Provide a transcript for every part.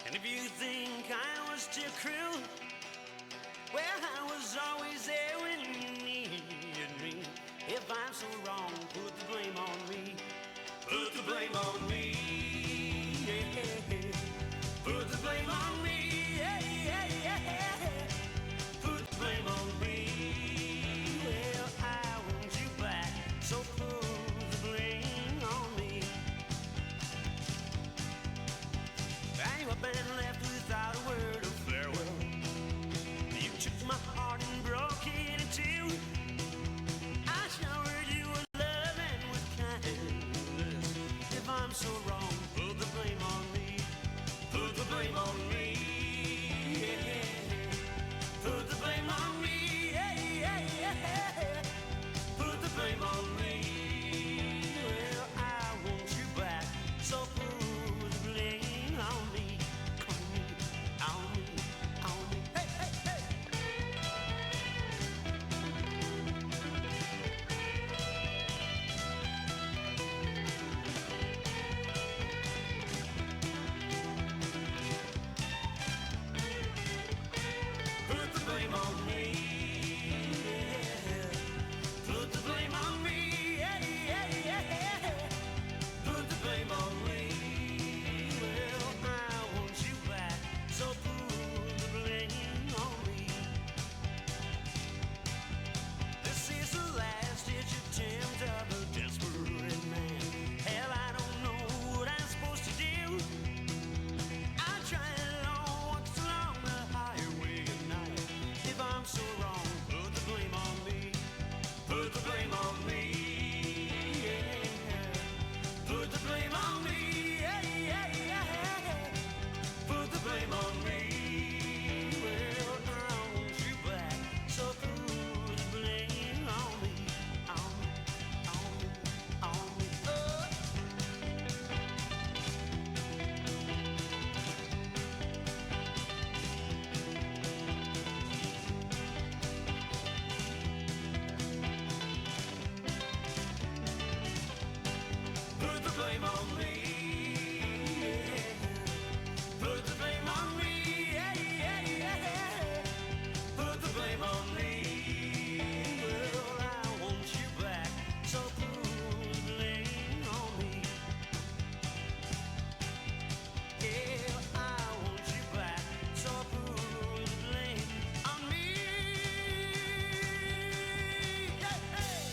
And if you think I was too cruel, well, I was always there when you needed me. If I'm so wrong, put the blame on me. Put the blame on me. Yeah. Put the blame on me. Yeah. Put the blame on me. Well, I want you back, so put the blame on me. I up and left without a word of farewell. You took my heart and broke it in two. I showered you with love and with kindness. If I'm so wrong, put the blame on me. Put the blame on me. Yeah. Put the blame on me. Yeah. Put the blame on me. Well, I want you back, so put the blame on me. On me, on me. Hey, hey, hey. Put the blame on me. Yeah. Put the blame on me. Yeah. Put the blame on me. Well, I want you back, so put the blame on me. This is the last ditch attempt of a desperate man. Hell, I don't know what I'm supposed to do. I try along, walks along the highway at night. If I'm so wrong, put the blame on me. Put the blame on me. Yeah. Put the blame on me. Yeah. Put the blame on me. Well, I want you back, so put the blame on me. On me, on me, on me. Oh. Put the blame on me. Yeah. Put the blame on me. Yeah. Put the blame on me. Well, I want you back, so put the blame on me. Yeah, I want you back, so put the blame on me. Yeah, hey.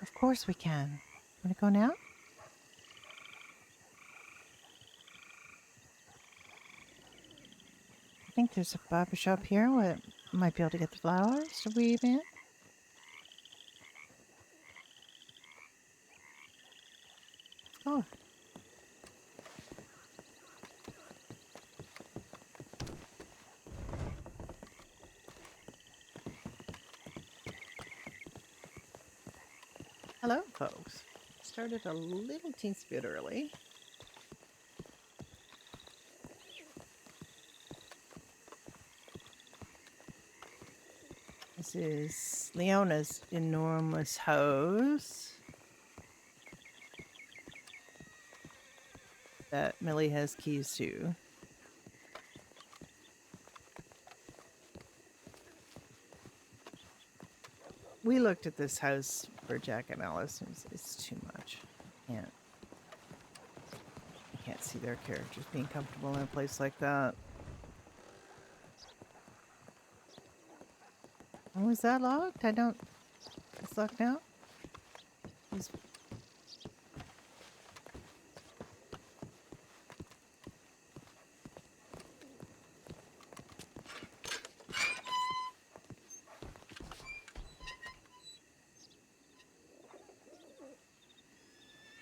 Of course we can. Want to go now? I think there's a barber shop here. We might be able to get the flowers to weave in. Oh. Hello, folks. Started a little teensy bit early. This is Leona's enormous hose that Millie has keys to. We looked at this house for Jack and Alice. It's too much. I can't see their characters being comfortable in a place like that. Oh, is that locked? It's locked now?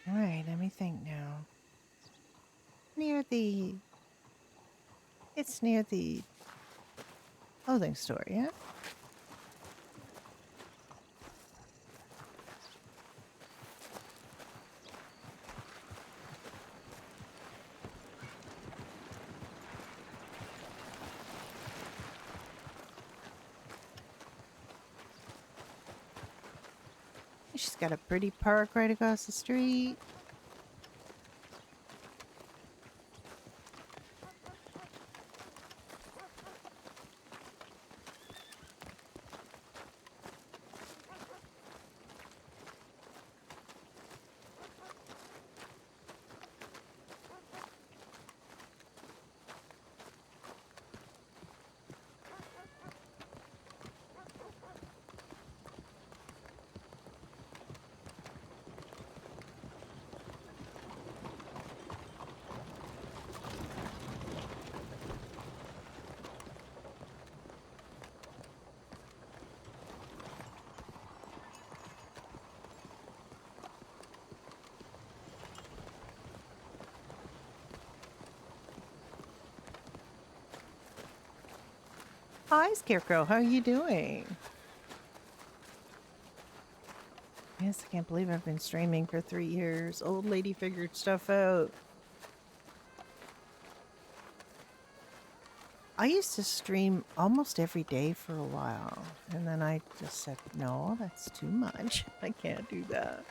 Alright, let me think now. It's near the clothing store, yeah? She's got a pretty park right across the street. Hi, Scarecrow. How are you doing? Yes, I can't believe I've been streaming for 3 years. Old lady figured stuff out. I used to stream almost every day for a while, and then I just said, no, that's too much. I can't do that.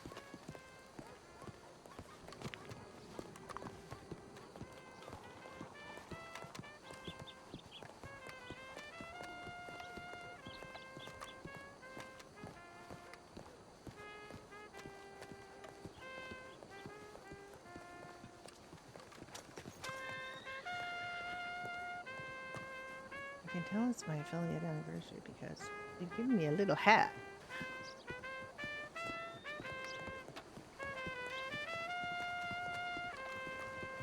I can tell it's my affiliate anniversary because they give me a little hat.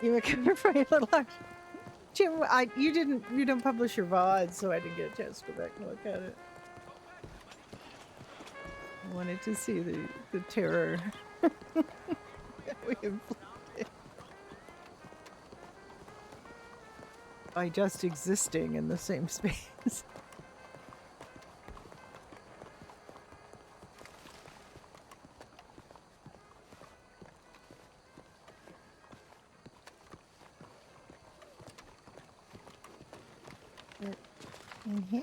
You were coming for your little hat. Jim, you didn't publish your VOD, so I didn't get a chance to go back and look at it. I wanted to see the terror that we inflicted by just existing in the same space. But in here?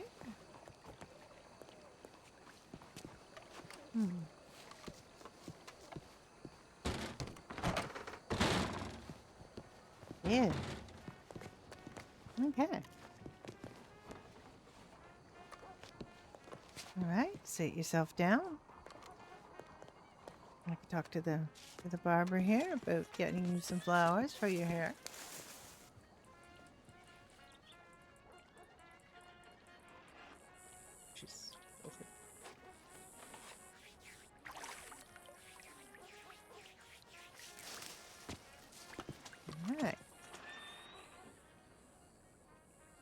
Hmm. Yeah. Okay. All right. Sit yourself down. I can talk to the barber here about getting you some flowers for your hair. She's over. All right.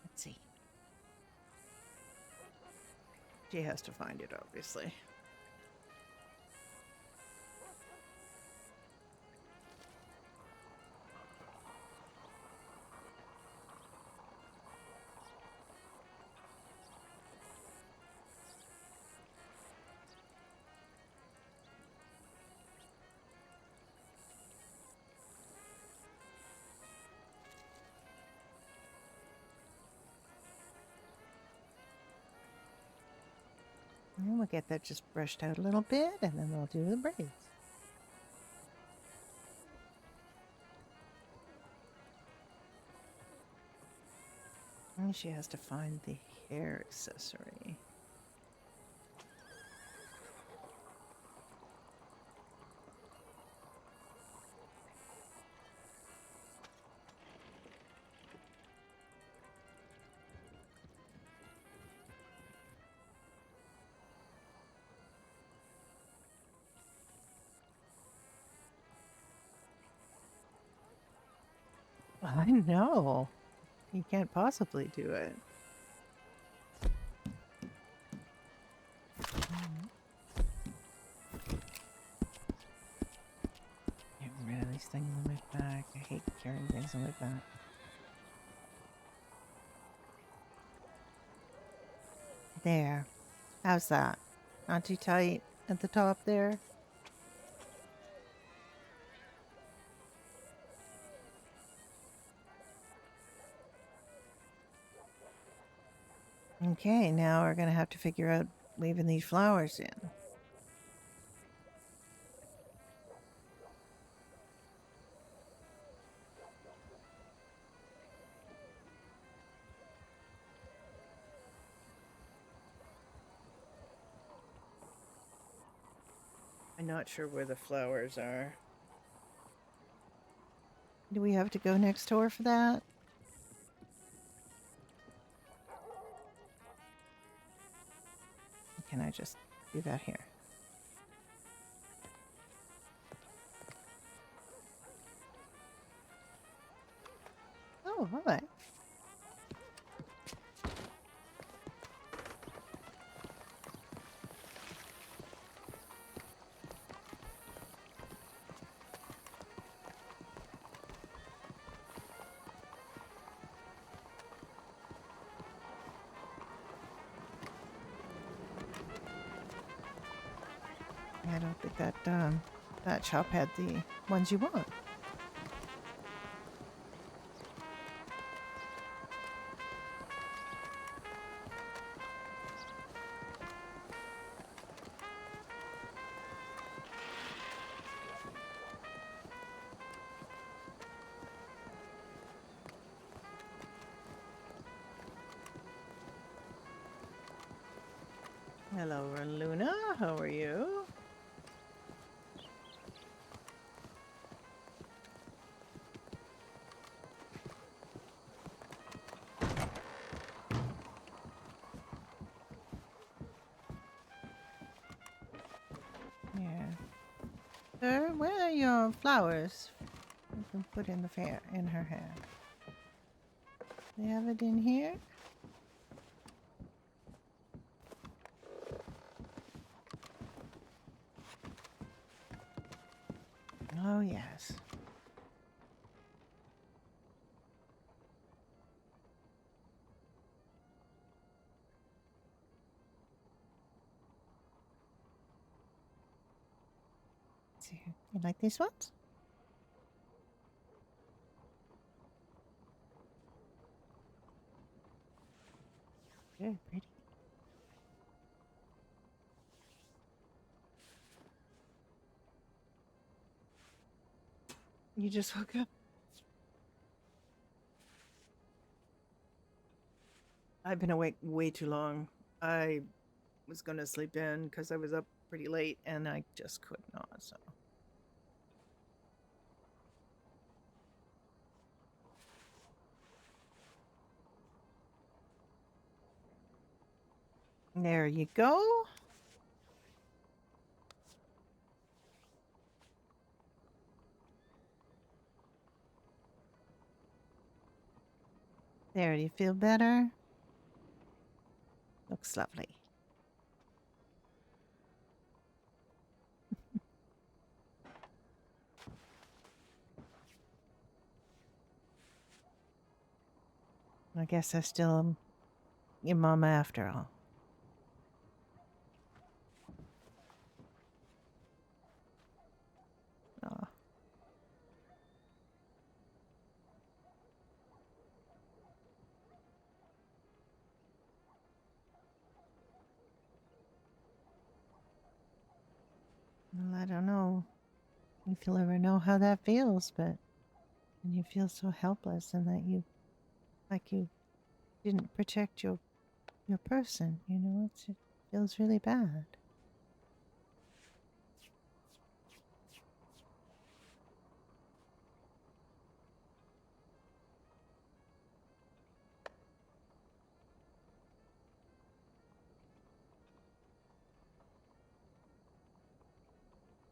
Let's see. She has to find it, obviously. And we'll get that just brushed out a little bit, and then we'll do the braids. And she has to find the hair accessory. I know. You can't possibly do it. Get rid of these things on my back. I hate carrying things on my back. There. How's that? Not too tight at the top there? Okay, now we're going to have to figure out weaving these flowers in. I'm not sure where the flowers are. Do we have to go next door for that? Or can I just do that here? Oh, all right. I don't think that shop had the ones you want. Hello, Luna. How are you? Yeah. Sir, where are your flowers? You can put in the fair in her hand. They have it in here? Oh, yes. Let's see. You like these ones? Very pretty. You just woke up? I've been awake way too long. I was going to sleep in because I was up pretty late and I just could not, so. There you go. There, do you feel better? Looks lovely. I guess I still am your mama after all. Oh. Well, I don't know if you'll ever know how that feels, but when you feel so helpless and that you, like you didn't protect your person, you know, it feels really bad.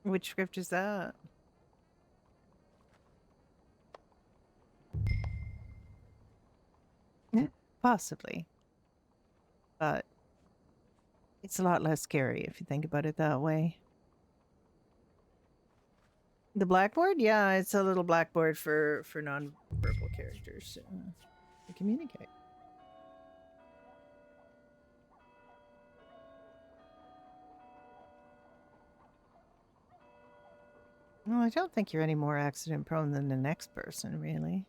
Which script is that? Yeah, possibly. But it's a lot less scary if you think about it that way. The blackboard? Yeah, it's a little blackboard for non-verbal characters to communicate. Well, I don't think you're any more accident prone than the next person, really.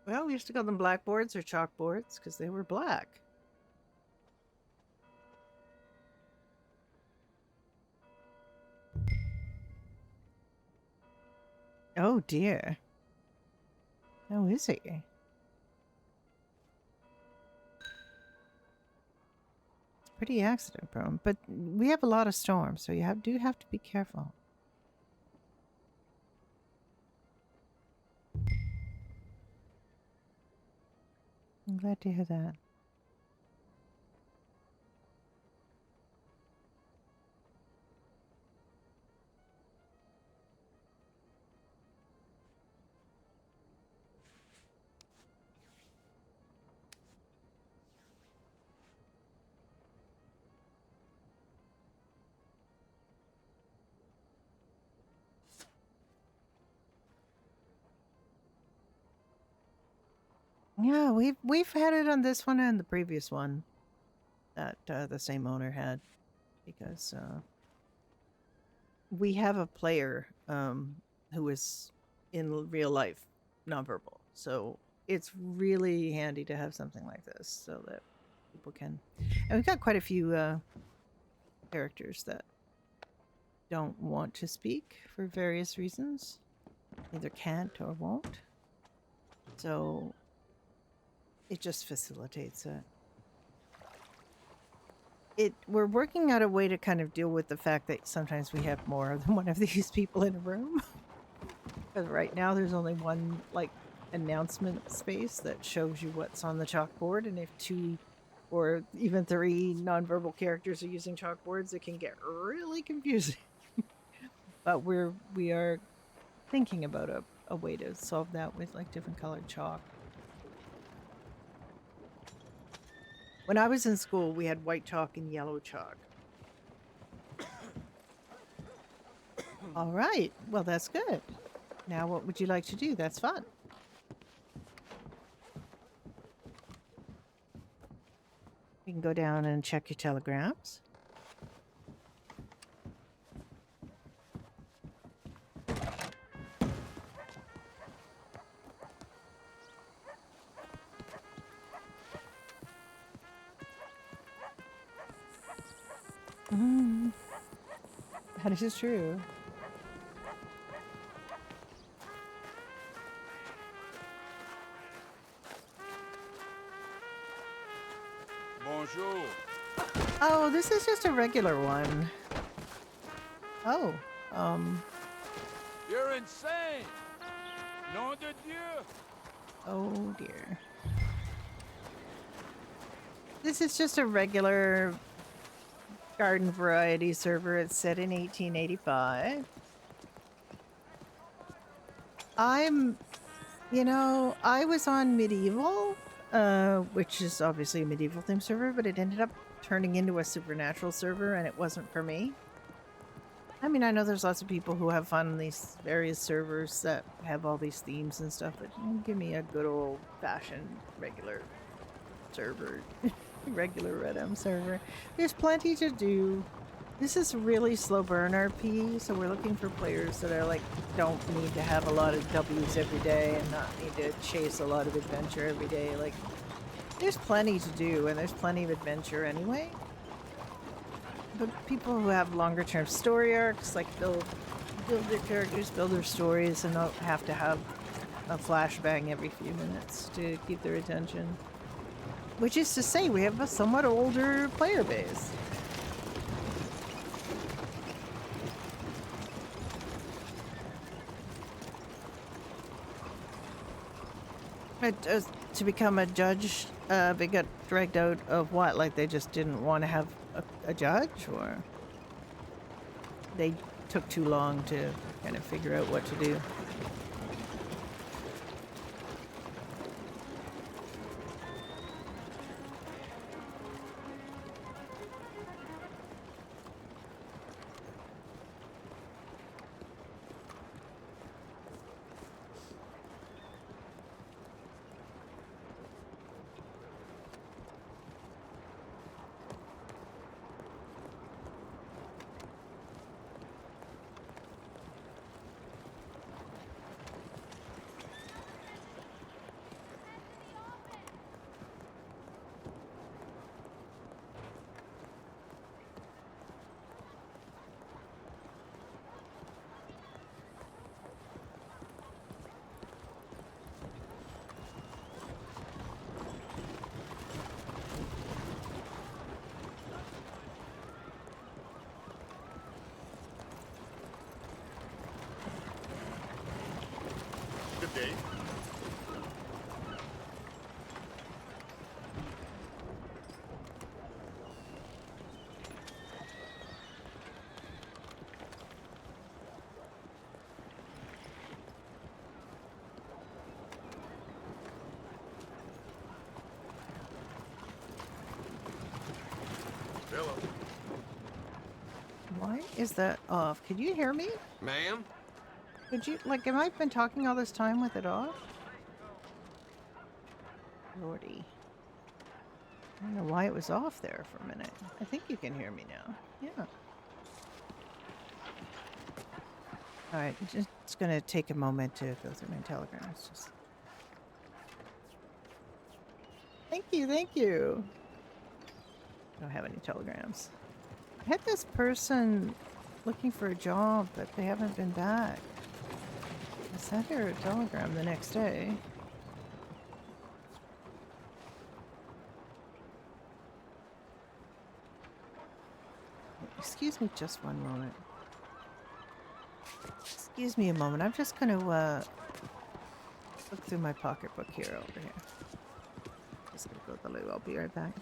Well, we used to call them blackboards or chalkboards because they were black. Oh dear. How is he? pretty accident prone, but we have a lot of storms, so you do have to be careful. I'm glad to hear that. Yeah, we've had it on this one and the previous one that the same owner had, because we have a player who is in real life nonverbal, so it's really handy to have something like this so that people can. And we've got quite a few characters that don't want to speak for various reasons, either can't or won't. So it just facilitates it. We're working out a way to kind of deal with the fact that sometimes we have more than one of these people in a room. Because right now there's only one like announcement space that shows you what's on the chalkboard, and if 2 or even 3 nonverbal characters are using chalkboards, it can get really confusing. But we are thinking about a way to solve that with like different colored chalk. When I was in school, we had white chalk and yellow chalk. All right. Well, that's good. Now, what would you like to do? That's fun. You can go down and check your telegrams. That is true. Bonjour. Oh, this is just a regular one. Oh, You're insane. Nom de Dieu. oh dear. This is just a regular garden variety server. It's set in 1885. I was on medieval, which is obviously a medieval themed server, but it ended up turning into a supernatural server, and it wasn't for me. I mean, I know there's lots of people who have fun on these various servers that have all these themes and stuff, but give me a good old-fashioned regular server. Regular Red M server. There's plenty to do. This is really slow burn RP, so we're looking for players that are like don't need to have a lot of W's every day and not need to chase a lot of adventure every day. Like, there's plenty to do, and there's plenty of adventure anyway. But people who have longer term story arcs, like build their characters, build their stories, and don't have to have a flashbang every few minutes to keep their attention. Which is to say, we have a somewhat older player base. To become a judge, they got dragged out of what? Like they just didn't want to have a judge, or they took too long to kind of figure out what to do? is that off? Could you hear me? Ma'am? Could you, like, have I been talking all this time with it off? Lordy. I don't know why it was off there for a minute. I think you can hear me now. Yeah. Alright, it's gonna take a moment to go through my telegrams. Just... Thank you, thank you. I don't have any telegrams. I had this person looking for a job, but they haven't been back. I sent her a telegram the next day. Excuse me just one moment. Excuse me a moment. I'm just going to look through my pocketbook here over here. Just going to go to the loo. I'll be right back.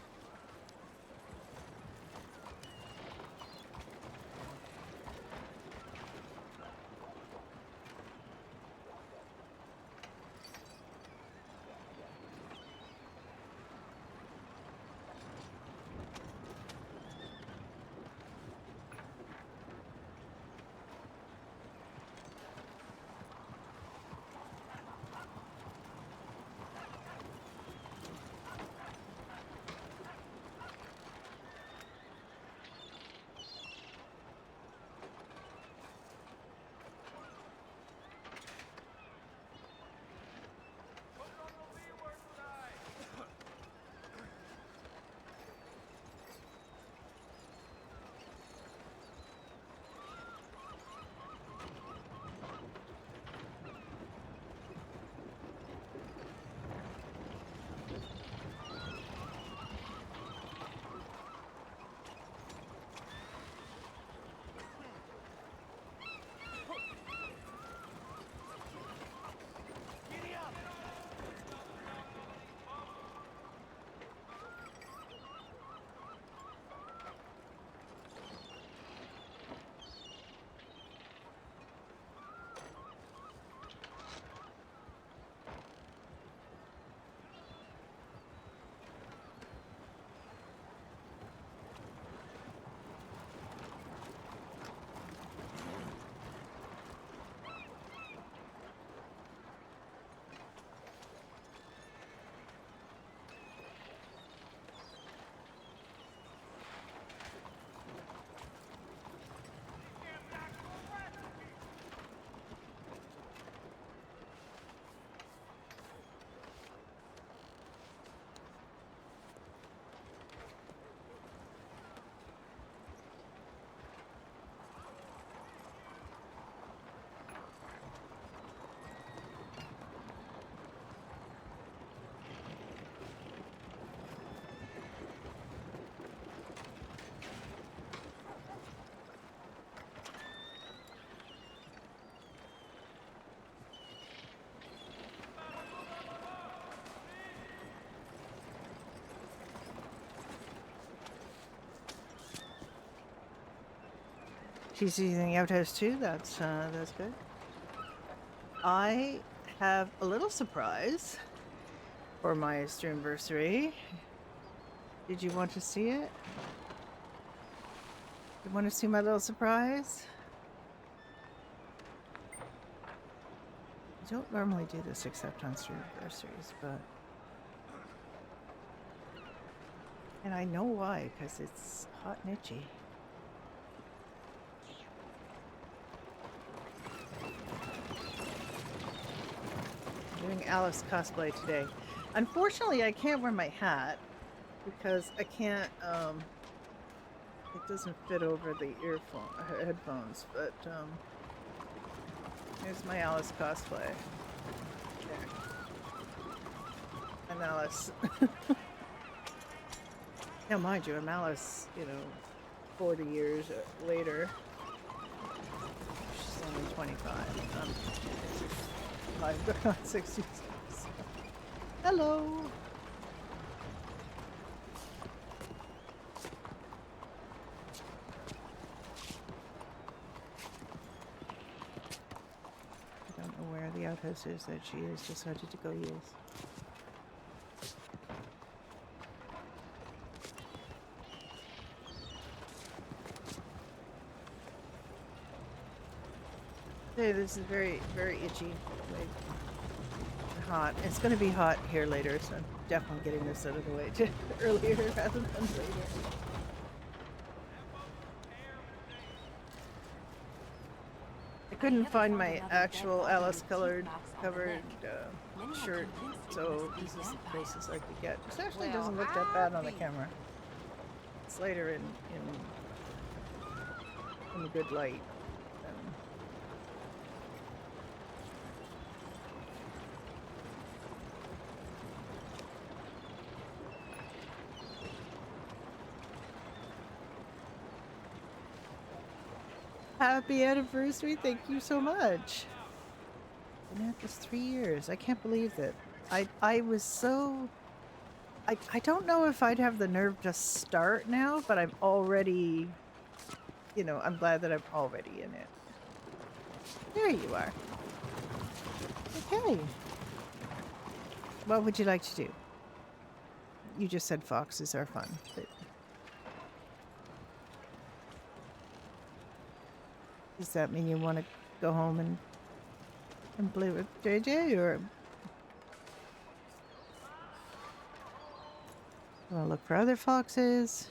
She's using the outhouse too. That's good. I have a little surprise for my STREAMAVERSARY. Did you want to see it? You want to see my little surprise? I don't normally do this except on STREAMAVERSARYs, but... And I know why, because it's hot and itchy. Doing Alice cosplay today. Unfortunately, I can't wear my hat because I can't, it doesn't fit over the headphones, but, here's my Alice cosplay. There. I'm Alice. Now, mind you, I'm Alice, 40 years later. She's only 25. I'm going on 60. Hello. I don't know where the outhouse is that she has decided to go use. Okay, this is very, very itchy. Like, hot. It's going to be hot here later, so I'm definitely getting this out of the way earlier rather than later. I couldn't find my actual Alice covered shirt, so this is the closest I could get. This actually doesn't look that bad on the camera. It's later in a good light. Happy anniversary! Thank you so much. Been at this 3 years. I can't believe that. I was so. I don't know if I'd have the nerve to start now, but I'm already. You know, I'm glad that I'm already in it. There you are. Okay. What would you like to do? You just said foxes are fun. But does that mean you want to go home and play with JJ, or want to look for other foxes?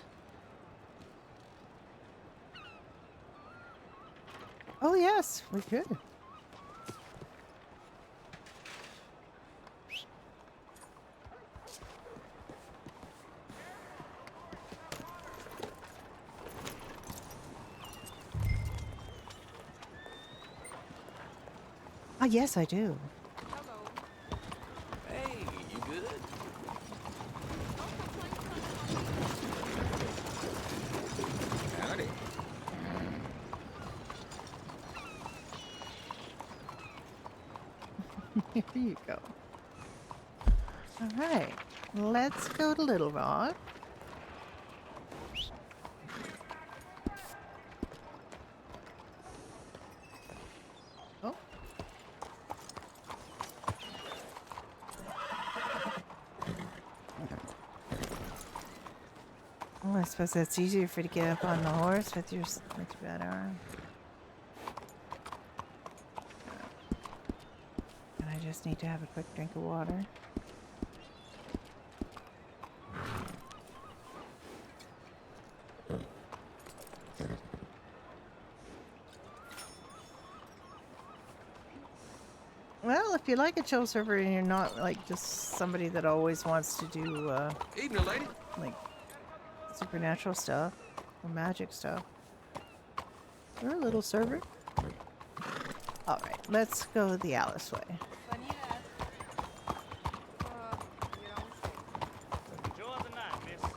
Oh yes, we could. Ah, yes, I do. Hey, you good? Howdy. Here you go. All right, let's go to Little Rock. Oh. Oh, I suppose that's easier for you to get up on the horse with your bad arm. And I just need to have a quick drink of water. Well, if you like a chill server and you're not like just somebody that always wants to do Evening, lady. like supernatural stuff or magic stuff, we're a little server. All right, let's go the Alice way. Enjoy the night, miss.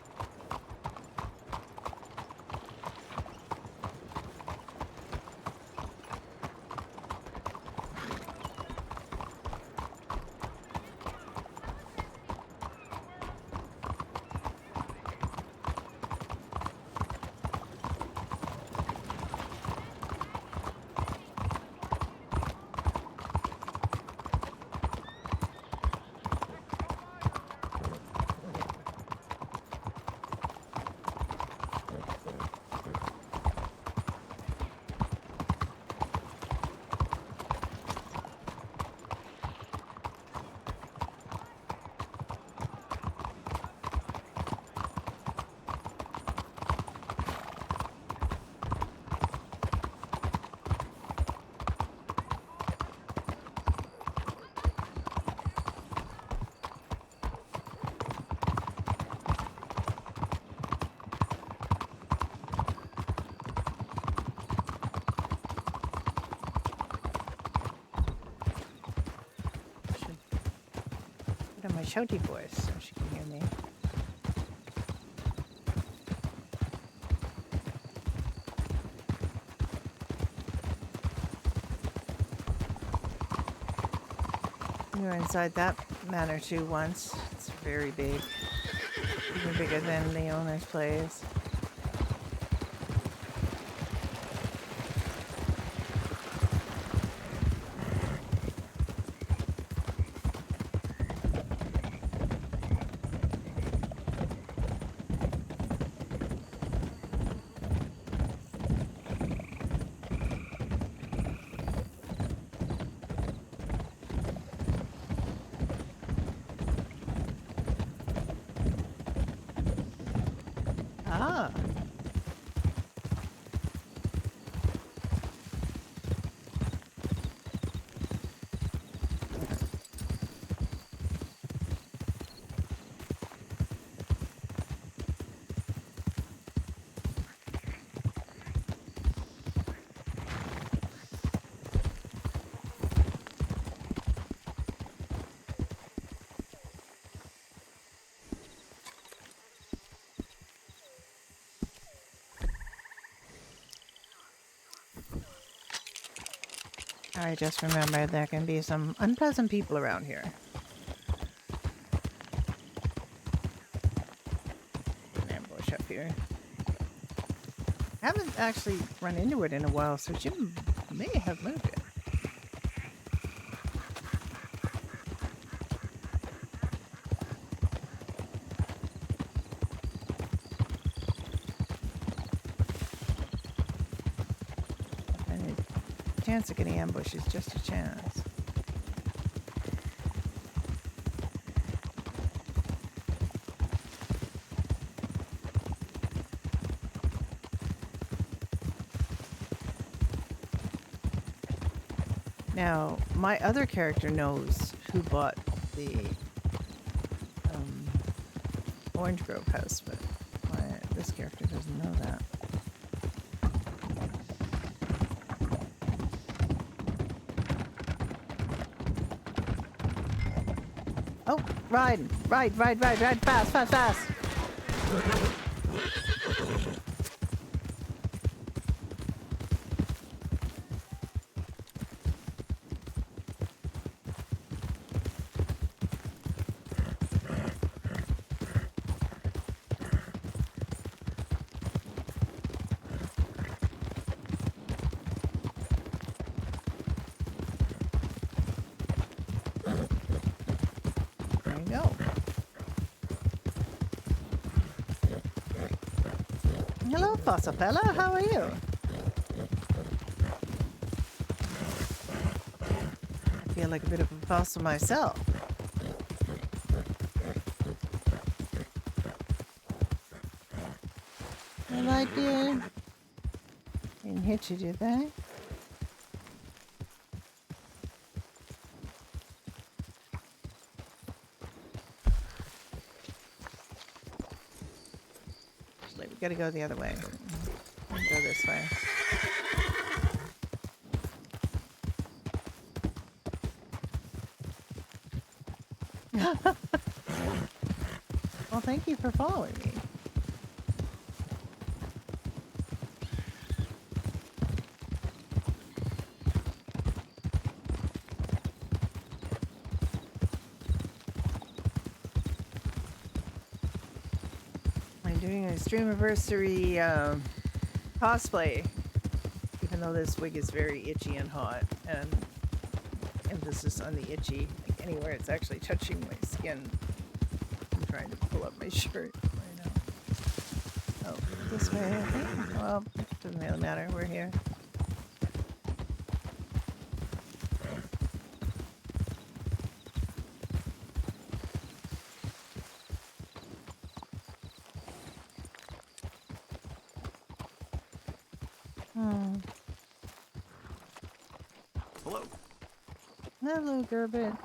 Put on my shouty voice so she can hear me. We were inside that manor too once. It's very big. Even bigger than the owner's place. Ah. I just remembered there can be some unpleasant people around here. An ambush up here. Haven't actually run into it in a while, so Jim may have moved it. And the chance of getting ambushed is just a chance. Now, my other character knows who bought the Orange Grove house, but this character doesn't know that. Oh, ride, fast, fast, fast. There you go. Hello, fossil fella. How are you? I feel like a bit of a fossil myself. Well, I did. Didn't hit you, did they? Actually, we gotta go the other way. Go this way. Well, thank you for following me. I'm doing a STREAMAVERSARY cosplay, even though this wig is very itchy and hot, and emphasis on the itchy. Like anywhere it's actually touching my skin. I'm trying to pull up my shirt right now. Oh, this way, I think. Well, it doesn't really matter. We're here. Hello. Hello, Gerbit.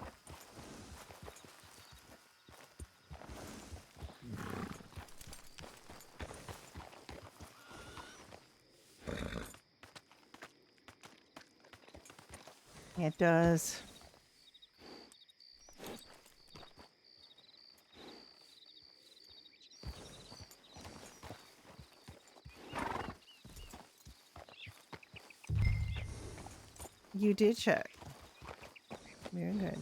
It does. You did check. Very good.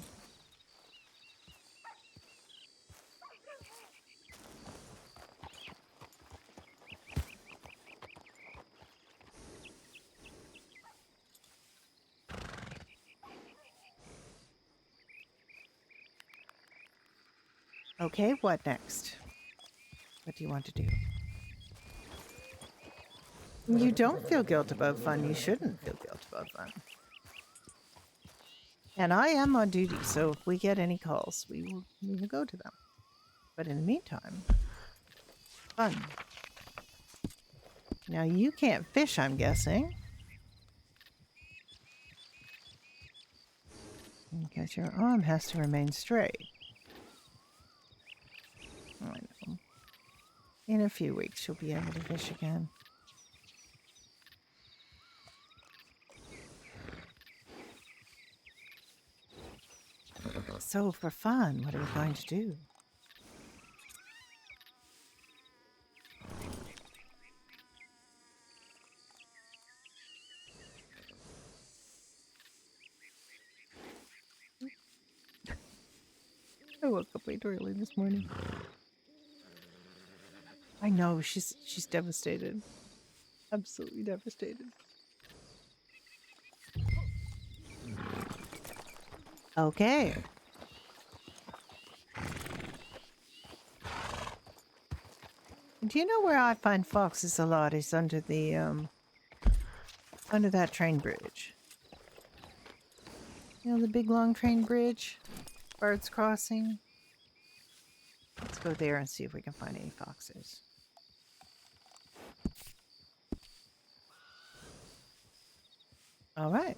Okay, what next? What do you want to do? You don't feel guilt about fun. You shouldn't feel guilt about fun. And I am on duty, so if we get any calls, we will go to them. But in the meantime, fun. Now you can't fish, I'm guessing. Because your arm has to remain straight. I know. In a few weeks, you'll be able to fish again. So, for fun, what are we going to do? I woke up way too early this morning. I know, she's devastated. Absolutely devastated. Okay. Do you know where I find foxes a lot is under the under that train bridge. You know the big long train bridge? Birds crossing? Let's go there and see if we can find any foxes. All right.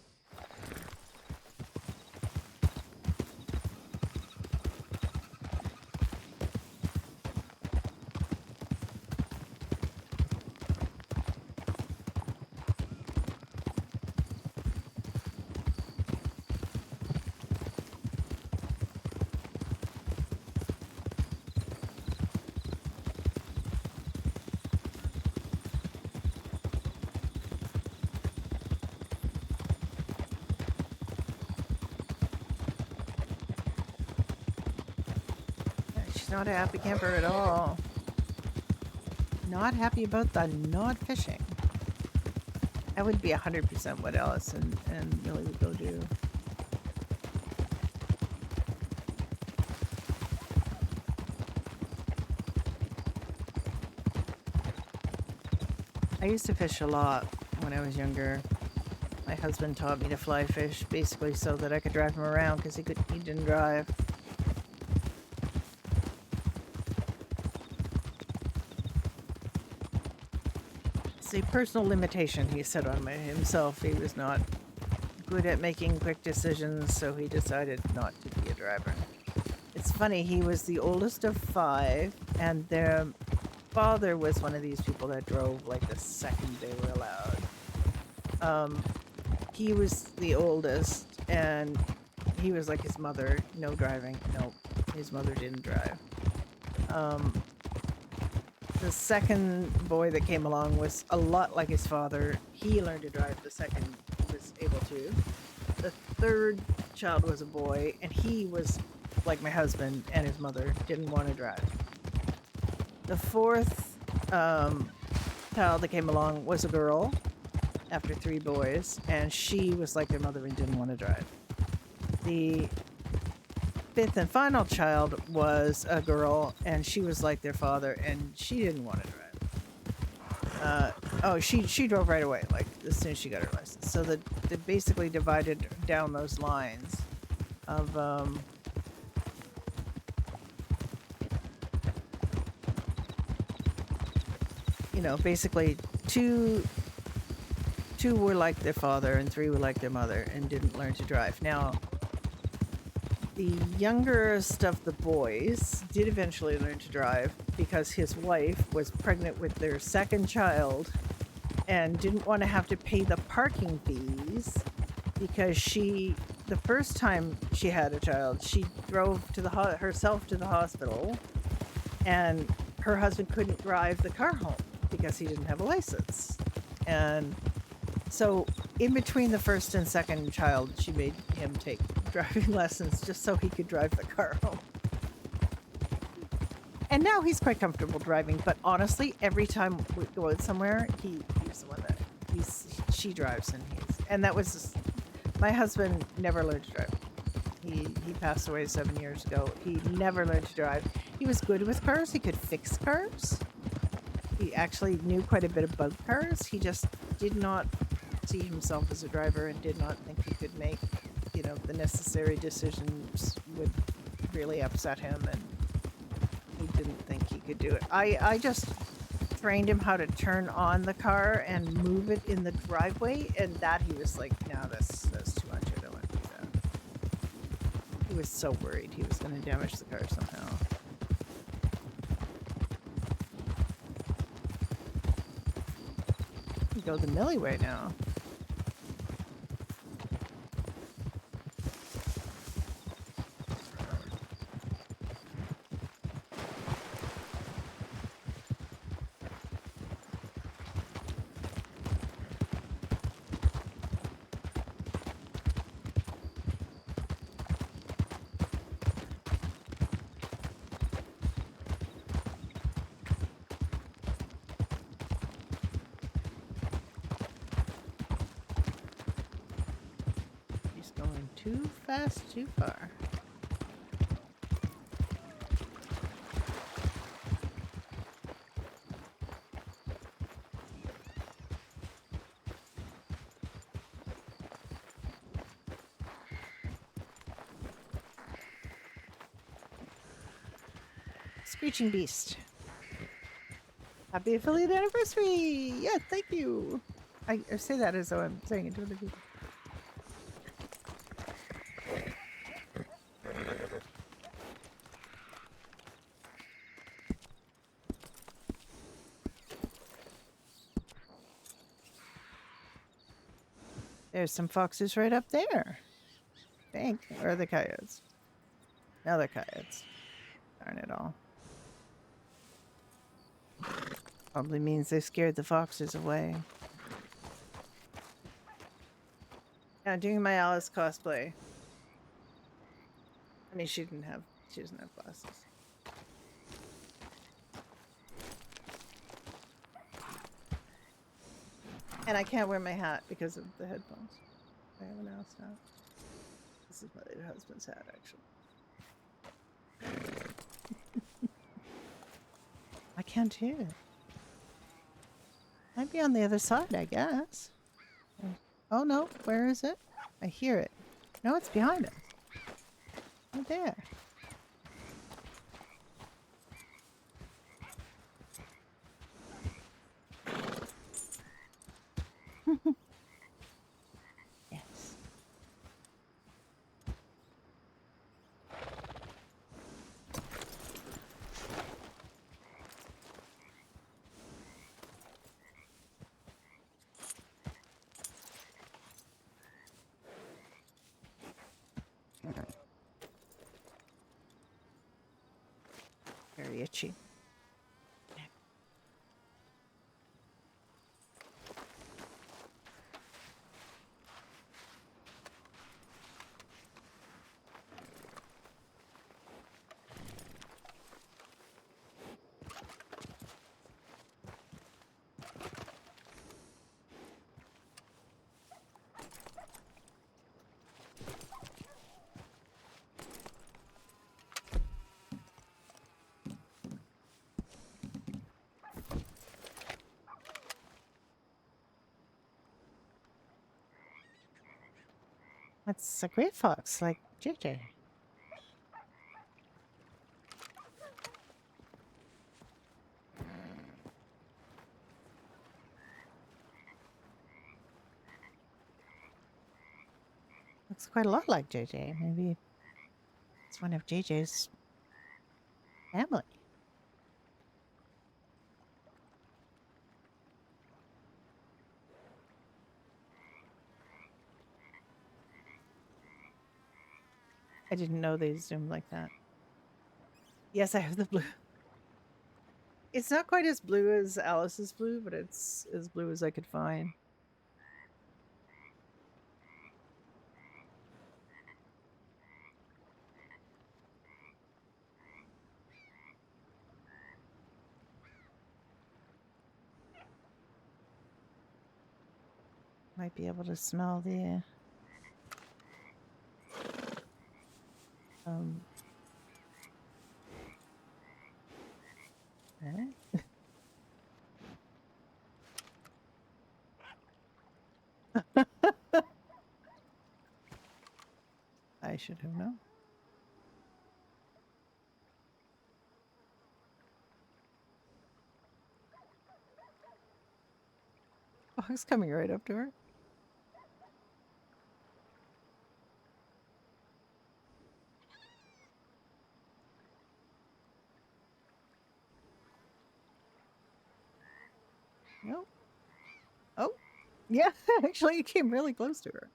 She's not a happy camper at all. Not happy about the not fishing. That would be 100% what Alice and Millie would go do. I used to fish a lot when I was younger. My husband taught me to fly fish basically so that I could drive him around because he didn't drive. It's a personal limitation he set on himself. He was not good at making quick decisions, so he decided not to be a driver. It's funny, he was the oldest of 5, and their father was one of these people that drove like the second they were allowed. He was the oldest, and he was like his mother, no driving. Nope, his mother didn't drive. The second boy that came along was a lot like his father. He learned to drive the second he was able to. The third child was a boy, and he was like my husband and his mother, didn't want to drive. The fourth child that came along was a girl after 3 boys, and she was like their mother and didn't want to drive. The 5th and final child was a girl, and she was like their father, and she didn't want to drive. She drove right away, like as soon as she got her license. So they basically divided down those lines of you know, basically two were like their father and 3 were like their mother and didn't learn to drive. Now, the youngest of the boys did eventually learn to drive because his wife was pregnant with their second child and didn't want to have to pay the parking fees because the first time she had a child, she drove to herself to the hospital, and her husband couldn't drive the car home because he didn't have a license. And so in between the first and second child, she made him take driving lessons just so he could drive the car home. And now he's quite comfortable driving, but honestly, every time we go out somewhere, he's the one that she drives, and that was just, my husband never learned to drive. He passed away 7 years ago. He never learned to drive. He was good with cars. He could fix cars. He actually knew quite a bit about cars. He just did not see himself as a driver and did not think he could make, you know, the necessary decisions would really upset him, and he didn't think he could do it. I just trained him how to turn on the car and move it in the driveway, and that he was like, no, that's too much. I don't want to do that. He was so worried he was going to damage the car somehow. You go the Millie way now. Going too fast, too far. Screeching Beast. Happy affiliate anniversary! Yeah, thank you. I say that as though I'm saying it to other people. There's some foxes right up there. Think. Or are the coyotes? No, they're coyotes. Darn it all. Probably means they scared the foxes away. Yeah, doing my Alice cosplay. I mean, she doesn't have glasses. And I can't wear my hat because of the headphones. I have an Alice hat. This is my late husband's hat, actually. I can't hear it. Might be on the other side, I guess. Oh no, where is it? I hear it. No, it's behind us. Oh, there. Yes. Very itchy. That's a great fox, like JJ. Looks quite a lot like JJ. Maybe it's one of JJ's family. I didn't know they zoomed like that. Yes, I have the blue. It's not quite as blue as Alice's blue, but it's as blue as I could find. Might be able to smell the eh? I should have known. dog's coming right up to her. Nope. Oh, yeah, actually, you came really close to her.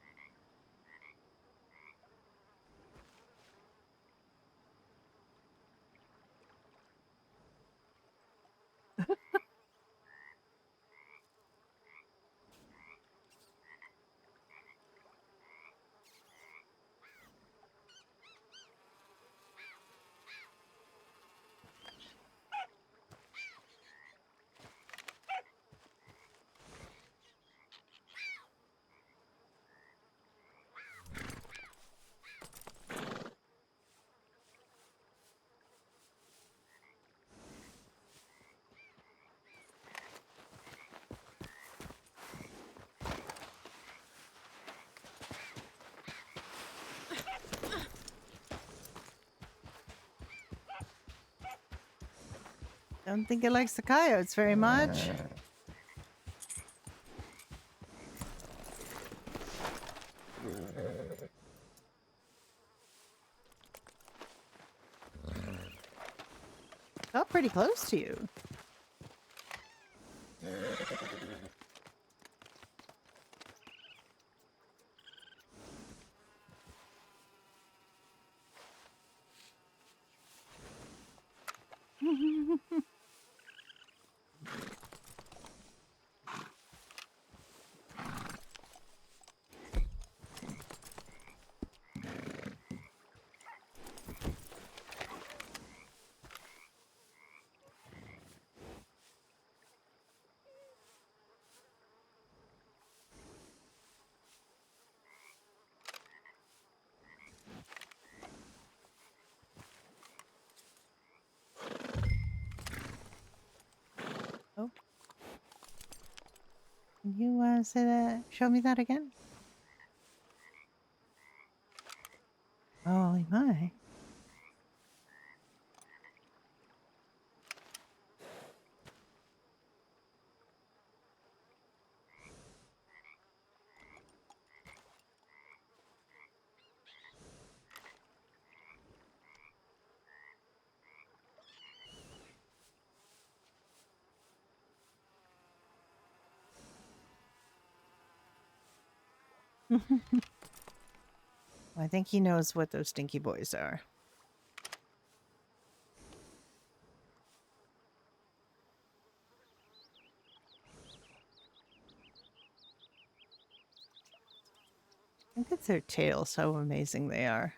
Don't think it likes the coyotes very much. Got pretty close to you. Oh. Can you say that? Show me that again? Holy my. I think he knows what those stinky boys are. I think it's their tails, how amazing they are.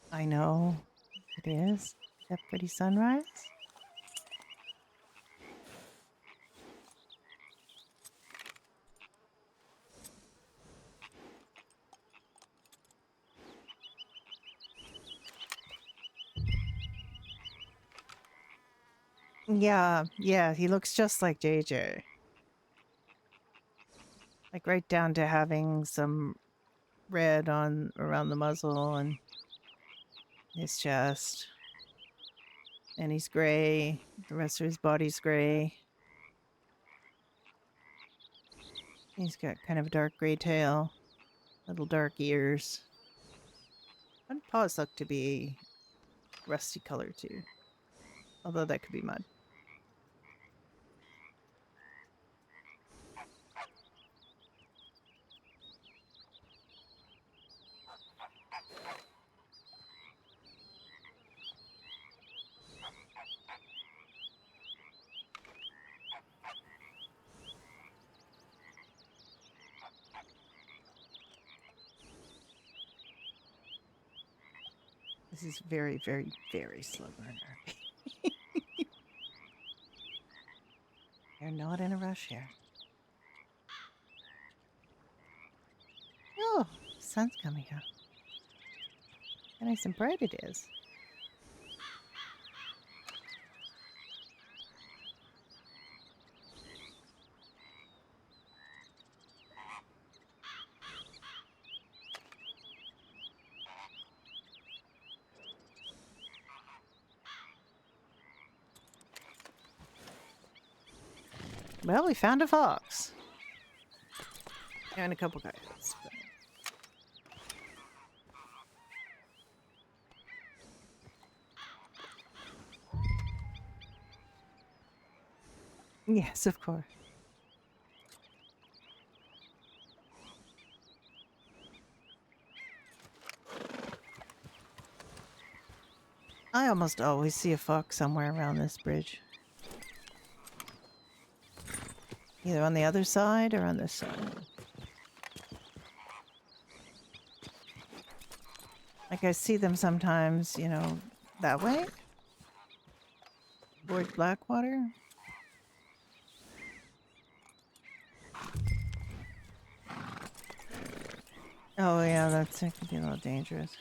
I know. It is. That pretty sunrise? Yeah, he looks just like JJ. Like right down to having some red on around the muzzle and his chest. And he's gray. The rest of his body's gray. He's got kind of a dark gray tail. Little dark ears. Front paws look to be rusty color too. Although that could be mud. This is very, very, very slow burner. You're not in a rush here. Oh, the sun's coming out. And nice and bright it is. Well, we found a fox. And a couple coyotes. But... Yes, of course. I almost always see a fox somewhere around this bridge. Either on the other side or on this side. Like I see them sometimes, you know, that way. Towards Blackwater. Oh yeah, that could be a little dangerous.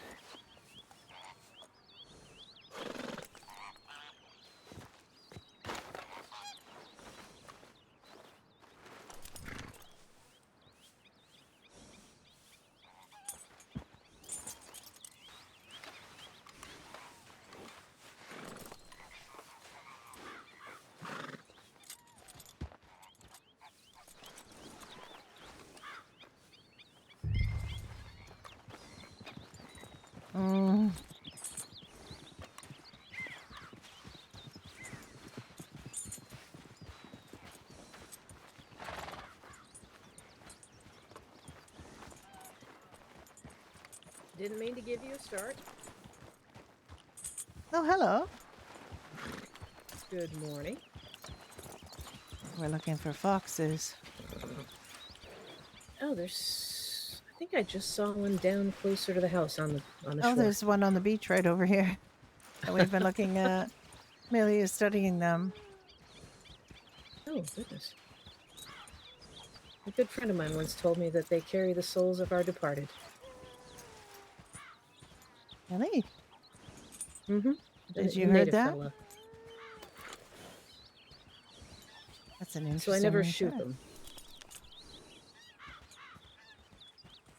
Didn't mean to give you a start. Oh, hello. Good morning. We're looking for foxes. Oh, there's... I think I just saw one down closer to the house on the Oh, shore. there's one on the beach right over here that we've been looking at. Millie is studying them. Oh, goodness. A good friend of mine once told me that they carry the souls of our departed. Millie? Mm-hmm. Did you heard that? Fella. That's an interesting So I never research. shoot them.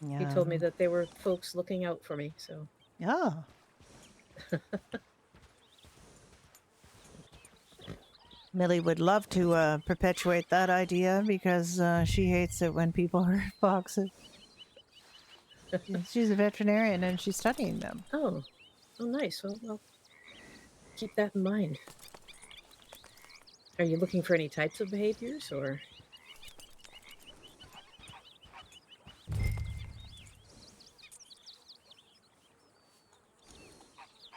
Yeah. He told me that they were folks looking out for me, so... Yeah. Millie would love to perpetuate that idea because she hates it when people hurt foxes. She's a veterinarian and she's studying them. Oh. Oh, nice. Well, I'll keep that in mind. Are you looking for any types of behaviors, or...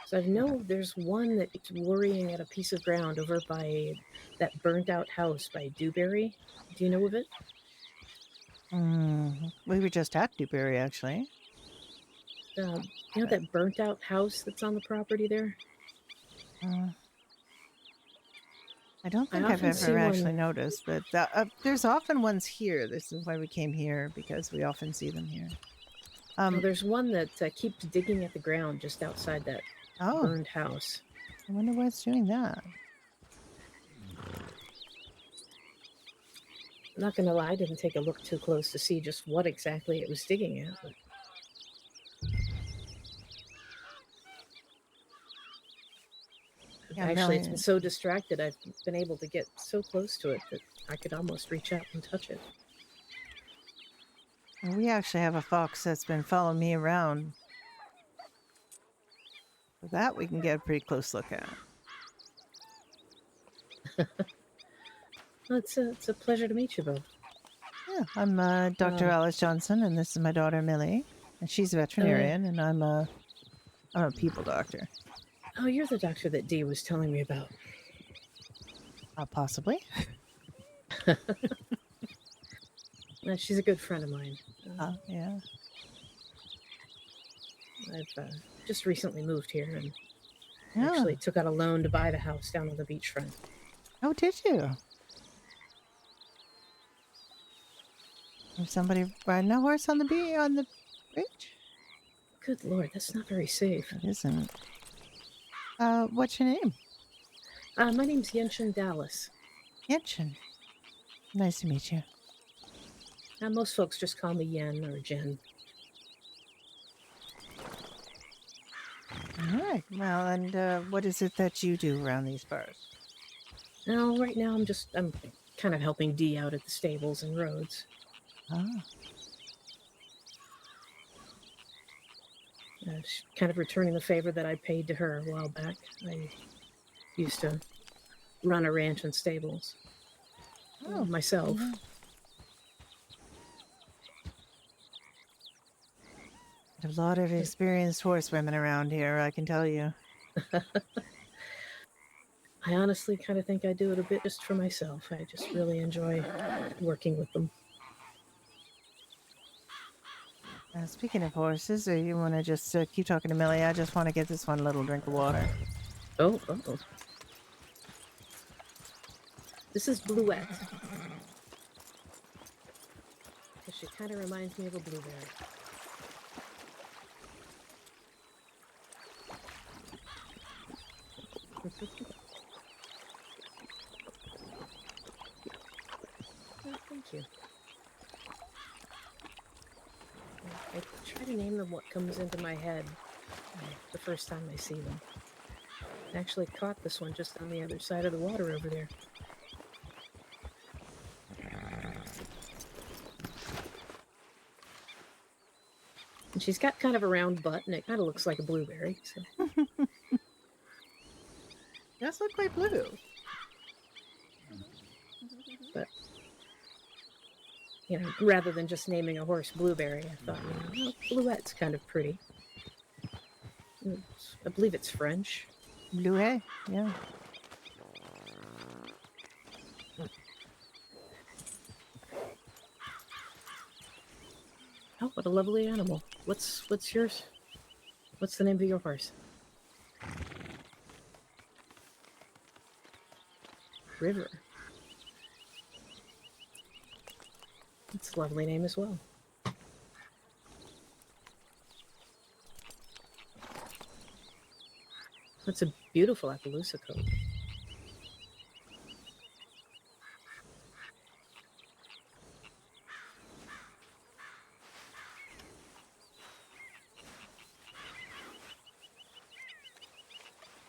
So I know there's one that's worrying at a piece of ground over by that burnt out house by Dewberry. Do you know of it? We were just at Dewberry, actually. You know that burnt out house that's on the property there? I don't think I I've often see ever one- actually noticed, but there's often ones here. This is why we came here, because we often see them here. Well, there's one that keeps digging at the ground just outside that Oh, burned house. I wonder why it's doing that. I'm not gonna lie, I didn't take a look too close to see just what exactly it was digging at. But... Yeah, Actually, it's Millie- been so distracted, I've been able to get so close to it that I could almost reach out and touch it. We actually have a fox that's been following me around. So that we can get a pretty close look at. Well, it's a pleasure to meet you both. Yeah, I'm Dr. Alice Johnson, and this is my daughter Millie, and she's a veterinarian, and I'm a people doctor. Oh, you're the doctor that Dee was telling me about. Possibly. She's a good friend of mine. Yeah. I've just recently moved here and Oh. actually took out a loan to buy the house down on the beachfront. Oh, did you? Was somebody riding a horse on the bridge? Good lord, that's not very safe. It isn't. What's your name? My name's Yenshin Dallas. Yenshin. Nice to meet you. Most folks just call me Yen or Jen. All right. Well, and what is it that you do around these parts? Now, right now, I'm kind of helping Dee out at the stables and roads. Ah. She's kind of returning the favor that I paid to her a while back. I used to run a ranch and stables myself. Yeah. There's a lot of experienced horsewomen around here, I can tell you. I honestly kind of think I do it a bit just for myself. I just really enjoy working with them. Speaking of horses, or you want to just keep talking to Millie? I just want to get this one a little drink of water. Oh. This is Bluette. She kind of reminds me of a blueberry. Oh, thank you. I try to name them what comes into my head the first time I see them. I actually caught this one just on the other side of the water over there. And she's got kind of a round butt, and it kind of looks like a blueberry. So. Does look quite blue. But, rather than just naming a horse Blueberry, I thought, Bluette's kind of pretty. I believe it's French. Bluet, yeah. Oh, what a lovely animal. What's yours? What's the name of your horse? River. It's a lovely name as well. That's a beautiful Appaloosa coat.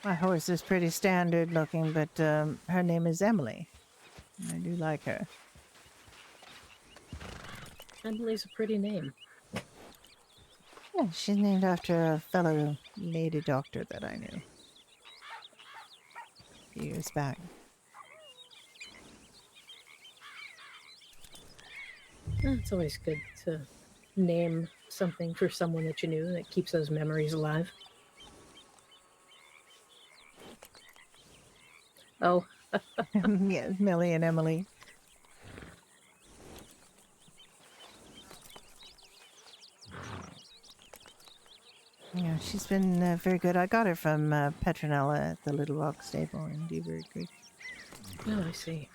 My horse is pretty standard looking, but her name is Emily. I do like her. Emily's a pretty name. Yeah, she's named after a fellow lady doctor that I knew a few years back. It's always good to name something for someone that you knew that keeps those memories alive. Oh, Yeah, Millie and Emily. Yeah, she's been very good. I got her from Petronella at the Little Rock Stable in Dewberry Creek. oh, I see.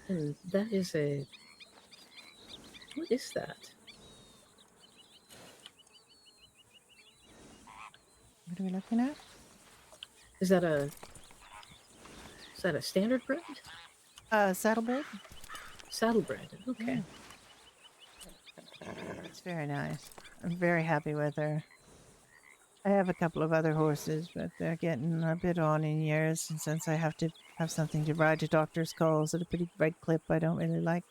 And that is a... What is that? What are we looking at? Is that a standard breed? Saddlebred. Saddlebred. Okay. It's very nice. I'm very happy with her. I have a couple of other horses, but they're getting a bit on in years, and since I have to have something to ride to doctor's calls at a pretty bright clip, I don't really like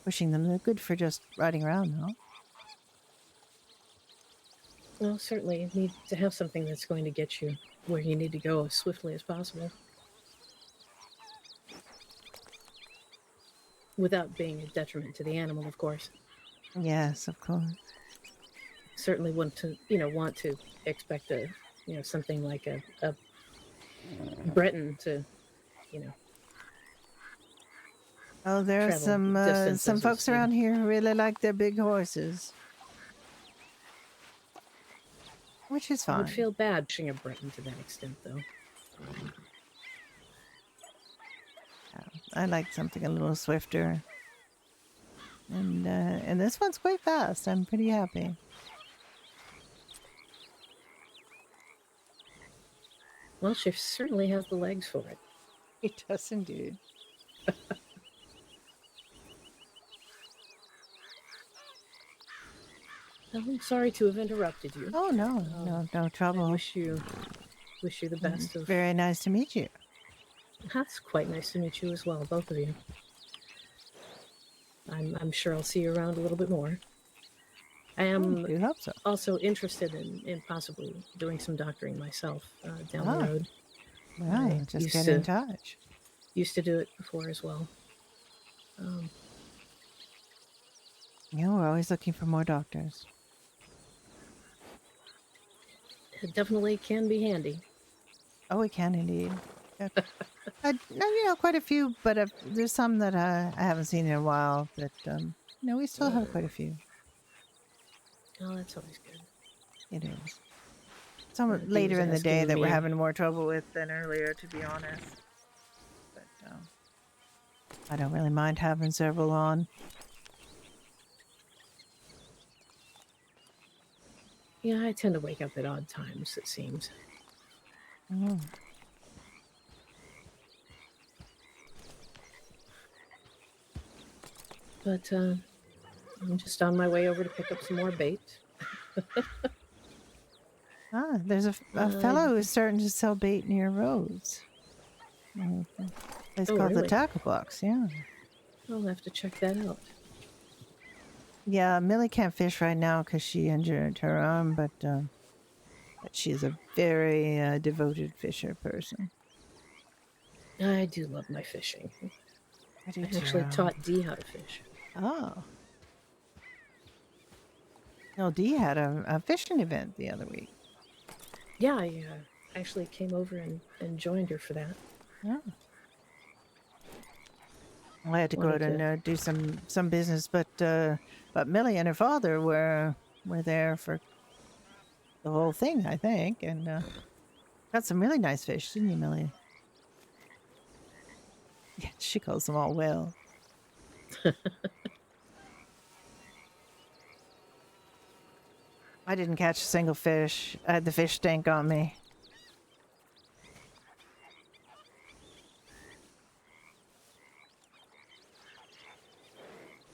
pushing them. They're good for just riding around, though. Well, certainly you need to have something that's going to get you where you need to go as swiftly as possible. Without being a detriment to the animal, of course. Yes, of course. Certainly want to expect something like a Breton to, you know, Oh, there are travel distances some is folks around here who really like their big horses, which is I would fine. feel bad pushing a Breton to that extent, though. I like something a little swifter, and this one's quite fast. I'm pretty happy. Well, she certainly has the legs for it. It does indeed. Well, I'm sorry to have interrupted you. Oh no, no I trouble. wish you the best of. Very nice to meet you. That's quite nice to meet you as well, both of you. I'm sure I'll see you around a little bit more. I am I hope so. also interested in possibly doing some doctoring myself down Ah. the road. Well, I just used get to- in touch. Used to do it before as well. Yeah, we're always looking for more doctors. It definitely can be handy. Oh, we can indeed. Quite a few, but there's some that I haven't seen in a while. But we still have quite a few. Oh, that's always good. It is. Some He later was in the day asking that we're me- having more trouble with than earlier, to be honest. But I don't really mind having several on. Yeah, I tend to wake up at odd times, it seems. Mm. But I'm just on my way over to pick up some more bait. There's a fellow who's starting to sell bait near roads. It's Oh, called the really? Tackle Box, yeah. I'll have to check that out. Yeah, Millie can't fish right now because she injured her arm, but she's a very devoted fisher person. I do love my fishing. I do I actually taught Dee how to fish. Oh. No, Dee had a fishing event the other week. Yeah, I actually came over and joined her for that. Yeah. Well, I had to go out Wanted and do some business, but Millie and her father were there for the whole thing, I think, and got some really nice fish, didn't you, Millie? Yeah, she calls them all whale. I didn't catch a single fish. I had the fish tank on me.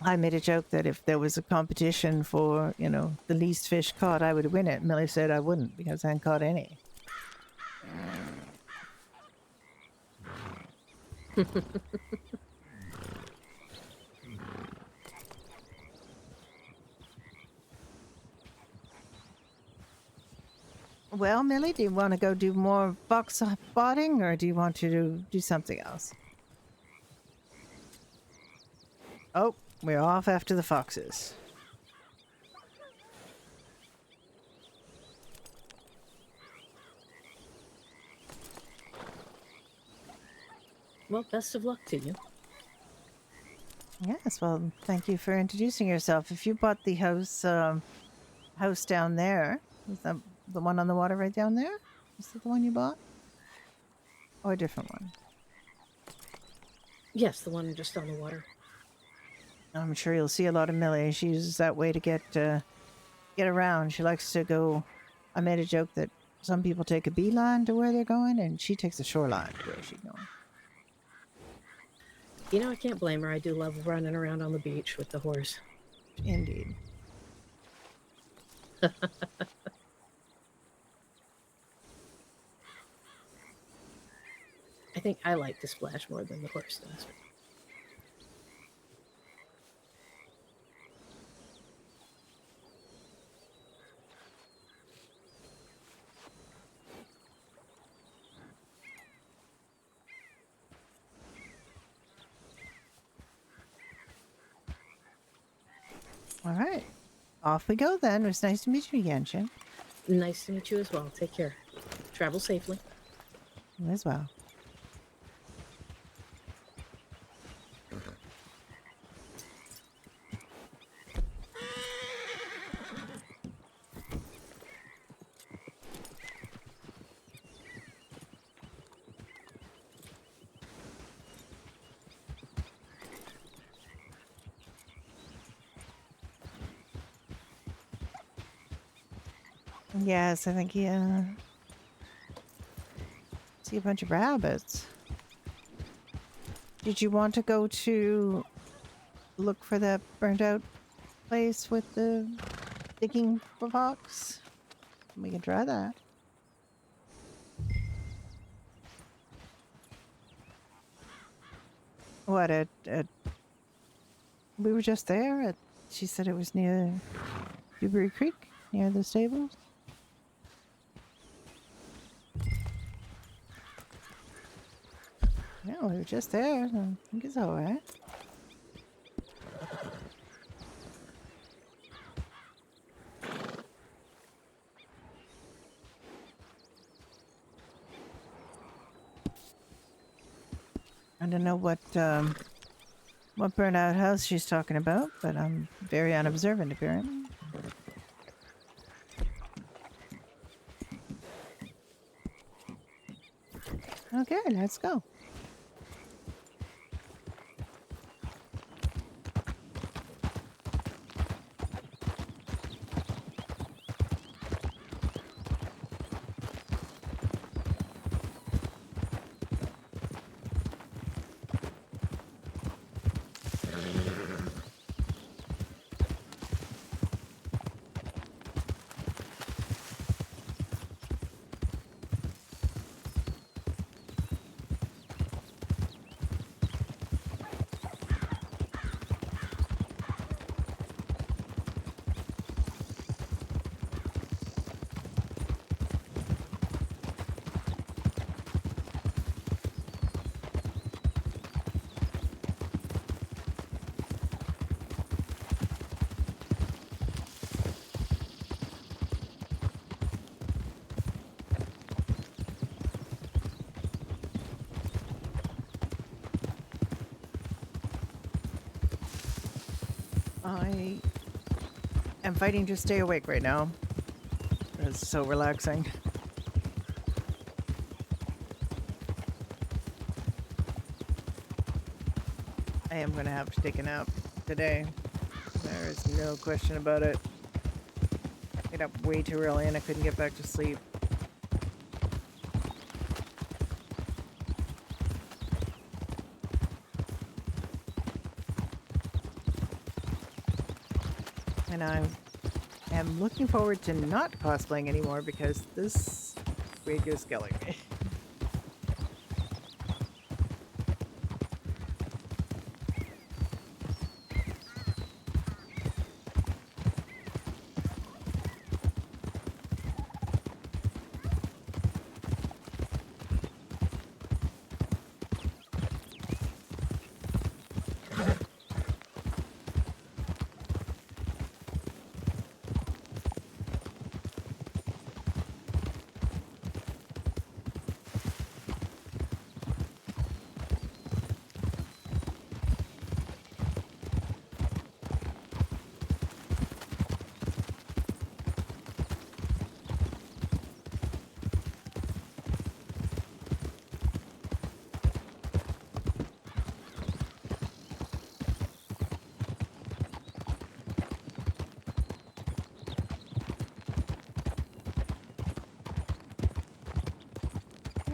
I made a joke that if there was a competition for, the least fish caught, I would win it. Millie said I wouldn't because I hadn't caught any. Well, Millie, do you want to go do more box spotting or do you want to do something else? Oh, we're off after the foxes. Well, best of luck to you. Yes, well, thank you for introducing yourself. If you bought the house down there, is that the one on the water right down there? Is that the one you bought? Or a different one? Yes, the one just on the water. I'm sure you'll see a lot of Millie. She uses that way to get around. She likes to go. I made a joke that some people take a beeline to where they're going, and she takes a shoreline to where she's going. You know, I can't blame her. I do love running around on the beach with the horse. Indeed. I think I like to splash more than the horse does. All right. Off we go then. It was nice to meet you again, Jim. Nice to meet you as well. Take care. Travel safely. You as well. Yes, I think he see a bunch of rabbits. Did you want to go to look for that burnt out place with the digging box? We can try that. What, we were just there. She said it was near Dewberry Creek, near the stables. Yeah, we were just there. I think it's alright. I don't know what burnout house she's talking about, but I'm very unobservant apparently. Okay, let's go. I am fighting to stay awake right now. It's so relaxing. I am gonna have to take a nap today. There is no question about it. I got up way too early and I couldn't get back to sleep. And I am looking forward to not cosplaying anymore because this wig is killing me.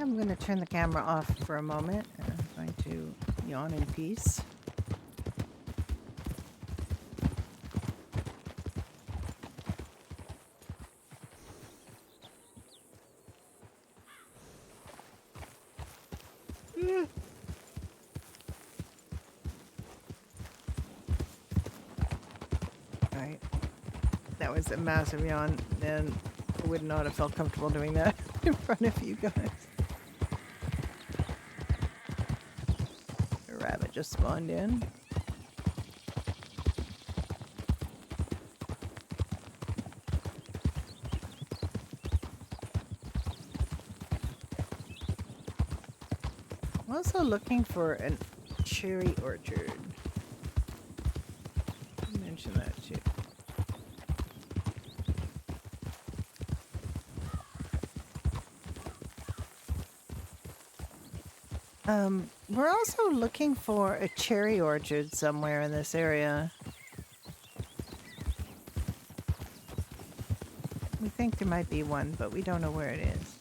I'm going to turn the camera off for a moment. I'm going to yawn in peace. Right. That was a massive yawn, and I would not have felt comfortable doing that in front of you guys. A rabbit just spawned in. I'm also looking for a cherry orchard. I mentioned that too. We're also looking for a cherry orchard somewhere in this area. We think there might be one, but we don't know where it is.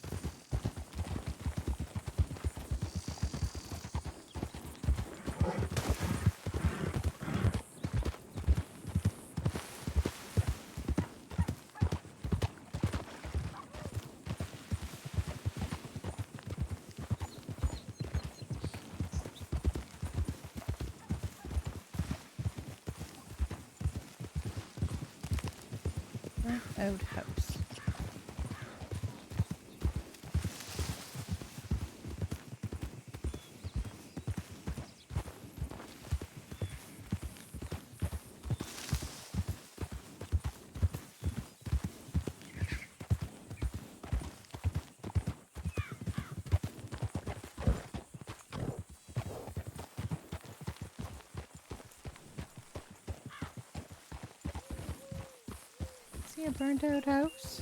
Outhouse. See a burned out house?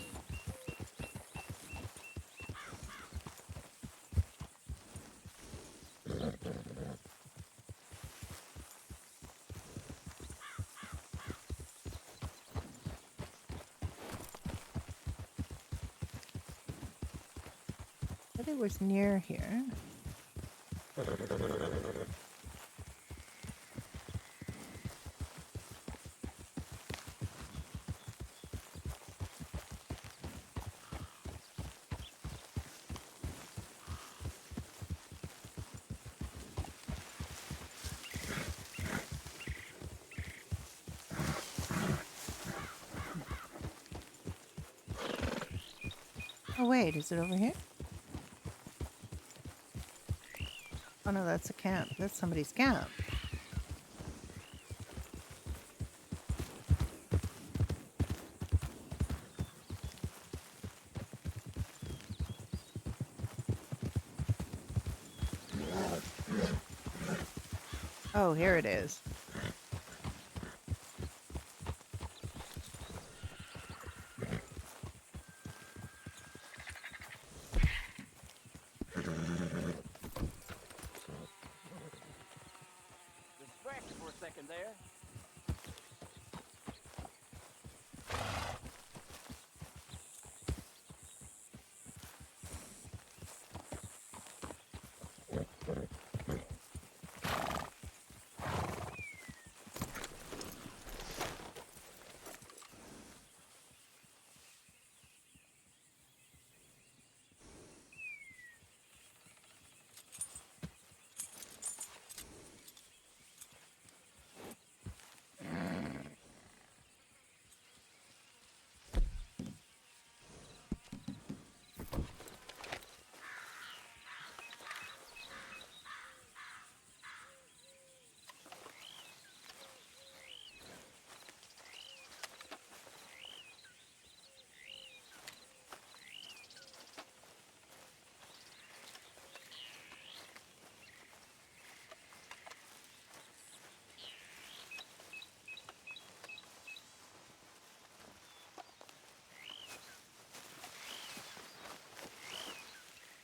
But it was near here. Oh wait, is it over here? Oh no, that's a camp. That's somebody's camp. Oh, here it is. Distracted for a second there.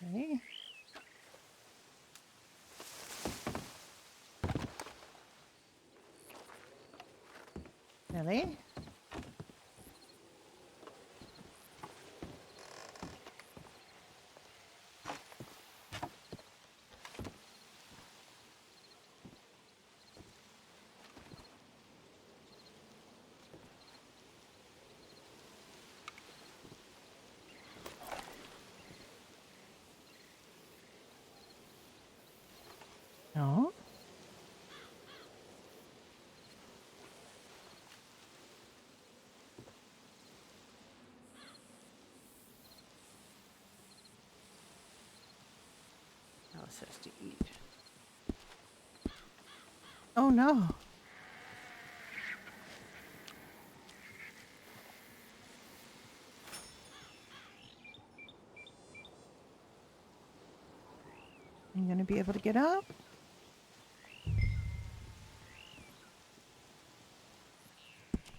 Okay. Really? No. Alice has to eat. Oh no. You gonna be able to get up?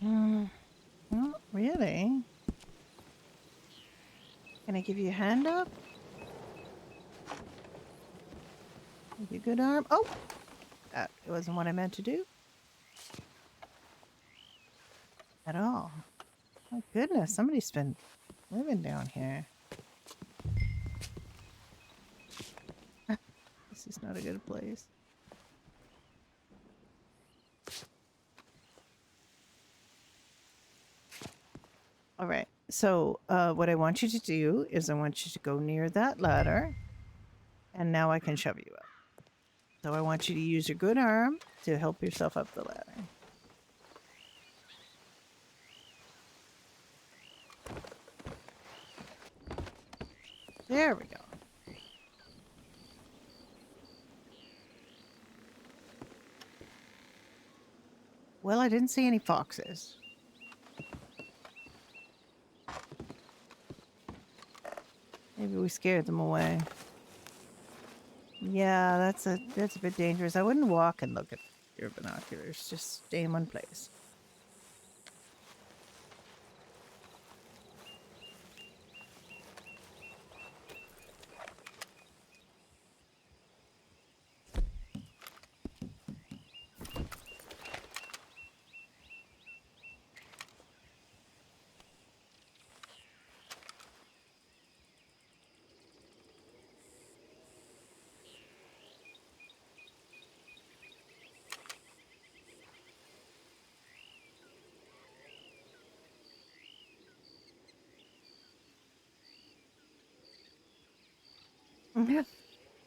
Not really. Can I give you a hand up? Give you a good arm? Oh! That wasn't what I meant to do. At all. My goodness, somebody's been living down here. This is not a good place. All right. So what I want you to do is I want you to go near that ladder. And now I can shove you up. So I want you to use your good arm to help yourself up the ladder. There we go. Well, I didn't see any foxes. Maybe we scared them away. Yeah, that's a bit dangerous. I wouldn't walk and look at your binoculars. Just stay in one place.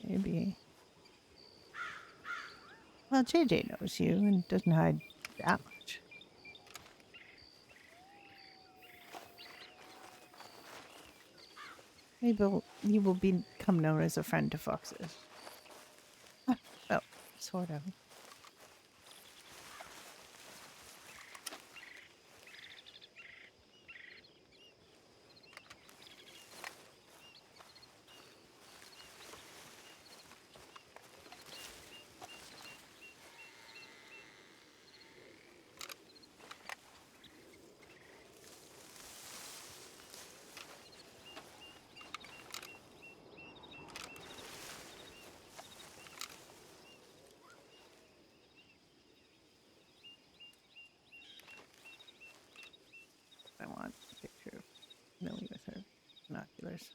Maybe. Well, JJ knows you and doesn't hide that much. Maybe you will become known as a friend to foxes. Well, sort of. I want a picture of Millie with her binoculars.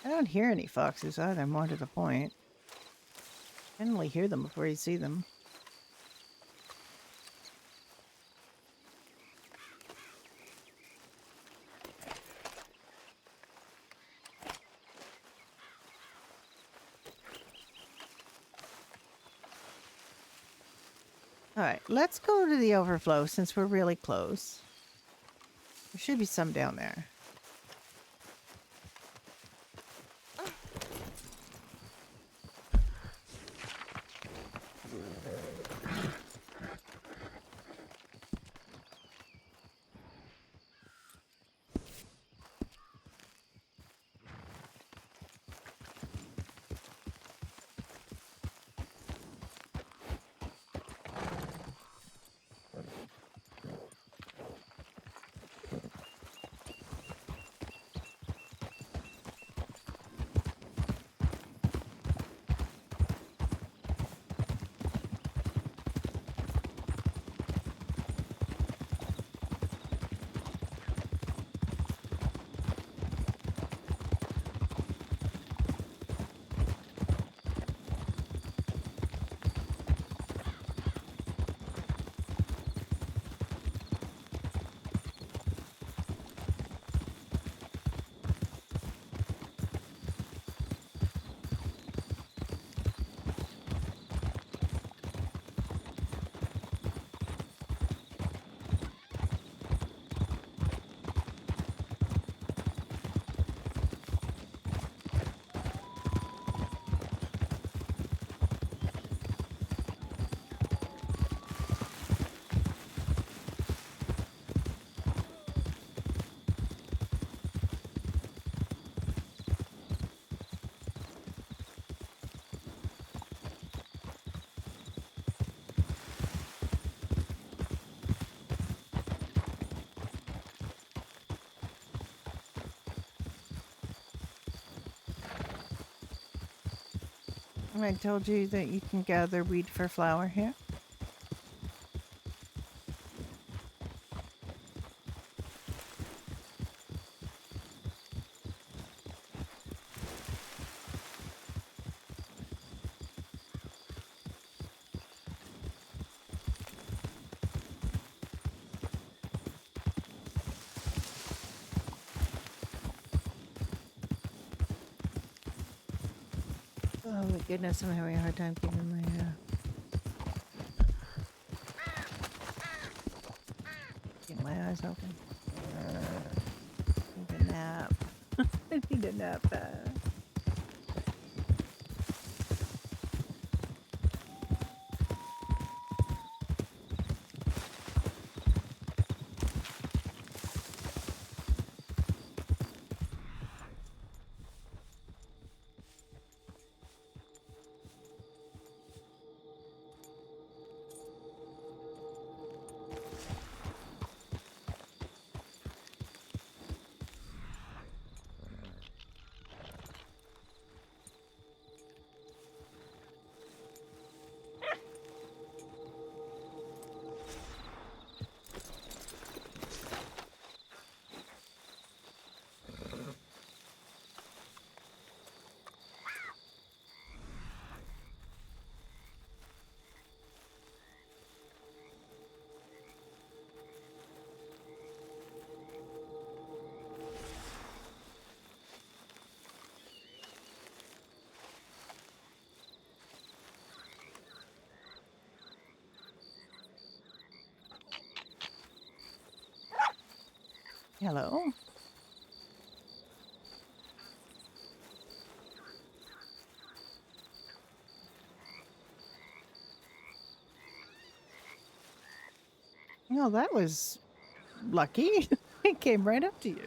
I don't hear any foxes either, more to the point. Generally hear them before you see them. Alright, let's go to the overflow since we're really close. There should be some down there. I told you that you can gather weed for flour here. Oh my goodness, I'm having a hard time keeping my eyes open. Need a nap. I need a nap. Hello. Oh, that was lucky. It came right up to you.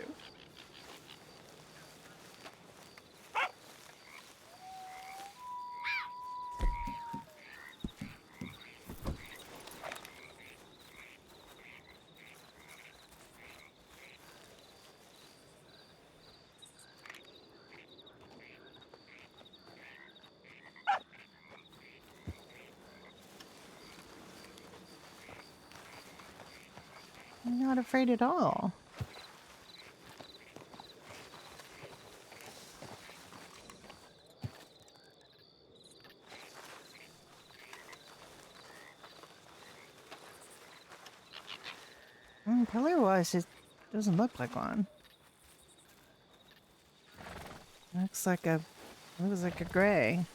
I'm not afraid at all. Color-wise, it doesn't look like one. Looks like a gray,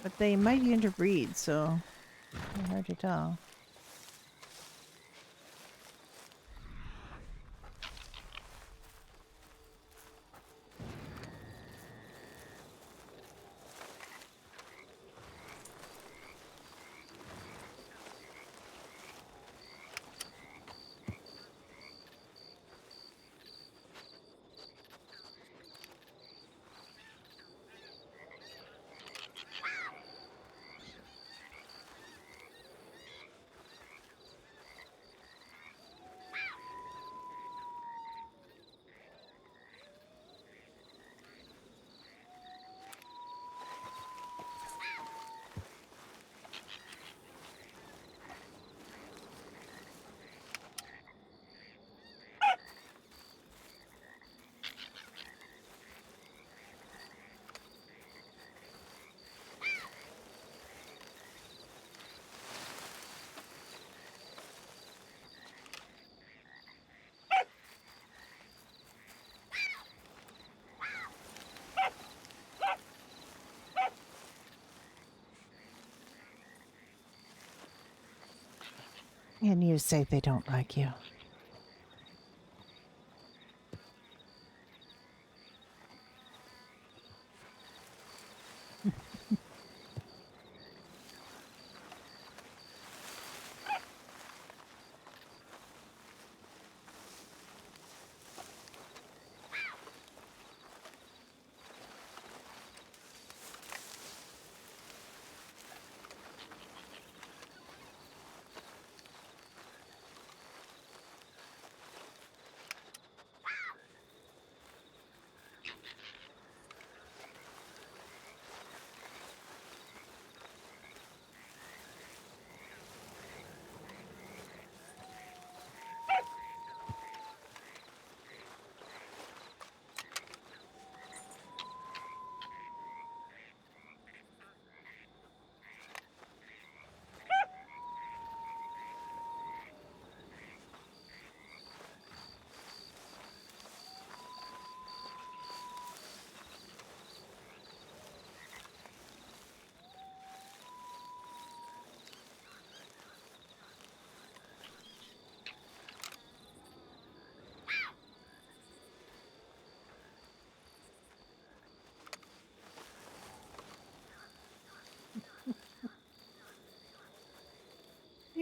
but they might interbreed, so it's hard to tell. And you say they don't like you.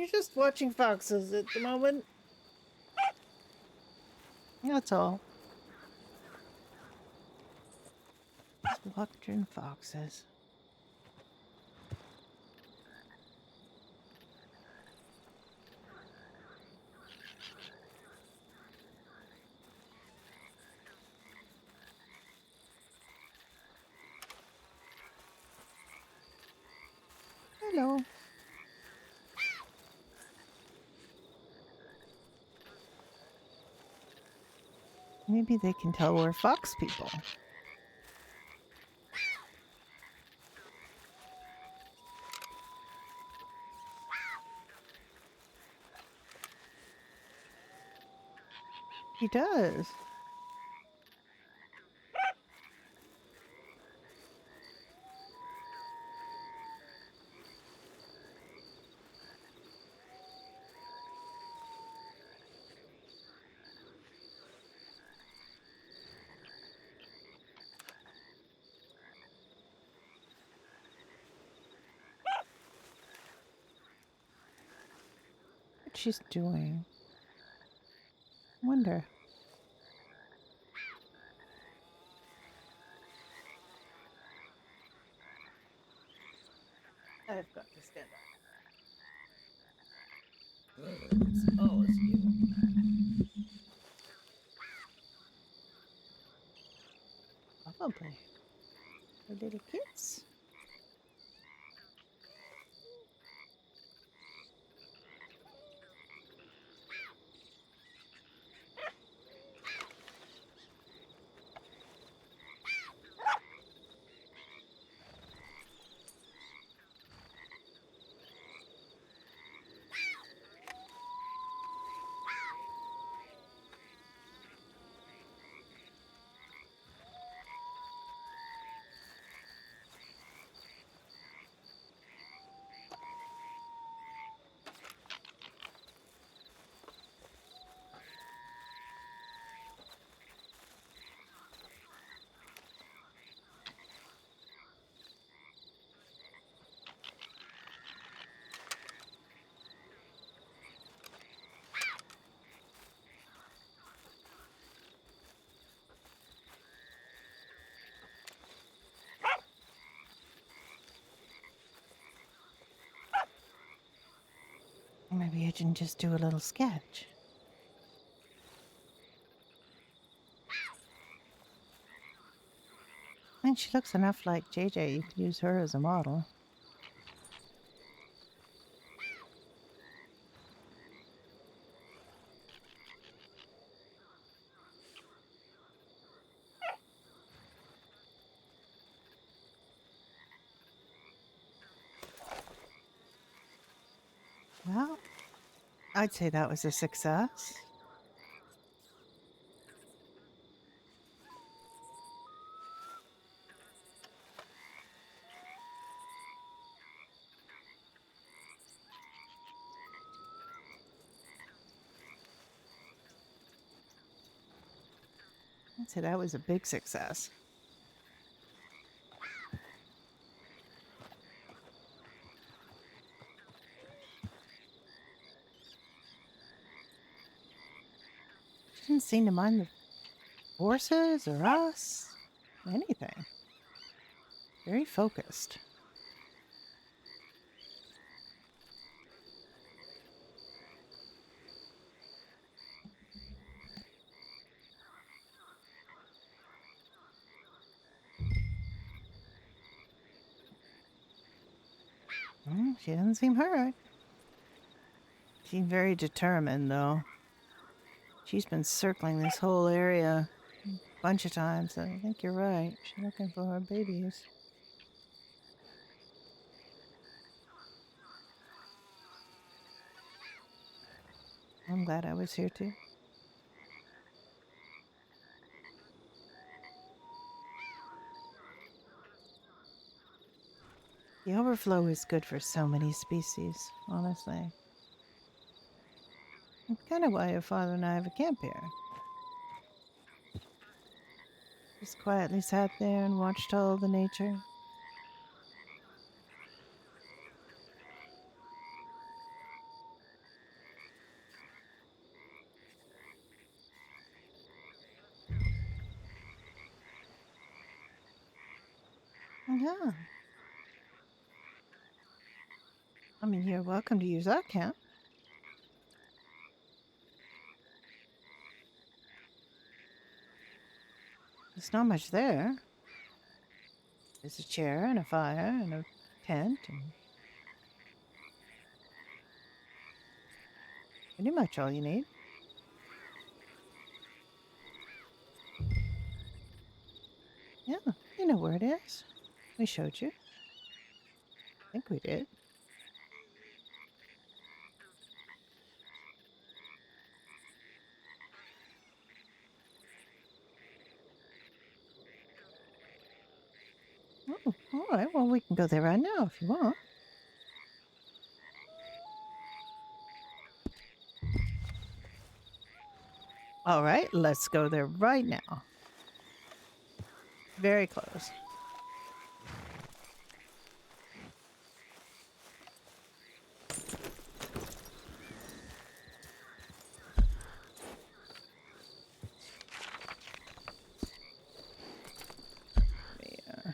He's just watching foxes at the moment. That's all. Just watching foxes. Hello. Maybe they can tell we're fox people. He does. What she's doing. Wonder. I've got to stand up. Expose you. Probably. The little kids. Maybe I can just do a little sketch. I think she looks enough like JJ. You could use her as a model. Well, I'd say that was a success. I'd say that was a big success. She didn't seem to mind the horses or us, anything. Very focused. She doesn't seem hurt. She's very determined, though. She's been circling this whole area a bunch of times. So I think you're right. She's looking for her babies. I'm glad I was here too. The overflow is good for so many species, honestly. It's kind of why your father and I have a camp here. Just quietly sat there and watched all the nature. Yeah. I mean, you're welcome to use our camp. There's not much there. There's a chair and a fire and a tent and pretty much all you need. Yeah, you know where it is. We showed you. I think we did. Oh, all right. Well, we can go there right now if you want. All right, let's go there right now. Very close. Yeah.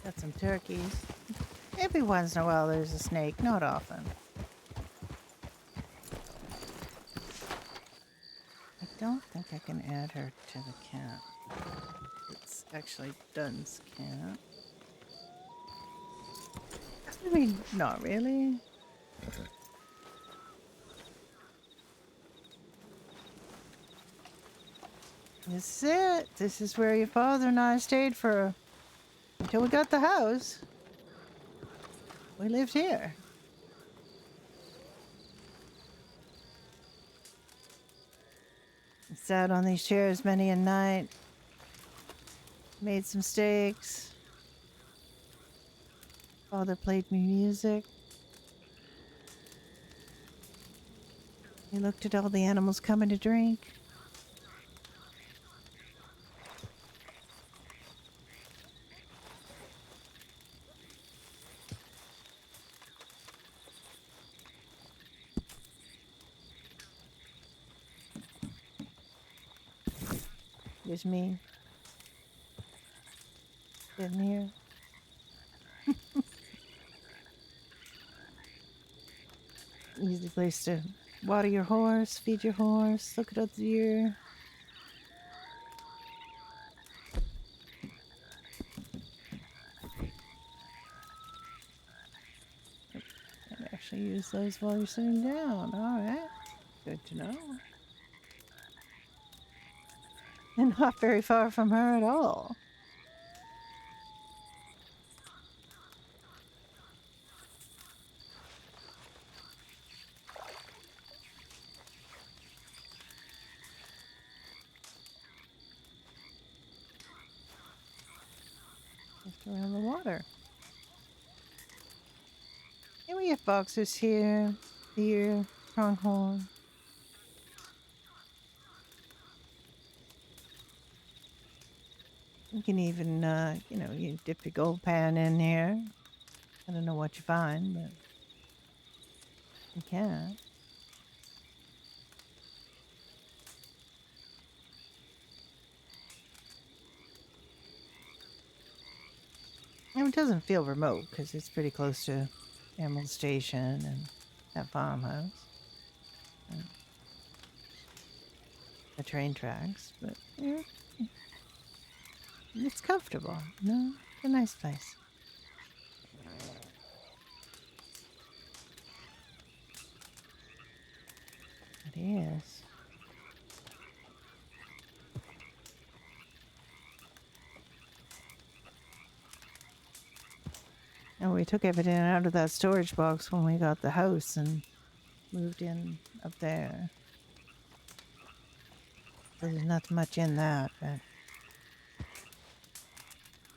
Got some turkeys. Every once in a while there's a snake, not often. I don't think I can add her to the camp. It's actually Dunn's camp. I mean, not really. This is it. This is where your father and I stayed for until we got the house. We lived here. Sat on these chairs many a night. Made some steaks. Father played me music. He looked at all the animals coming to drink. There's me. Sitting here. Easy place to water your horse, feed your horse, look at other deer. And actually use those while you're sitting down. Alright. Good to know. And not very far from her at all. Just around the water. And we have foxes here, deer, pronghorn. You can even, you dip your gold pan in here. I don't know what you find, but you can. And it doesn't feel remote because it's pretty close to Emerald Station and that farmhouse. And the train tracks, but yeah, it's comfortable. No, it's a nice place. It is. And we took everything out of that storage box when we got the house and moved in up there. So there's not much in that, but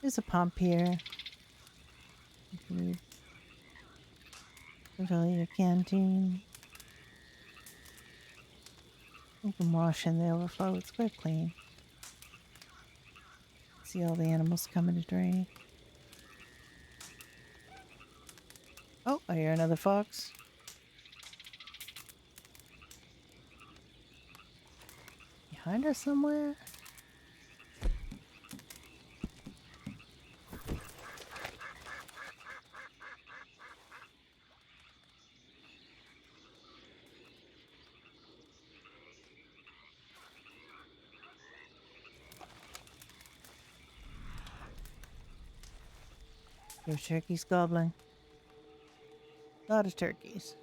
there's a pump here. If you need to fill your canteen. You can wash in the overflow. It's quite clean. See all the animals coming to drink. Oh, I hear another fox. Behind us somewhere? There's turkeys gobbling. A lot of turkeys.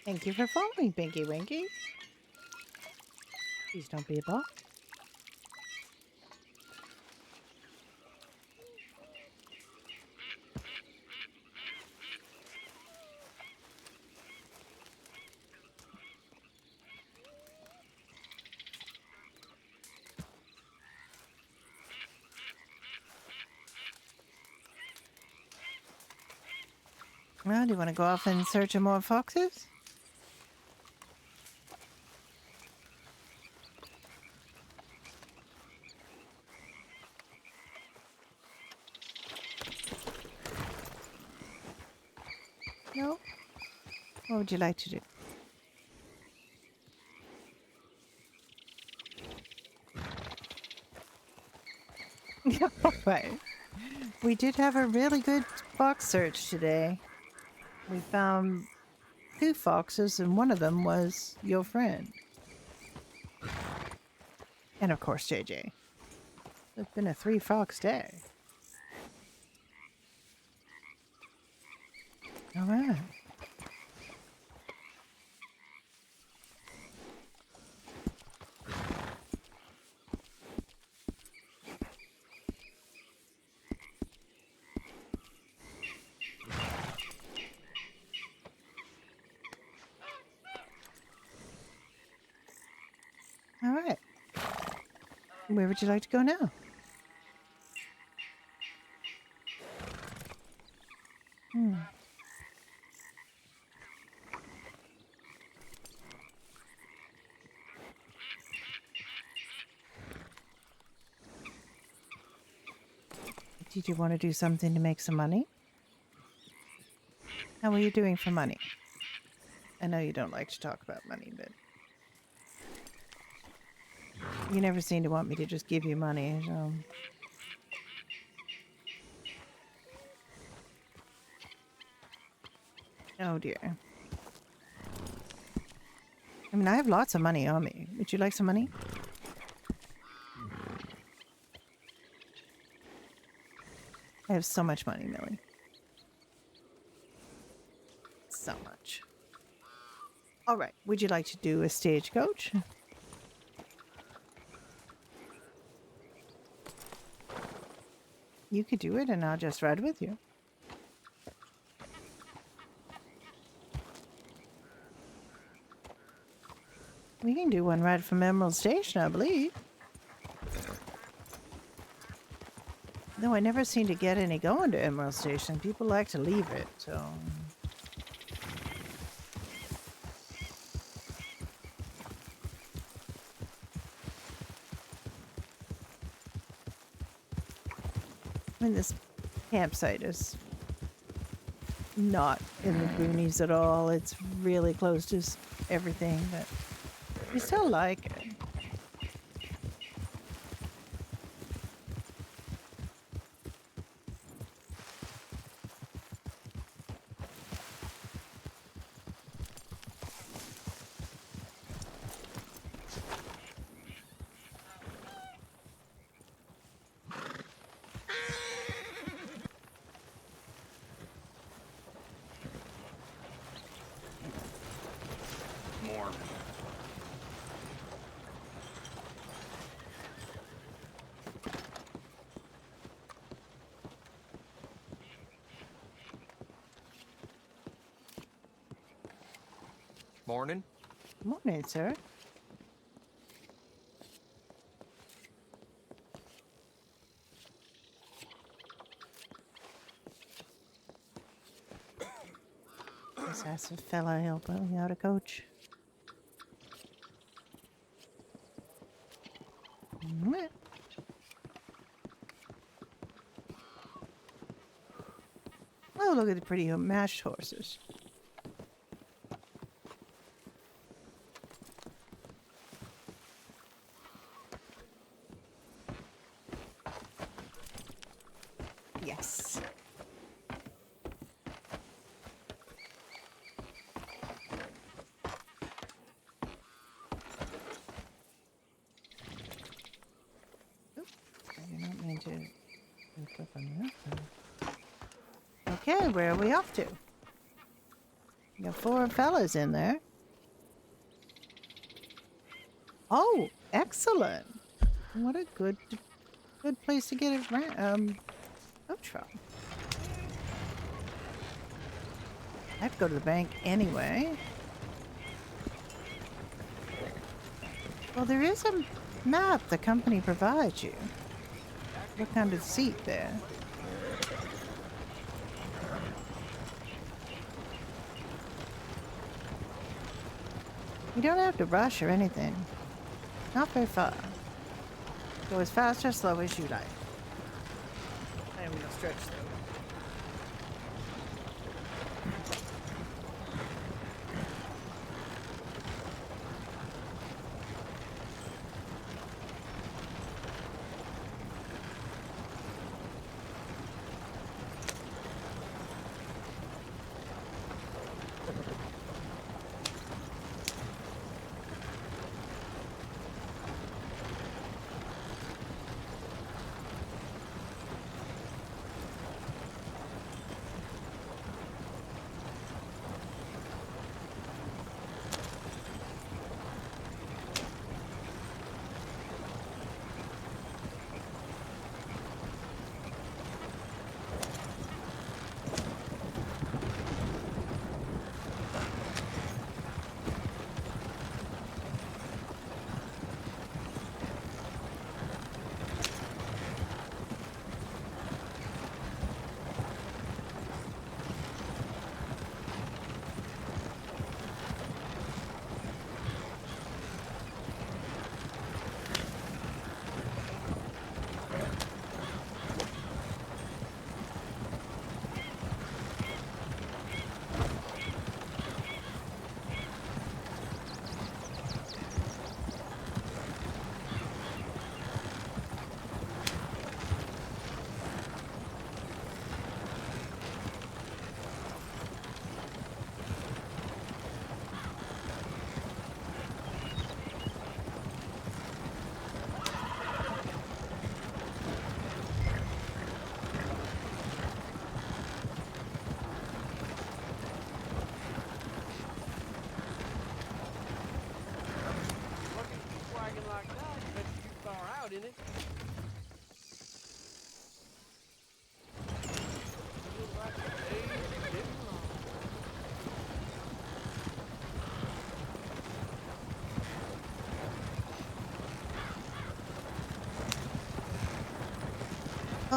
Thank you for following, Pinky Winky. Please don't be a bot. Well, do you want to go off in search of more foxes? No? What would you like to do? Right. We did have a really good fox search today. We found 2 foxes and one of them was your friend. And of course, JJ. It's been a 3 fox day. All right. All right. Where would you like to go now? Did you want to do something to make some money? How are you doing for money? I know you don't like to talk about money, but you never seem to want me to just give you money, so. Oh dear. I mean, I have lots of money on me. Would you like some money? I have so much money, Millie. So much. All right. Would you like to do a stagecoach? You could do it and I'll just ride with you. We can do one ride from Emerald Station, I believe. Though I never seem to get any going to Emerald Station. People like to leave it, so. I mean, this campsite is not in the boonies at all. It's really close to everything, but we still like it. More. Morning. Morning, sir. Just ask a fella help me out a coach. Mwah. Oh, look at the pretty matched horses. Yes. Oops, I did not mean to click on that. Okay, where are we off to? We got 4 fellas in there. Oh, excellent! What a good place to get a coach from. I have to go to the bank anyway. Well, there is a map the company provides you. Look under the seat there. You don't have to rush or anything. Not very far. Go as fast or slow as you like. I am gonna stretch though.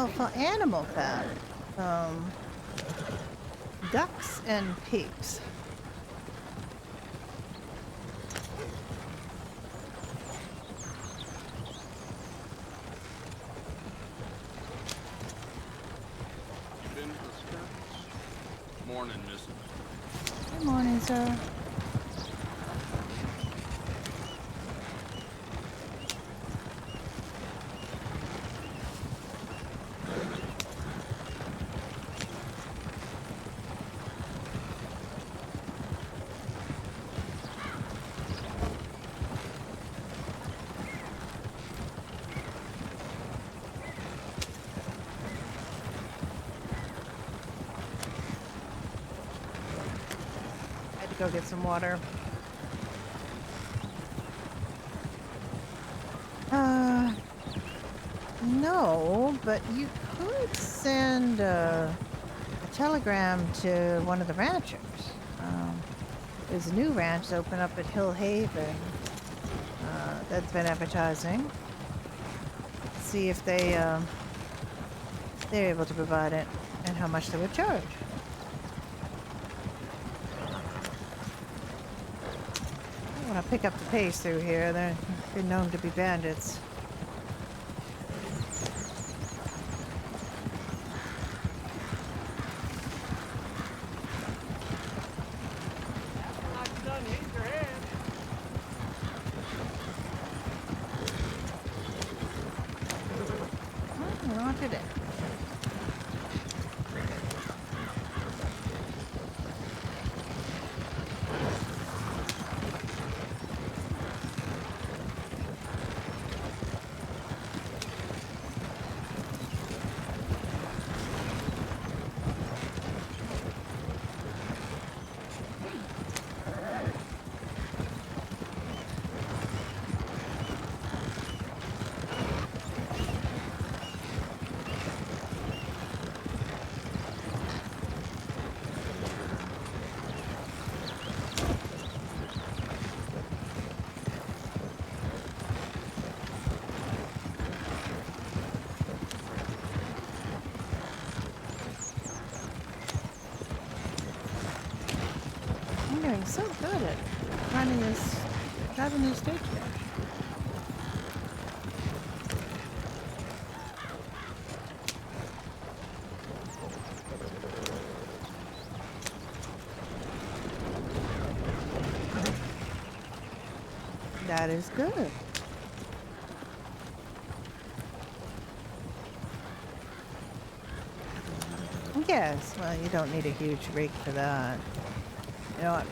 Well, for animal fat, ducks and pigs. You been to the skirts? Morning, missus. Good morning, sir. Had to go get some water. No, but you could send a telegram to one of the ranchers. There's a new ranch open up at Hill Haven that's been advertising. See if they're able to provide it and how much they would charge. I want to pick up the pace through here. They're been known to be bandits. Not today. I'm doing so good at driving this stagecoach. That is good. Yes, well, you don't need a huge rig for that. You know what?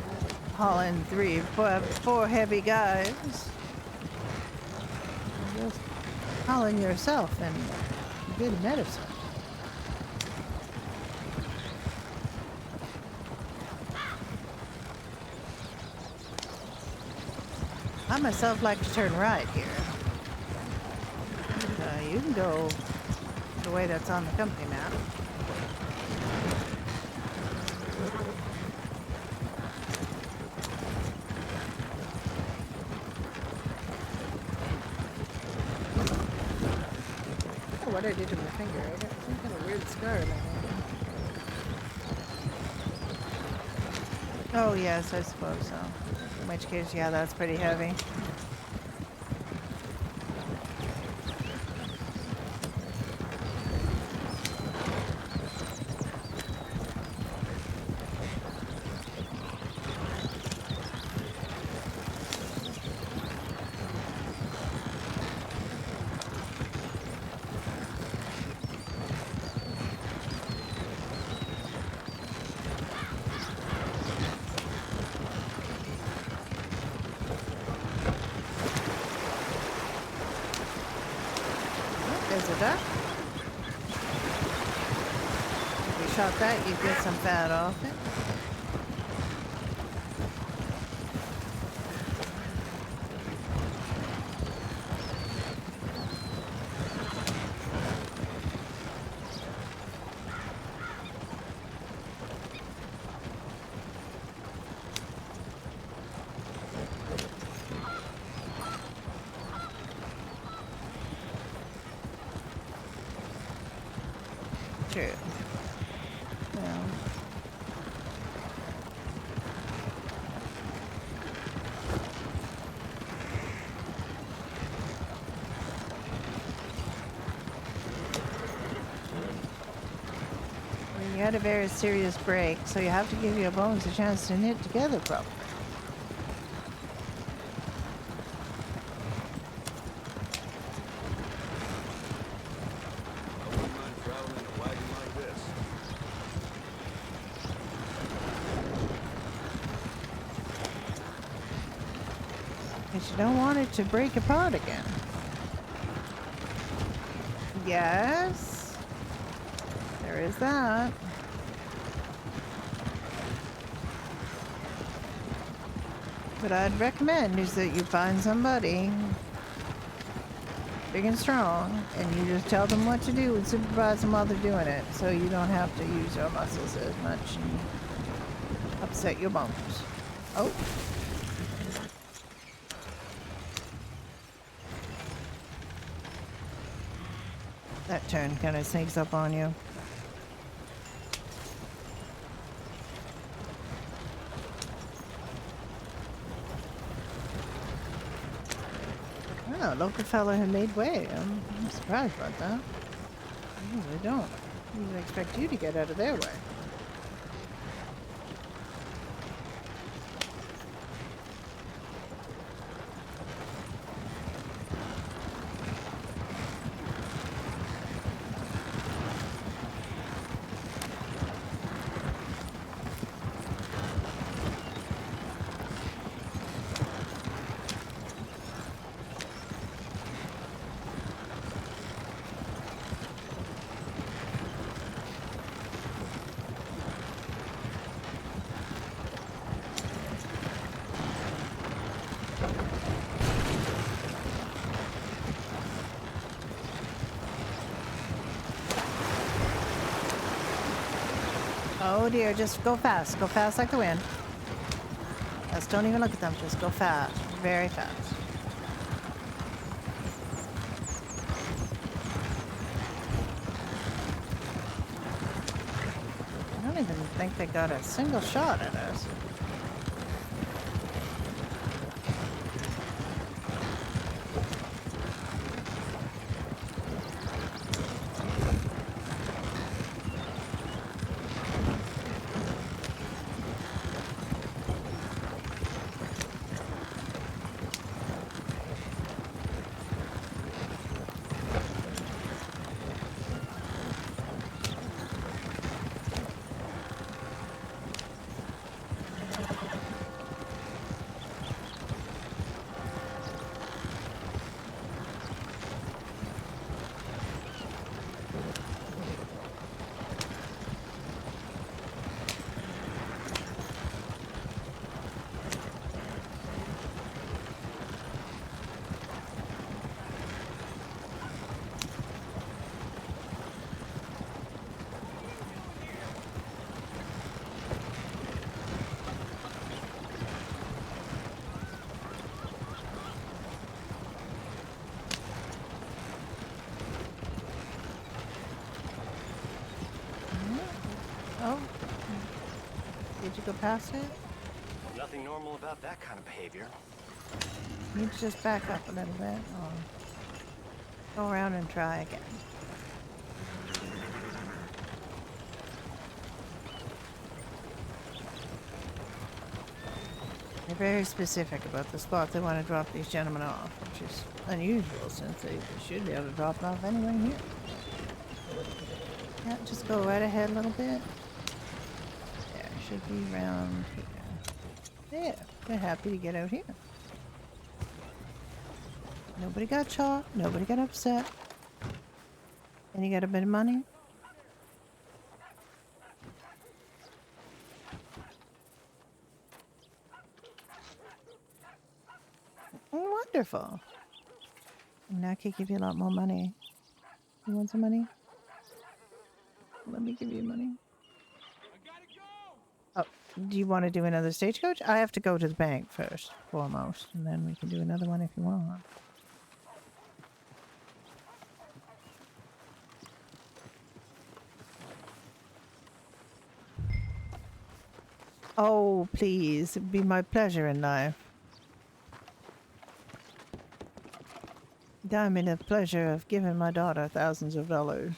Hauling four heavy guys. You're just hauling yourself and good medicine. I myself like to turn right here. You can go the way that's on the company map. What I did to my finger. I got some kind of weird scar in my hand. Oh yes, I suppose so. In which case, yeah, that's pretty heavy. There's a duck. If you shot that, you'd get some fat off it. true. Well, you had a very serious break, so you have to give your bones a chance to knit together properly. I wouldn't mind traveling in a wagon like this. Because you don't want it to break apart again. Yes. There is that. What I'd recommend is that you find somebody big and strong and you just tell them what to do and supervise them while they're doing it so you don't have to use your muscles as much and upset your bones. Oh. That turn kind of sneaks up on you. Oh, local fellow had made way. I'm surprised about that. I usually don't. I usually expect you to get out of their way. Oh dear, just go fast. Go fast like the wind. Just don't even look at them. Just go fast. Very fast. I don't even think they got a single shot at us. Oh. Did you go past it? Nothing normal about that kind of behavior. You need to just back up a little bit. Or go around and try again. They're very specific about the spot they want to drop these gentlemen off, which is unusual since they should be able to drop off anywhere here. Yeah, just go right ahead a little bit. There, should be around here. There, they're happy to get out here. Nobody got shot, nobody got upset. And you got a bit of money? Oh, wonderful. And now I can give you a lot more money. You want some money? Let me give you money. Oh, do you want to do another stagecoach? I have to go to the bank first, foremost, and then we can do another one if you want. Oh, please. It'd be my pleasure in life. I mean, the pleasure of giving my daughter thousands of dollars.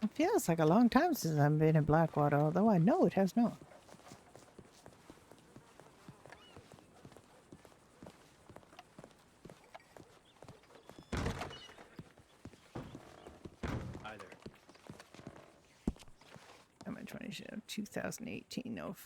It feels like a long time since I've been in Blackwater, although I know it has not. Hi there. I'm at 2018. No.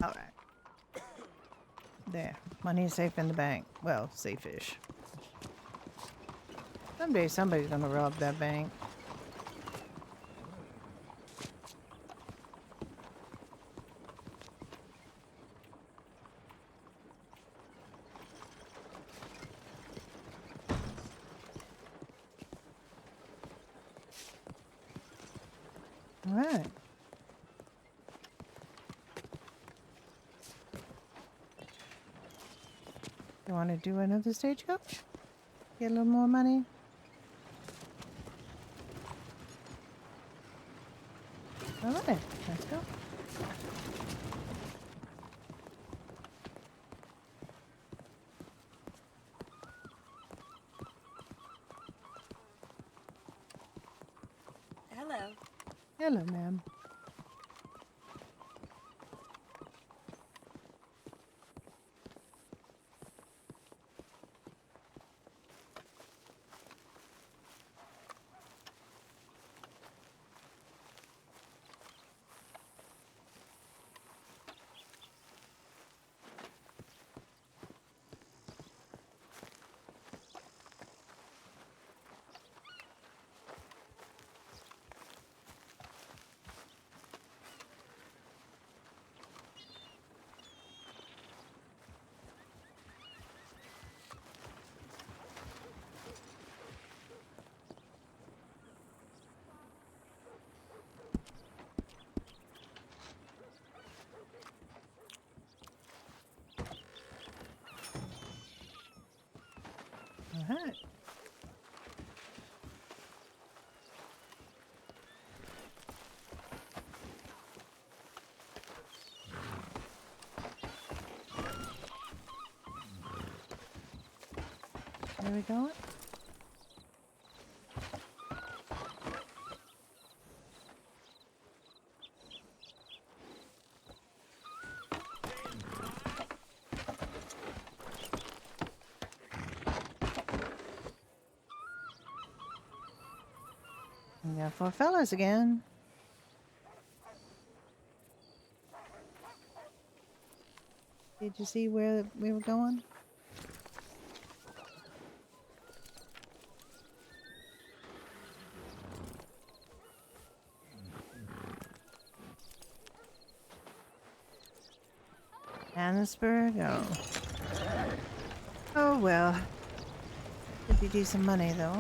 All right. There. Money is safe in the bank. Well, safe-ish. Someday somebody's gonna rob that bank. All right. You want to do another stagecoach? Get a little more money? All right, let's go. Hello. Hello, ma'am. All right. There we go. We got 4 fellas again. Did you see where we were going? Annisburg? Oh. Oh well. Could be decent money though. I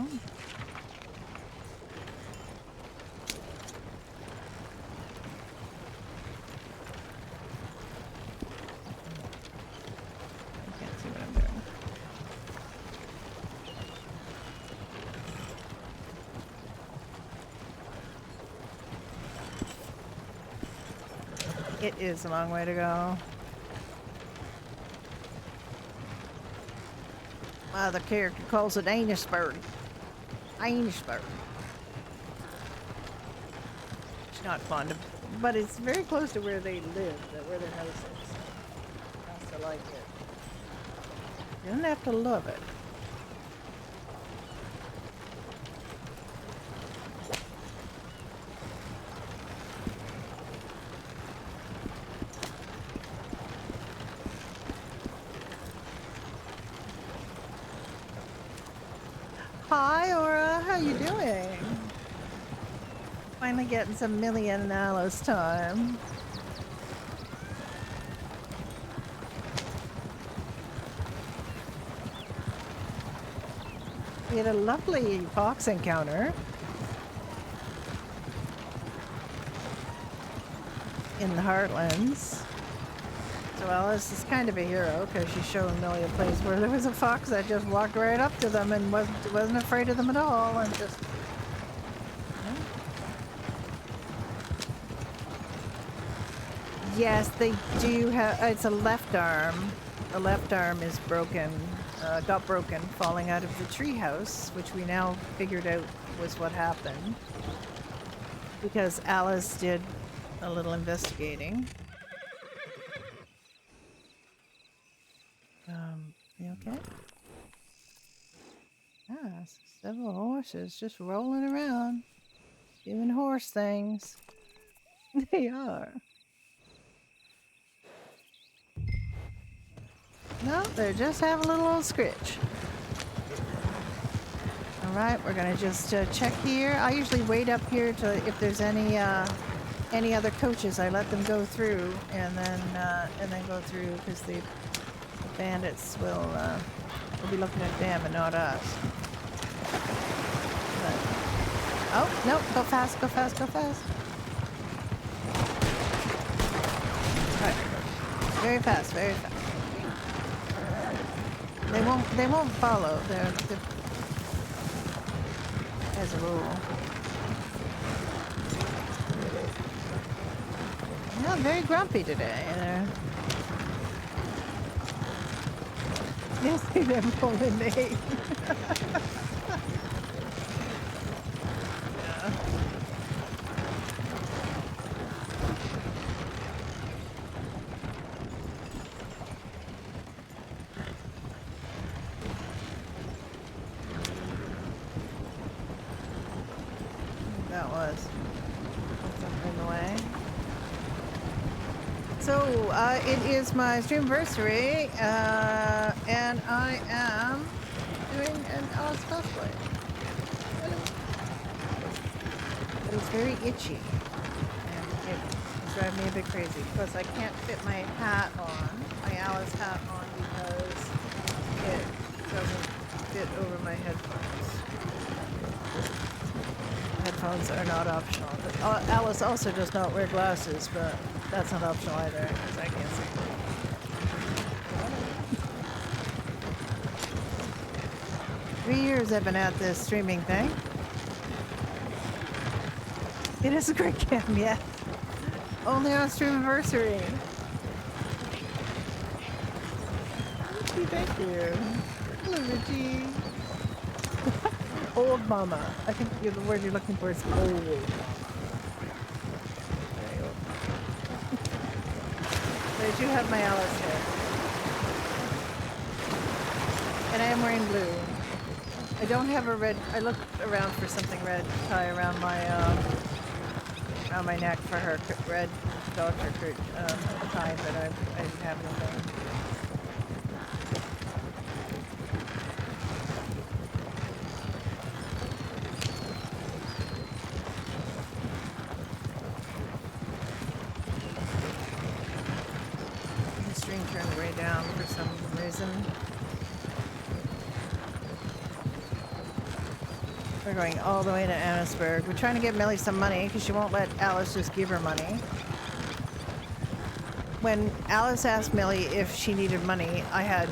can't see what I'm doing. It is a long way to go. My other character calls it Annisburg. Annisburg. It's not fun, but it's very close to where they live, where their house is. I also like it. You don't have to love it. Hi, Aura. How you doing? Finally getting some Millie and Alice time. We had a lovely fox encounter in the Heartlands. So Alice is kind of a hero because she's showing Millie a place where there was a fox that just walked right up to them and wasn't afraid of them at all and just... Yes, they do have... It's a left arm. The left arm is broken, got broken falling out of the treehouse, which we now figured out was what happened. Because Alice did a little investigating. You okay? Ah, several horses just rolling around, doing horse things. They are. No, they're just having a little old scritch. Alright, we're gonna just check here. I usually wait up here to if there's any other coaches, I let them go through and then go through because the bandits will be looking at them and not us. But, oh, no, go fast, go fast, go fast. Right. Very fast, very fast. They won't follow. They're as a rule. They're very grumpy today. Yes, they never pull in the hay. That was something in the way. So, it is my STREAMAVERSARY, and I am doing an Alice cosplay. But it's very itchy, and it's driving me a bit crazy, because I can't fit my hat on, my Alice hat on, because it doesn't fit over my headphones. Headphones are not optional. But Alice also does not wear glasses, but that's not optional either, because I can't see. 3 years I've been at this streaming thing. It is a great game, yes. Only on STREAMAVERSARY. Thank you. Hello, Richie. Old mama. I think the word you're looking for is old. Very old. But I do have my Alice hair. And I am wearing blue. I don't have a red... I looked around for something red to tie around my neck for her red doctor tie, but I didn't have anything. Turned way down for some reason. We're going all the way to Annisburg. We're trying to get Millie some money because she won't let Alice just give her money. When Alice asked Millie if she needed money, I had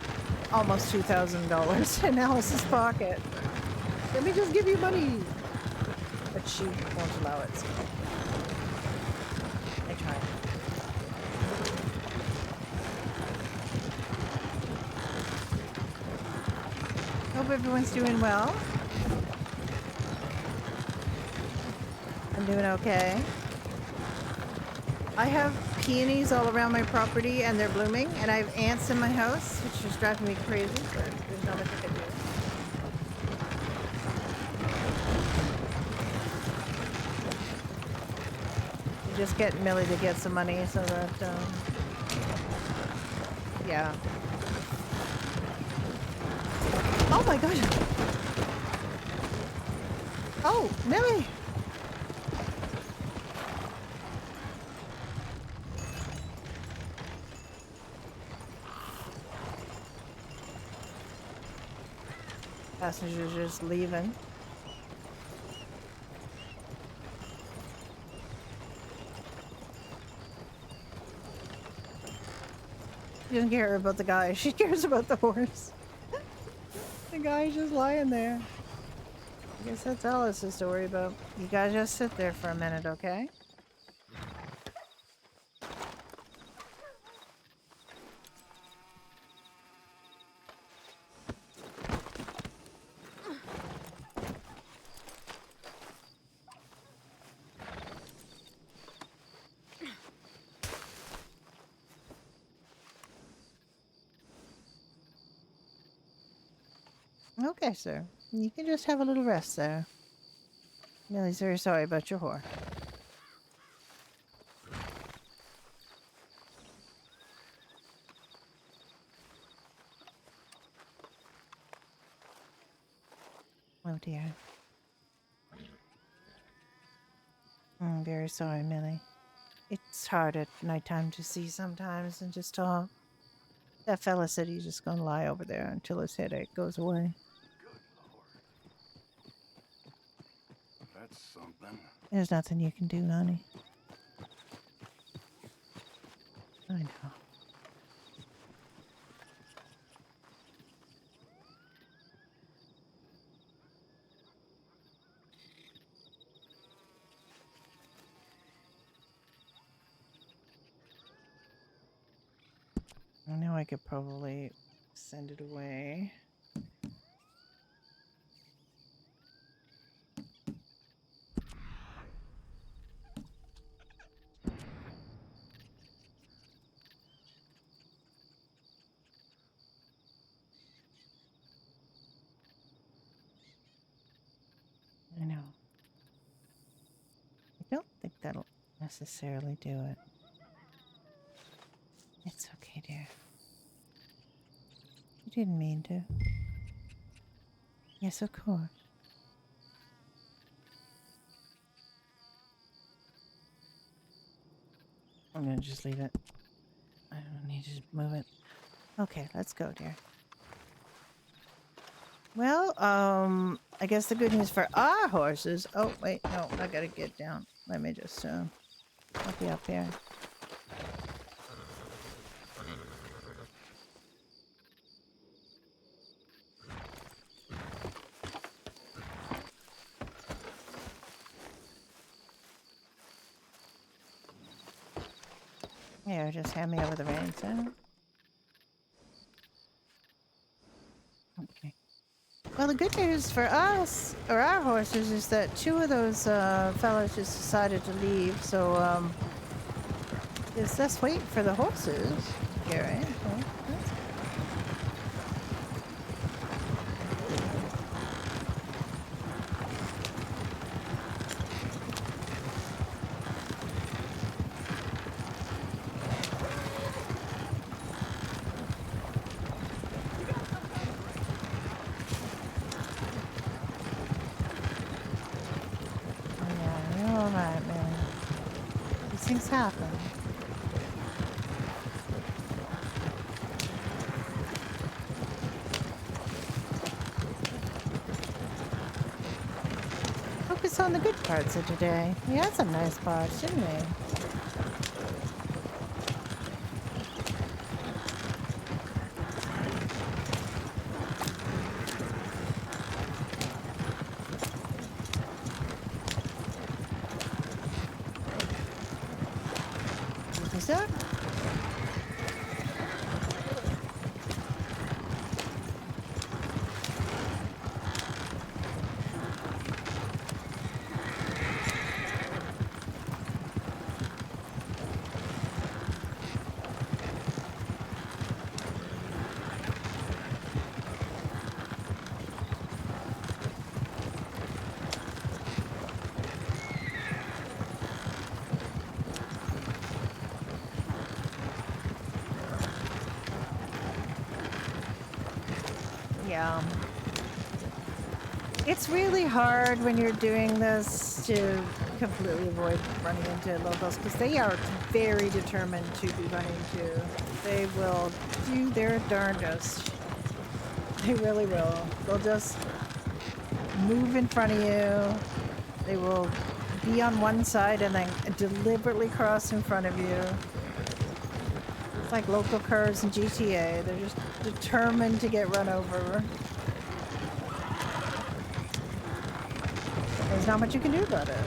almost $2,000 in Alice's pocket. Let me just give you money. But she won't allow it. So I tried. Hope everyone's doing well. I'm doing okay. I have peonies all around my property and they're blooming, and I have ants in my house, which is driving me crazy, but there's not much I can do. Just get Millie to get some money so that, yeah. Oh my gosh! Oh, Millie! Passengers just leaving. She doesn't care about the guy. She cares about the horse. The guy's just lying there. I guess that's Alice's to worry about. You guys just sit there for a minute, okay? Okay, sir. You can just have a little rest there. Millie's very sorry about your whore. Oh dear. I'm very sorry, Millie. It's hard at nighttime to see sometimes and just talk. That fella said he's just gonna lie over there until his headache goes away. Good Lord. That's something. There's nothing you can do, honey. I know. I know I could probably send it away. I know. I don't think that'll necessarily do it. It's okay, dear. You didn't mean to. Yes, of course. I'm gonna just leave it. I don't need to move it. Okay, let's go, dear. Well, I guess the good news for our horses. Oh, wait, no, I gotta get down. Let me just, I'll be up here. Here, just hand me over the reins, huh? Okay. Well, the good news for us, or our horses, is that two of those fellas just decided to leave, so it's less wait for the horses, Gary. So that's yeah, you're all right, man. These things happen. Focus on the good parts of today. We had some nice parts, didn't we? Is that? Yeah. It's really hard when you're doing this to completely avoid running into locals because they are very determined to be running to. They will do their darndest. They really will. They'll just move in front of you. They will be on one side and then deliberately cross in front of you. It's like local cars in GTA. They're just determined to get run over. There's not much you can do about it.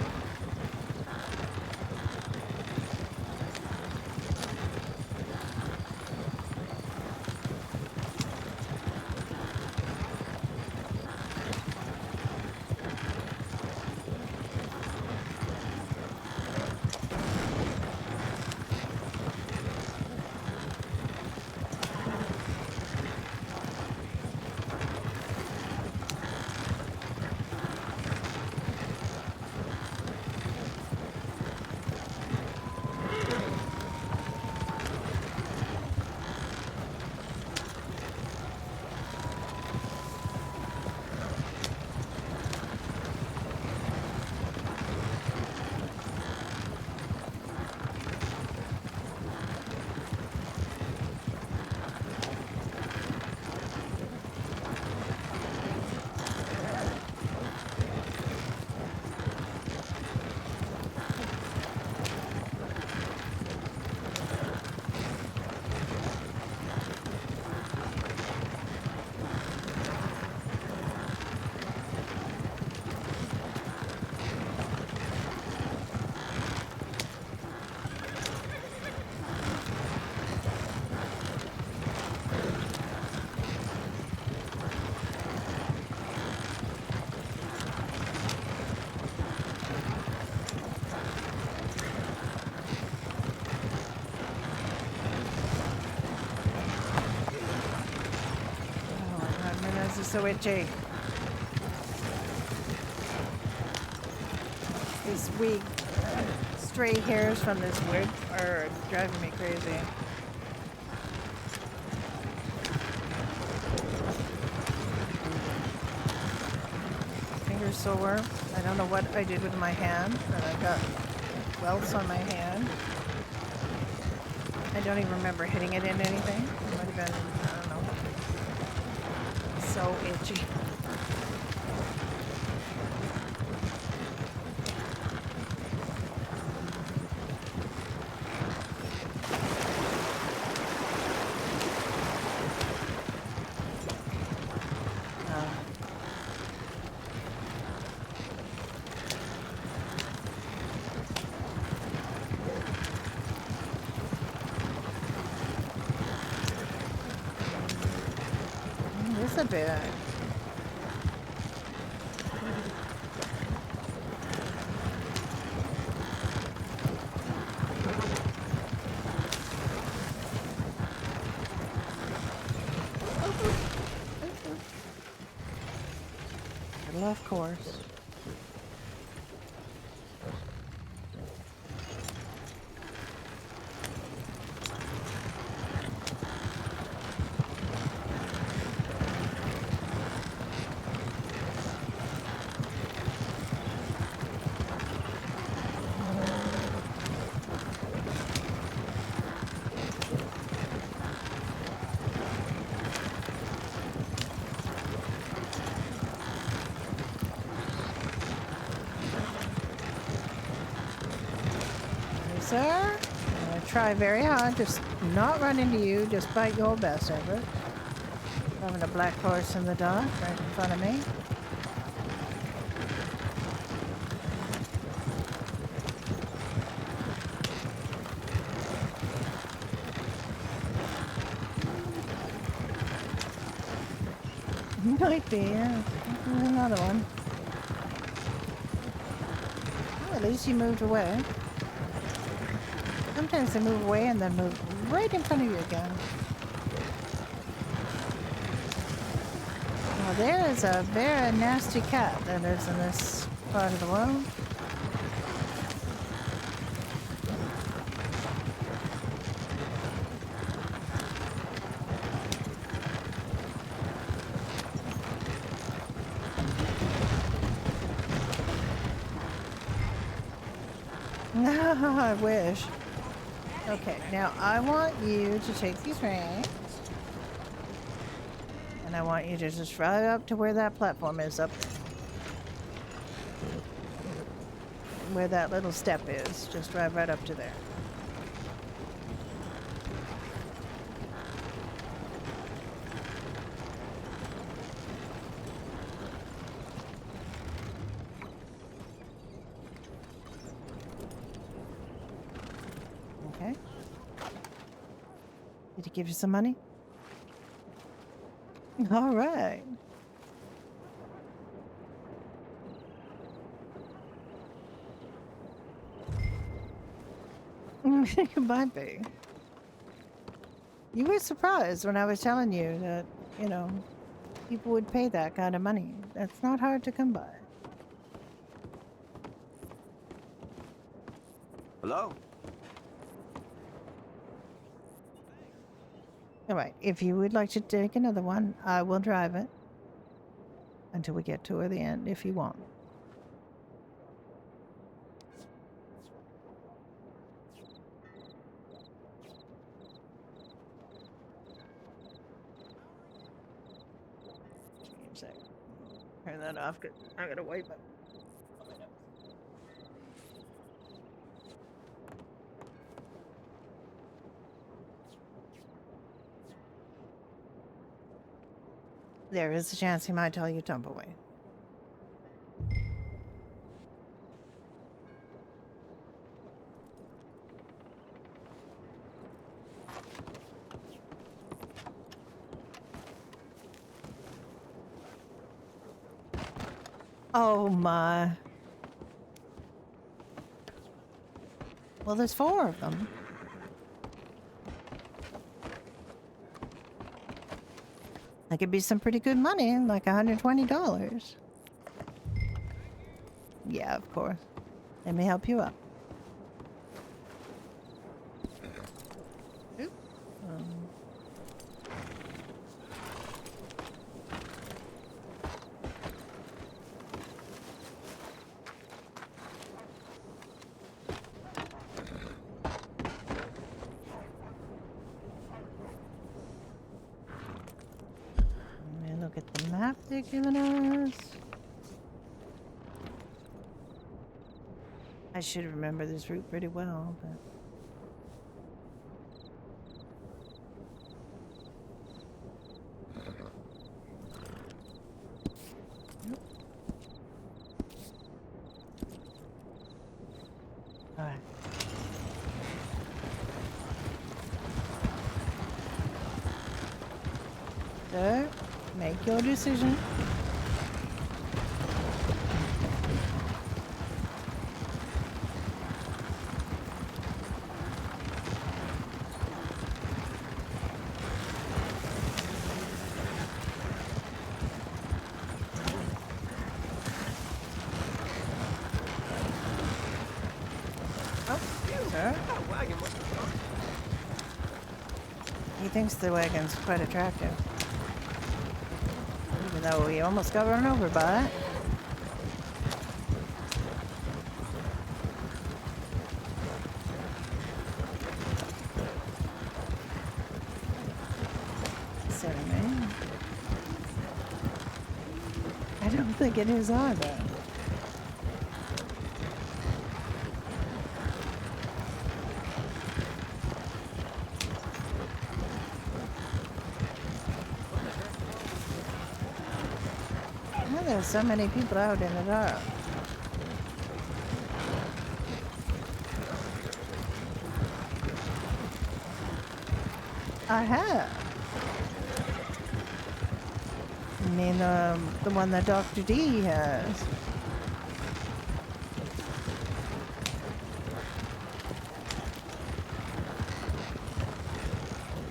So itchy. These wee stray hairs from this wig are driving me crazy. Fingers sore. I don't know what I did with my hand, but I've got welts on my hand. I don't even remember hitting it in anything. It might have been, I don't know. So itchy. It's a bit. Of course. Sir, I'm going to try very hard to not run into you, despite your best effort. Having a black horse in the dark right in front of me. Might be, yeah. There's another one. Well, at least you moved away. Sometimes they move away and then move right in front of you again. Well, there is a very nasty cat that lives in this part of the world. I wish. Okay, now I want you to take these reins. And I want you to just drive up to where that platform is up there. Where that little step is. Just drive right up to there. Okay. Did he give you some money? All right. It might be. You were surprised when I was telling you that, you know, people would pay that kind of money. That's not hard to come by. Hello? All right. If you would like to take another one, I will drive it until we get to the end if you want. Turn that off. I gotta wait. There is a chance he might tell you jump away. Oh my. Well, there's 4 of them. That could be some pretty good money, like $120. Yeah, of course. Let me help you up. Oop. Let me look at the map they're giving us. I should remember this route pretty well, but... Alright. So, make your decision. He thinks the wagon's quite attractive. Even though we almost got run over by it. Silly man. I don't think it is either. There's so many people out in the dark. I have. I mean, the one that Dr. D has.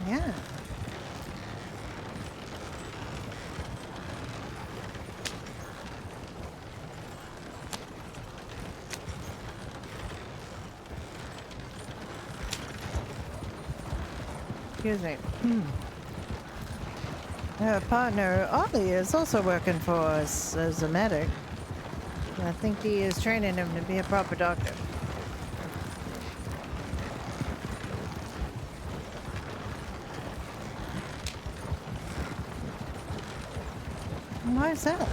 Yeah. Excuse me. Her partner, Ollie, is also working for us as a medic. I think he is training him to be a proper doctor. Why is that?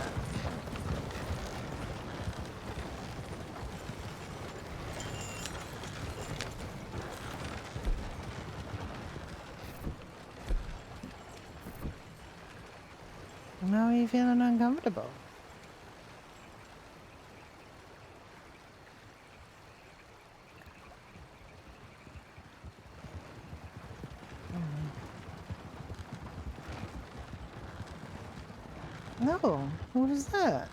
Now are you feeling uncomfortable? No, who was that?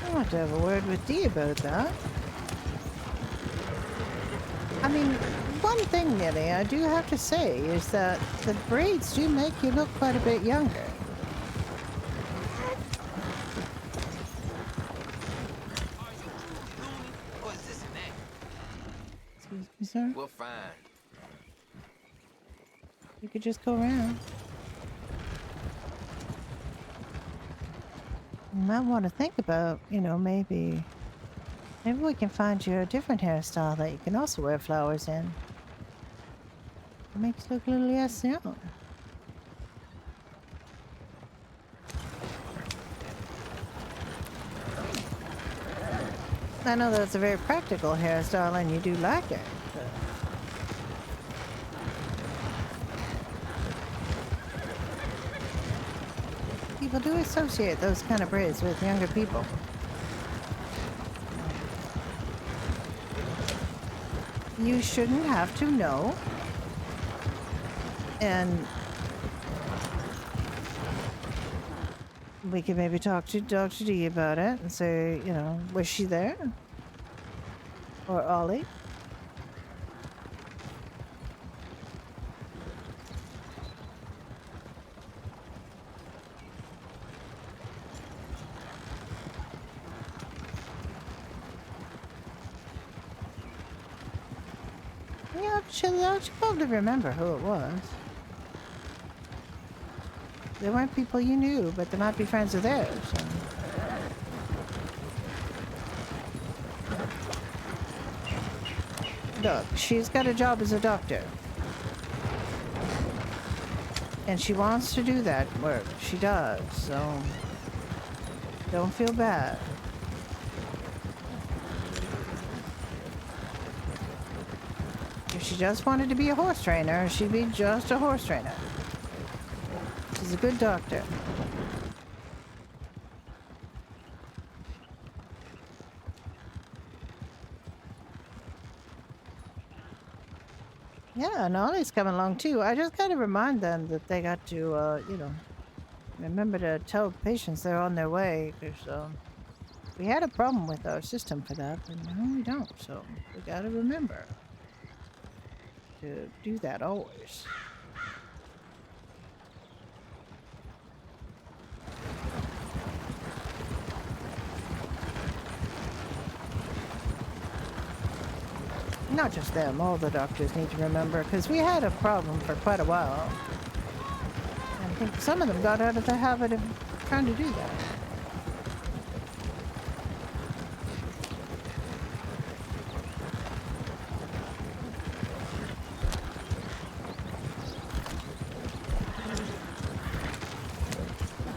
I want to have a word with Dee about that. I mean, one thing, Nilly, I do have to say is that the braids do make you look quite a bit younger. What's this and that? Excuse me, sir? We'll find. You could just go around. You might want to think about, you know, maybe we can find you a different hairstyle that you can also wear flowers in. It makes you look a little less young. I know that's a very practical hairstyle and you do like it, but... people do associate those kind of braids with younger people. You shouldn't have to know. And we could maybe talk to Dr. D about it and say, you know, was she there? Or Ollie? Yeah, she'll probably remember who it was. They weren't people you knew, but they might be friends of theirs. So. Look, she's got a job as a doctor. And she wants to do that work. She does, so don't feel bad. If she just wanted to be a horse trainer, she'd be just a horse trainer. She's a good doctor. Yeah, and Ollie's coming along too. I just gotta remind them that they got to, you know, remember to tell patients they're on their way, because we had a problem with our system for that, but now we don't, so we gotta remember to do that always. Not just them, all the doctors need to remember, because we had a problem for quite a while. And I think some of them got out of the habit of trying to do that.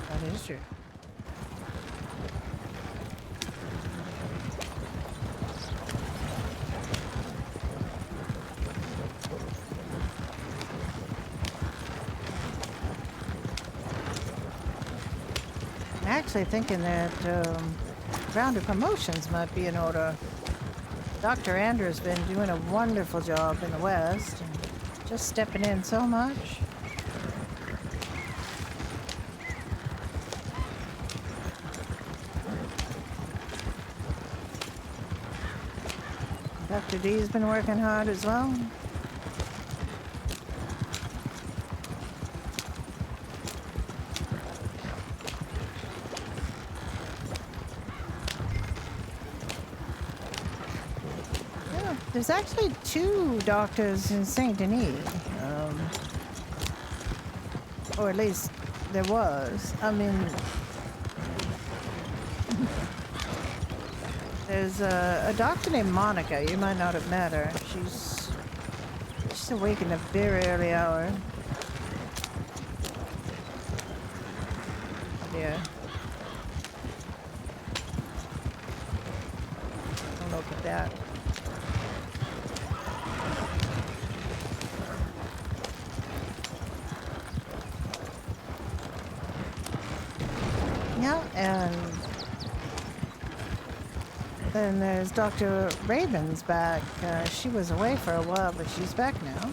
That is true. Actually thinking that round of promotions might be in order. Dr. Andrew's been doing a wonderful job in the West and just stepping in so much. Dr. D's been working hard as well. There's actually 2 doctors in Saint Denis, or at least there was. I mean, There's a doctor named Monica. You might not have met her. She's awake in a very early hour. Oh dear. Don't look at that. Yeah, and then there's Dr. Raven's back. She was away for a while, but she's back now.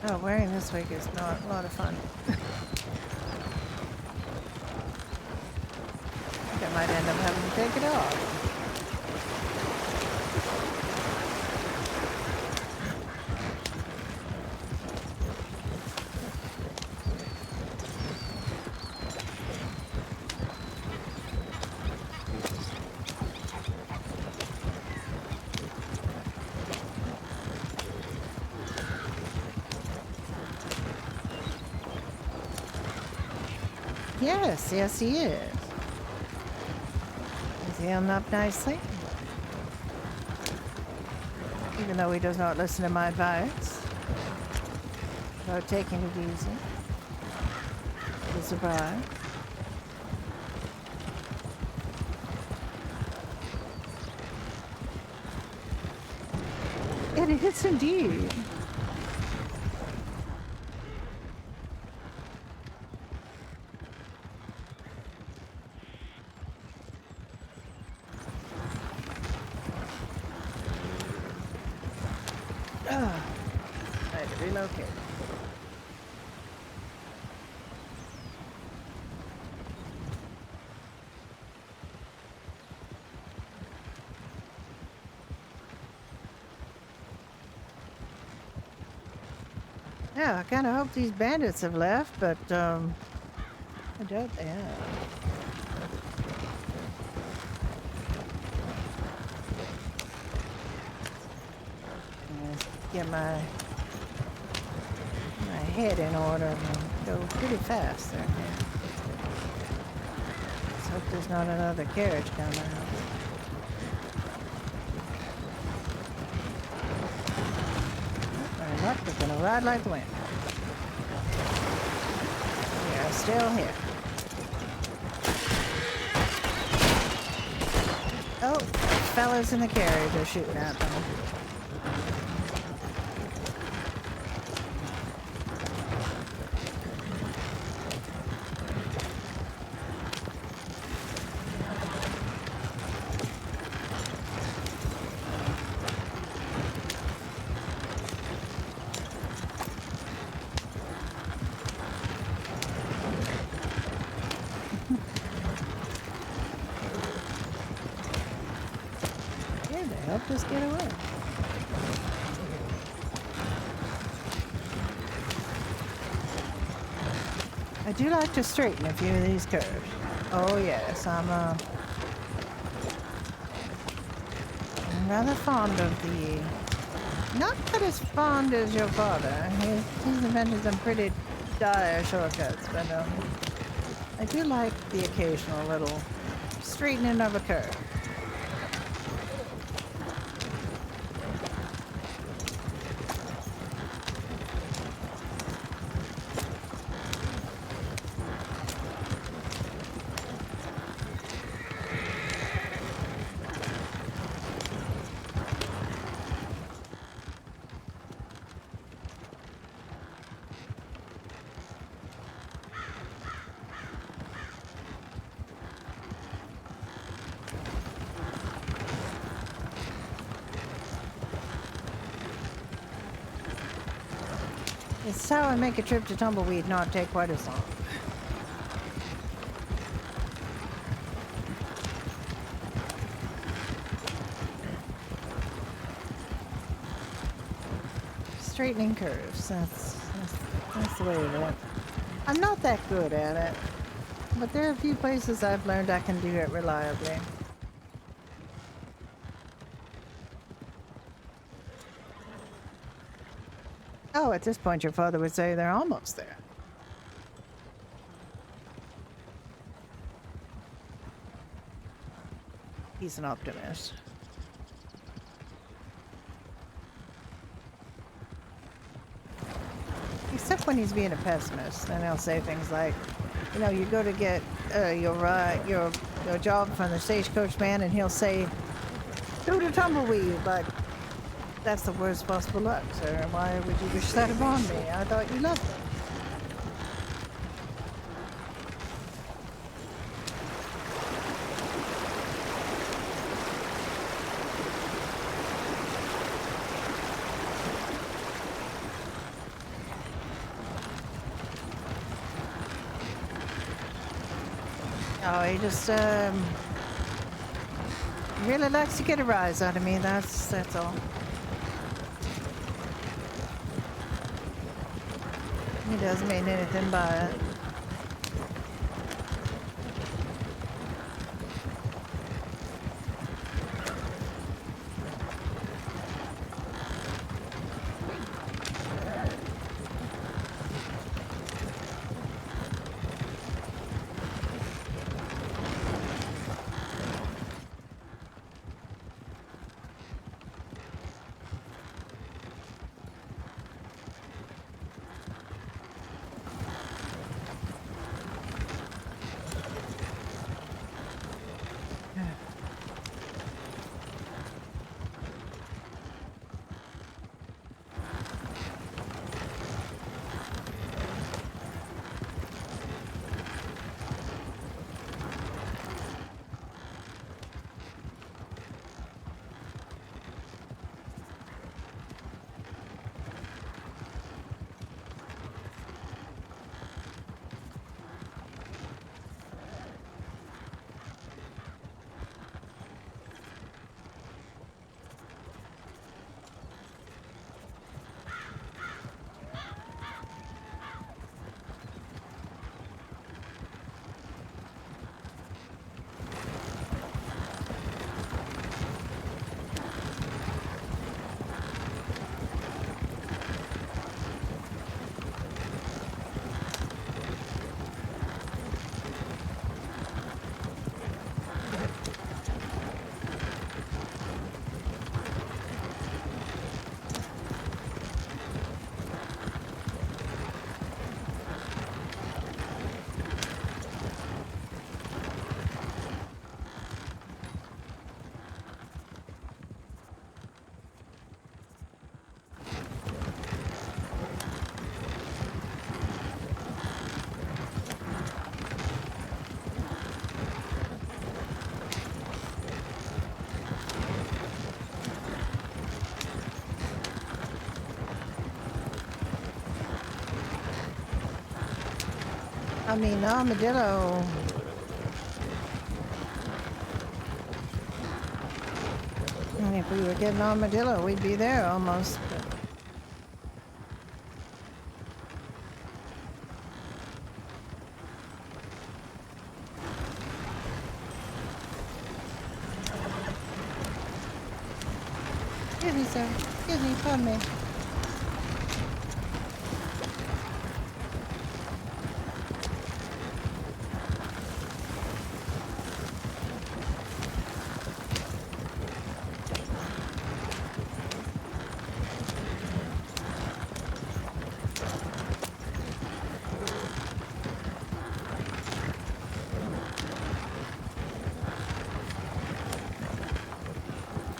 Oh, wearing this wig is not a lot of fun. I think I might end up having to take it off. Yes, he is. Is he hung up nicely? Even though he does not listen to my advice about taking it easy. The surprise. It is indeed. I had to relocate. Yeah, I kind of hope these bandits have left, but I doubt they have. Get my head in order and go pretty fast there. Let's hope there's not another carriage coming out. Alright, look, we're gonna ride like the wind. We are still here. Oh, fellas in the carriage are shooting at them. Help us get away. I do like to straighten a few of these curves. Oh yes, I'm rather fond of the... Not quite as fond as your father. He's invented some pretty dire shortcuts, but I do like the occasional little straightening of a curve. It's how I make a trip to Tumbleweed not take quite as long. Straightening curves. That's the way of it. I'm not that good at it, but there are a few places I've learned I can do it reliably. Oh, at this point your father would say they're almost there. He's an optimist. Except when he's being a pessimist, then he'll say things like, you know, you go to get your job from the stagecoach man, and he'll say, "Go to Tumbleweed," but that's the worst possible luck, sir. Why would you wish that upon me? I thought you loved it. Oh, he just really likes to get a rise out of me. That's all. He doesn't mean anything by it. I mean, armadillo. And if we were getting armadillo, we'd be there almost. Excuse me, sir. Excuse me, pardon me.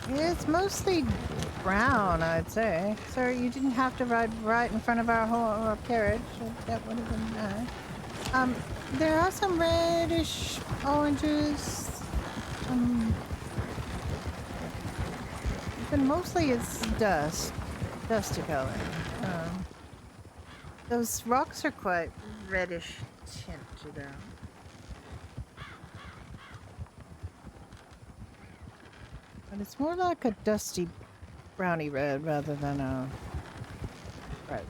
It's mostly brown, I'd say. Sir, you didn't have to ride right in front of our carriage. That would have been nice. There are some reddish oranges. But mostly it's dusty color. Those rocks are quite reddish tint to them. But it's more like a dusty browny red rather than a bright.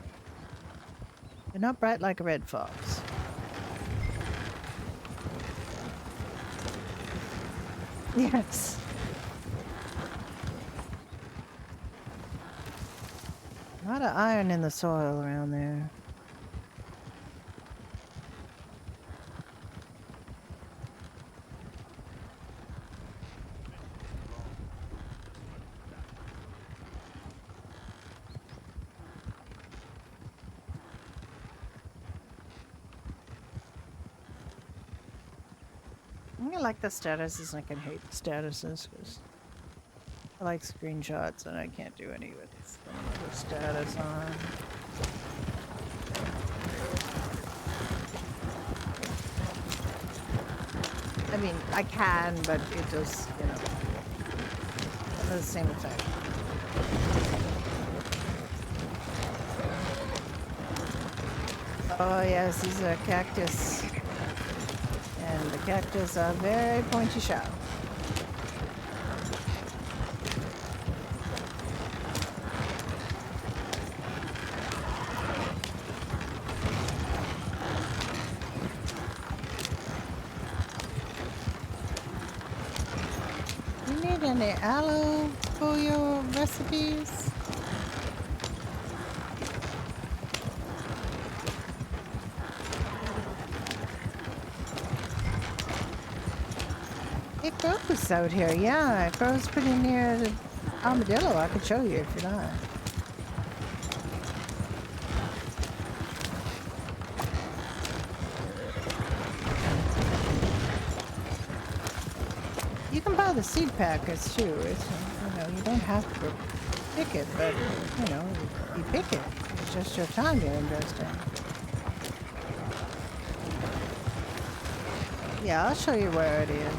They're not bright like a red fox. Yes. A lot of iron in the soil around there. I like the statuses. I can hate the statuses because I like screenshots and I can't do any with the status on. I mean, I can, but it does, you know, the same effect. Oh yes, these are cactus. And the cactus are very pointy sharp. You need any aloe for your recipes? It grows out here, yeah. It grows pretty near the armadillo. I could show you if you like. You can buy the seed packets too. It's, you know, you don't have to pick it, but you know, you pick it. It's just your time you're investing. Yeah, I'll show you where it is.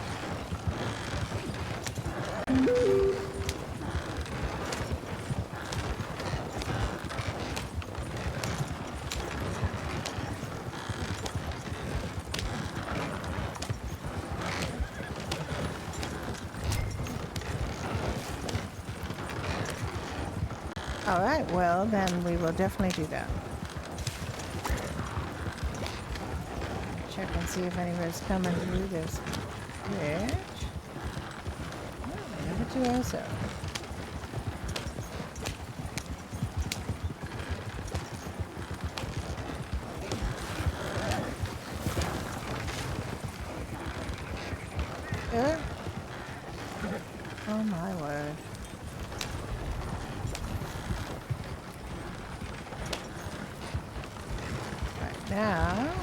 All right, well, then we will definitely do that. Check and see if anybody's coming through this bridge. Oh, number 207. Good. Oh my word. Right now.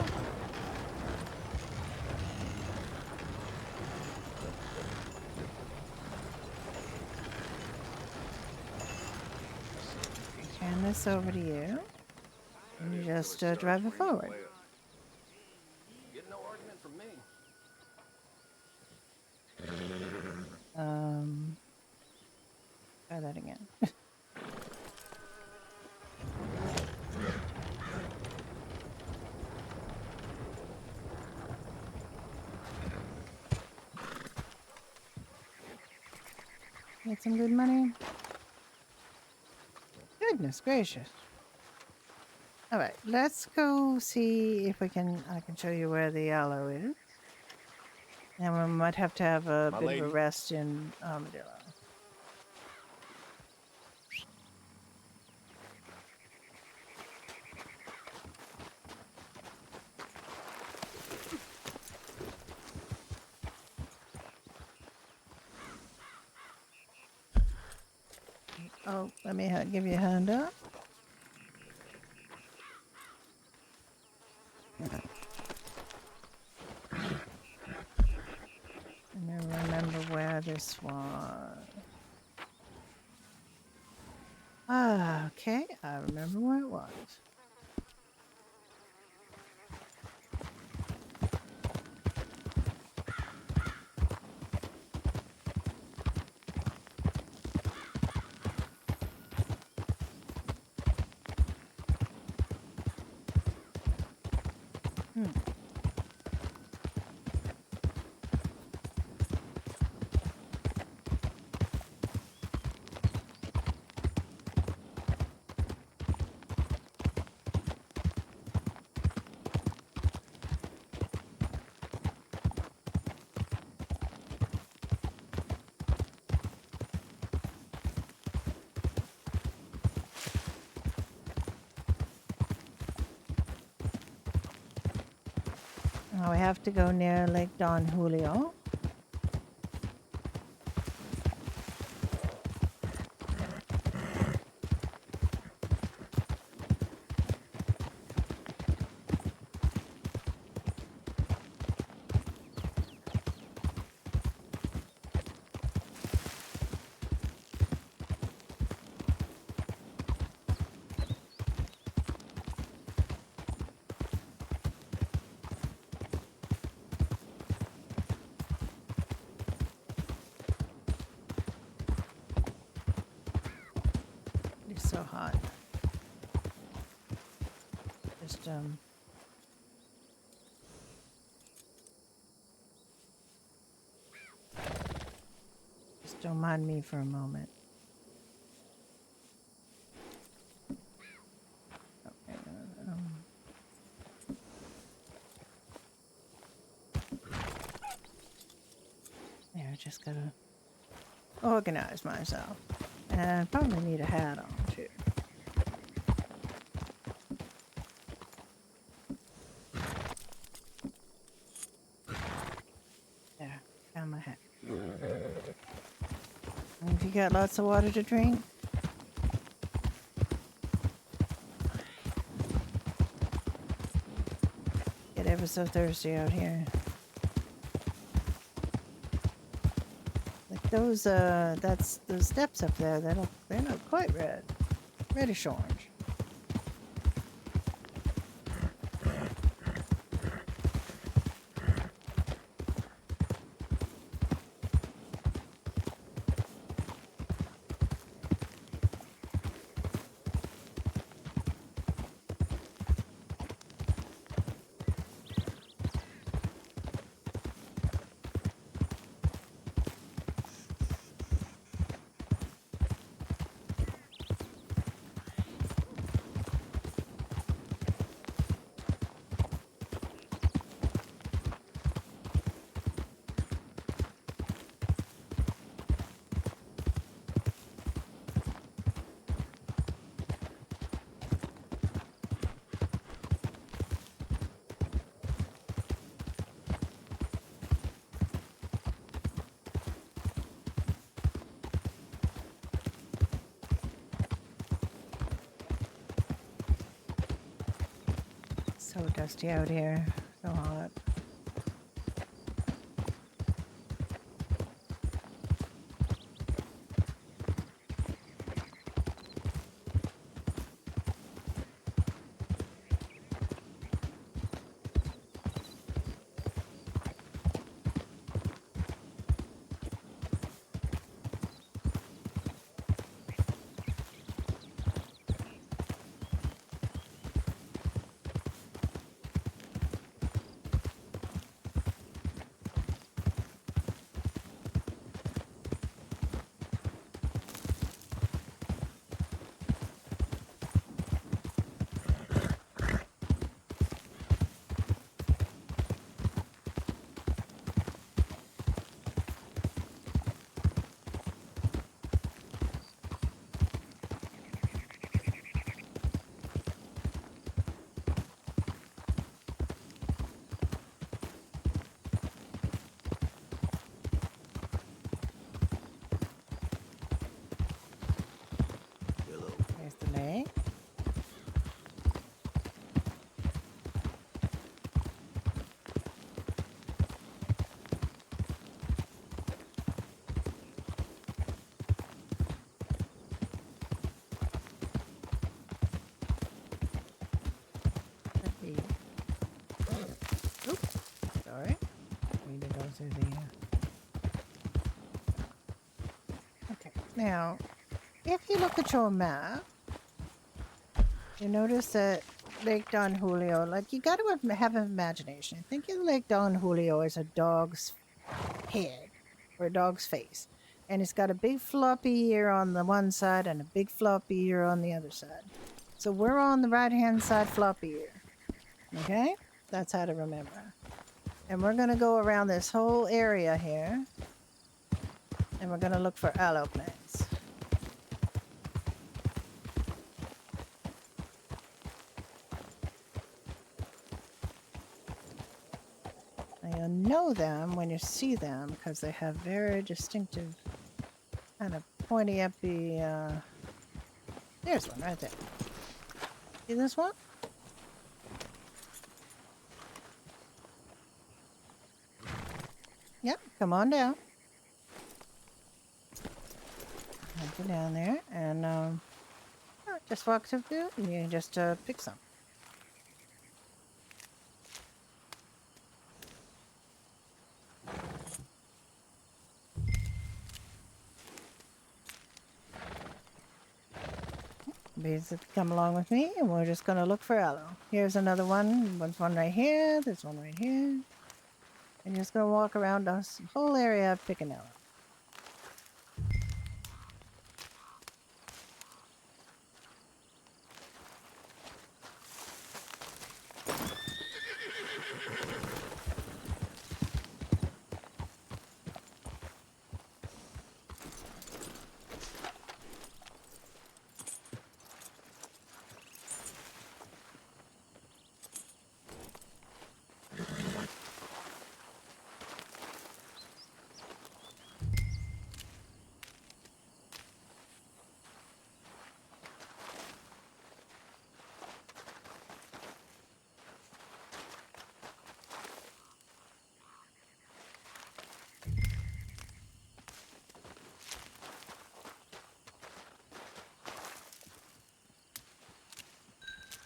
Turn this over to you. And you just drive it forward. Get no argument from me. Try that again. Get some good money. Goodness gracious. All right, let's go see if I can show you where the aloe is. And we might have to have a bit of a rest in Armadillo. Oh, let me give you a hand up. And I remember where this was. Ah, okay, I remember where it was. Now we have to go near Lake Don Julio. It's so hot. Just don't mind me for a moment. Okay, there, I just gotta organize myself. And I probably need a hat on too. There, found my hat. And if you got lots of water to drink, get ever so thirsty out here. Like those, that's those steps up there. They're not quite red, reddish orange. So dusty out here, so hot. There's the lake. Oops, sorry. Need to go through the. Okay, now, if you look at your map, you notice that Lake Don Julio, like you got to have an imagination. Think of Lake Don Julio as a dog's head or a dog's face. And it's got a big floppy ear on the one side and a big floppy ear on the other side. So we're on the right-hand side floppy ear. Okay? That's how to remember. And we're going to go around this whole area here. And we're going to look for aloe plants. know them when you see them because they have very distinctive kind of pointy uppy. There's one right there. See this one? Yep, come on down. Go down there and just walk through and you can just pick some. Basically, come along with me and we're just going to look for aloe. Here's another one. There's one right here. There's one right here. And you're just going to walk around this whole area picking aloe.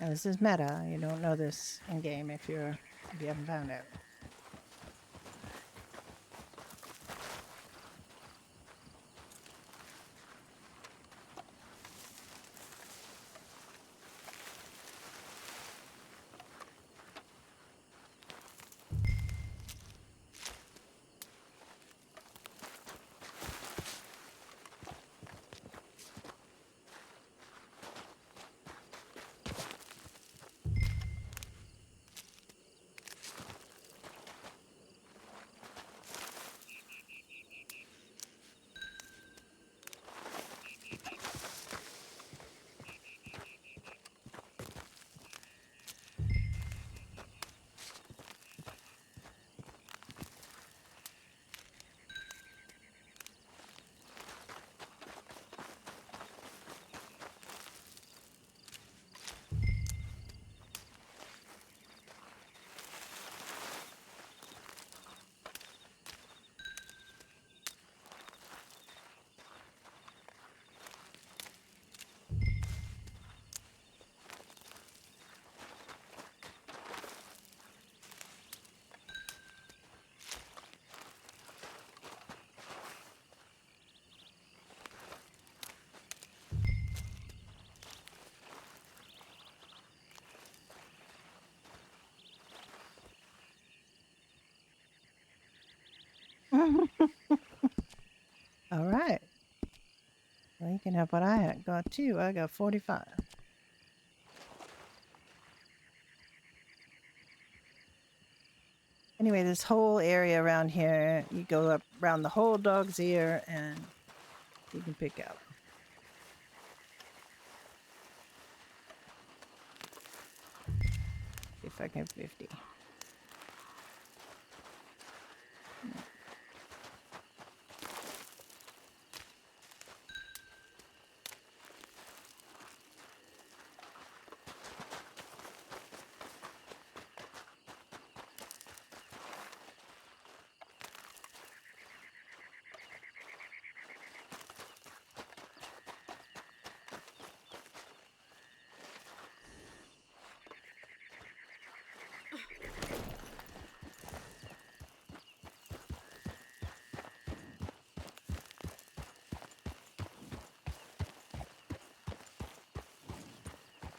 Now this is meta. You don't know this in game if you haven't found out. All right. Well, you can have what I got too. I got 45. Anyway, this whole area around here, you go up around the whole dog's ear and you can pick out. If I can 50.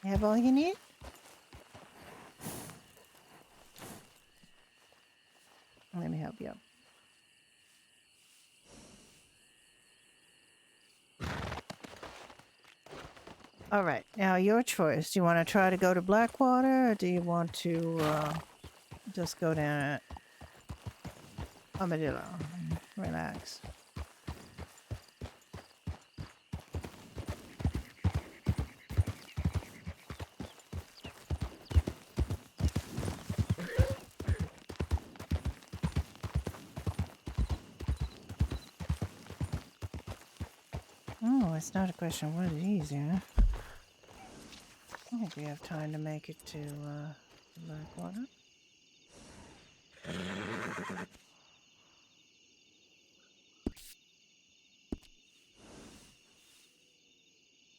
You have all you need? Let me help you up. All right, now your choice. Do you want to try to go to Blackwater or do you want to just go down at Armadillo and relax? Oh, it's not a question of what is easier. I think we have time to make it to Blackwater.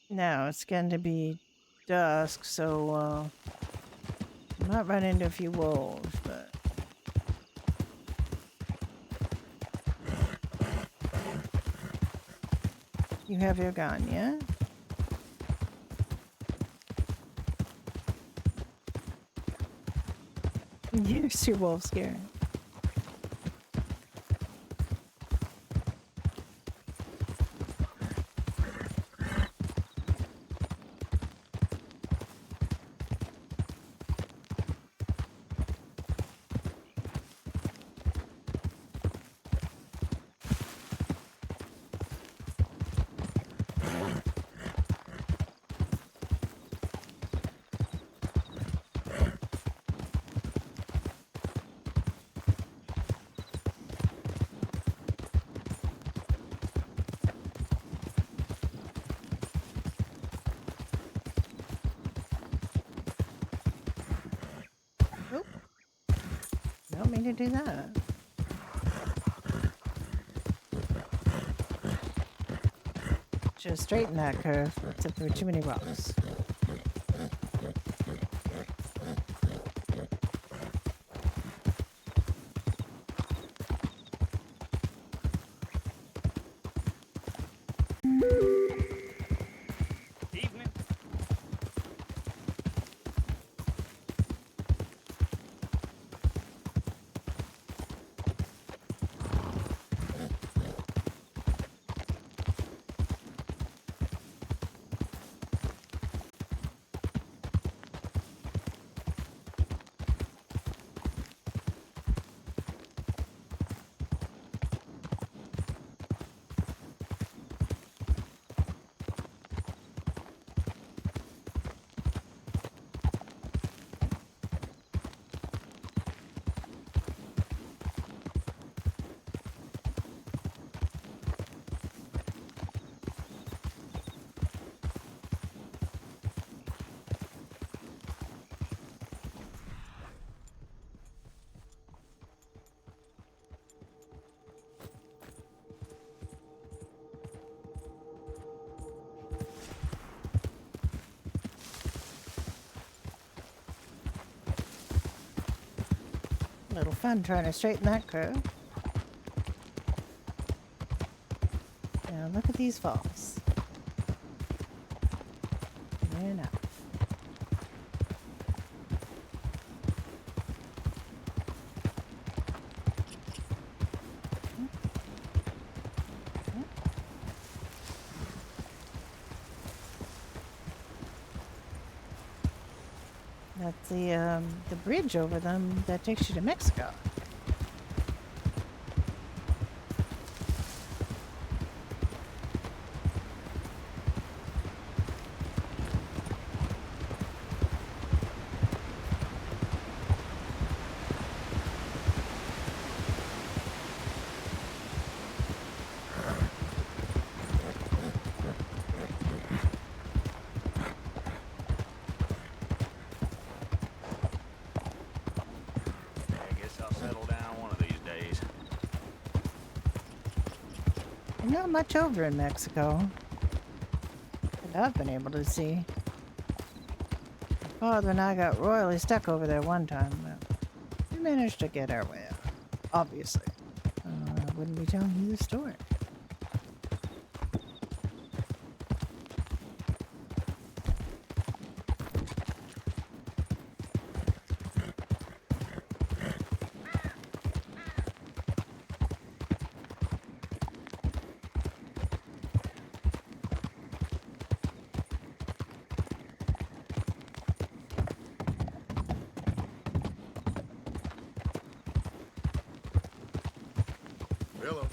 Now it's going to be dusk, so I might run into a few wolves, but you have your gun, yeah? Here's your wolf scare. Oop. Don't mean to do that. Should have straightened that curve, except there were too many rocks. Evening. A little fun trying to straighten that curve. Now look at these falls. Good enough. That's the bridge over them that takes you to Mexico. I guess I'll settle down one of these days. Not much over in Mexico that I've been able to see. My father and I got royally stuck over there one time, but we managed to get our way out. Obviously. I wouldn't be telling you the story. Hello.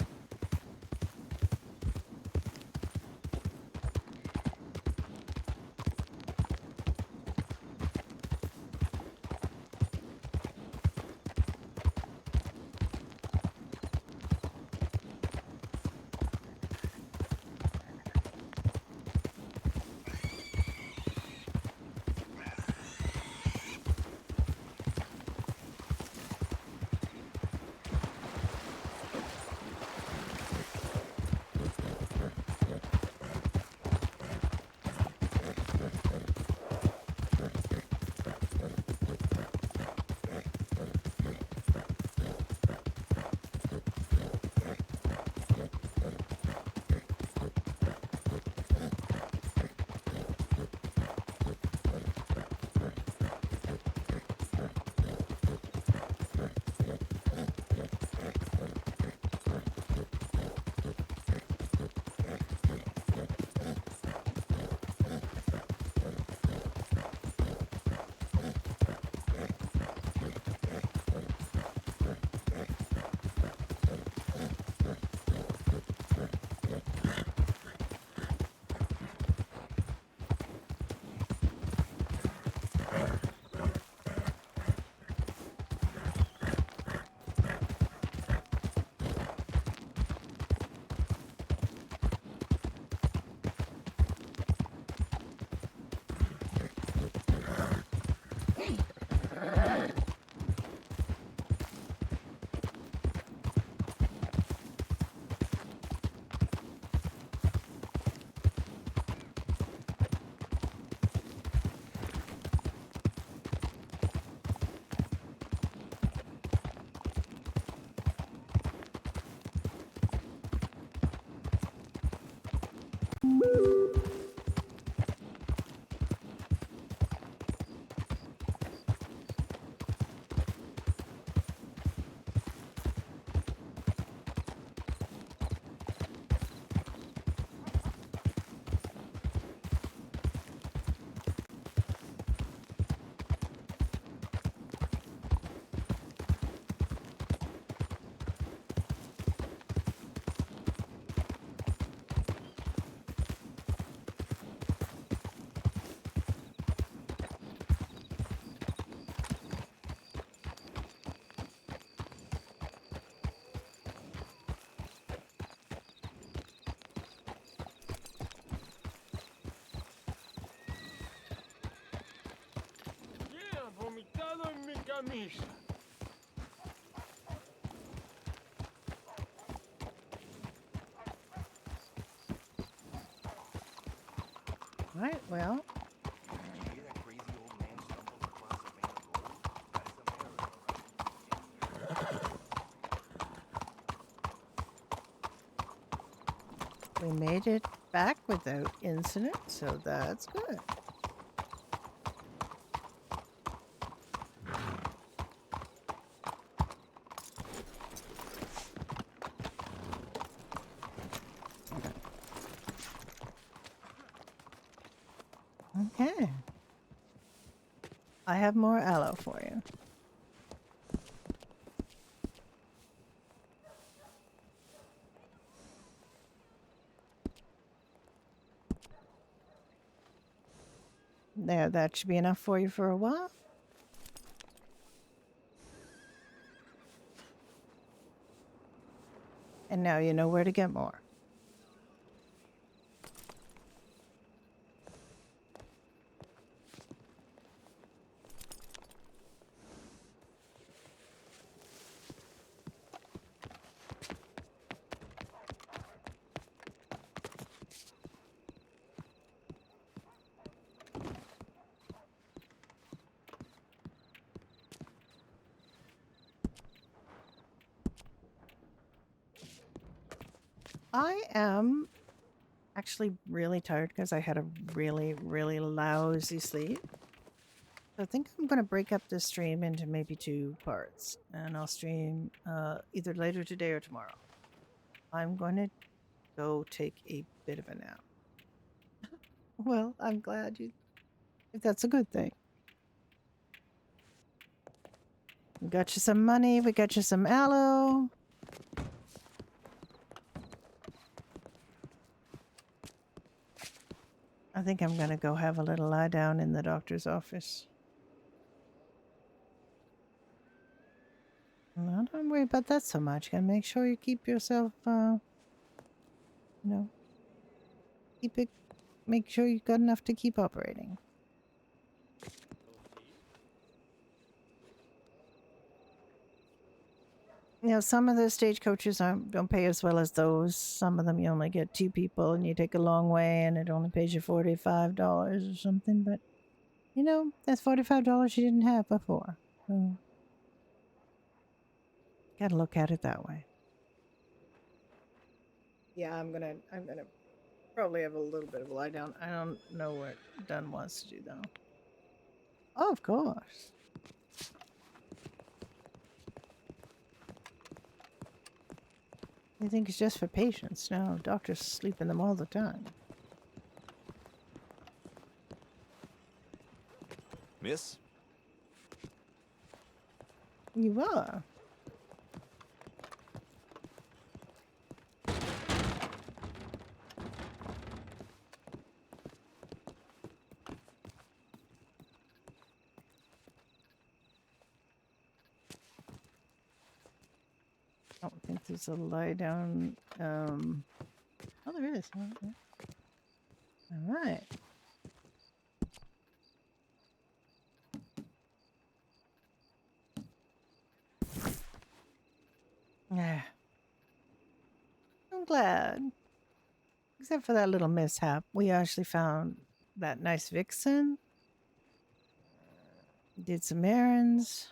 Yeah, vomitado en mi camisa. Right, well, Did you hear that crazy old man stumbled across a vein of gold? That's America, right? we made it back without incident, so that's good. Okay. I have more aloe for you. There, that should be enough for you for a while. And now you know where to get more. I am actually really tired because I had a really, really lousy sleep. So I think I'm going to break up this stream into maybe 2 parts. And I'll stream either later today or tomorrow. I'm going to go take a bit of a nap. Well, I'm glad you... If that's a good thing. We got you some money. We got you some aloe. I think I'm going to go have a little lie down in the doctor's office. No, don't worry about that so much. Gotta make sure you keep yourself, you know, make sure you've got enough to keep operating. You know, some of the stagecoaches don't pay as well as those. Some of them you only get 2 people and you take a long way and it only pays you $45 or something. But, you know, that's $45 you didn't have before. So, gotta look at it that way. Yeah, I'm gonna probably have a little bit of a lie down. I don't know what Dunn wants to do though. Oh, of course. You think it's just for patients? No, doctors sleep in them all the time. Miss? You are. I don't think there's a lie down. Oh, there is. Oh, okay. All right. Yeah. I'm glad. Except for that little mishap. We actually found that nice vixen. Did some errands.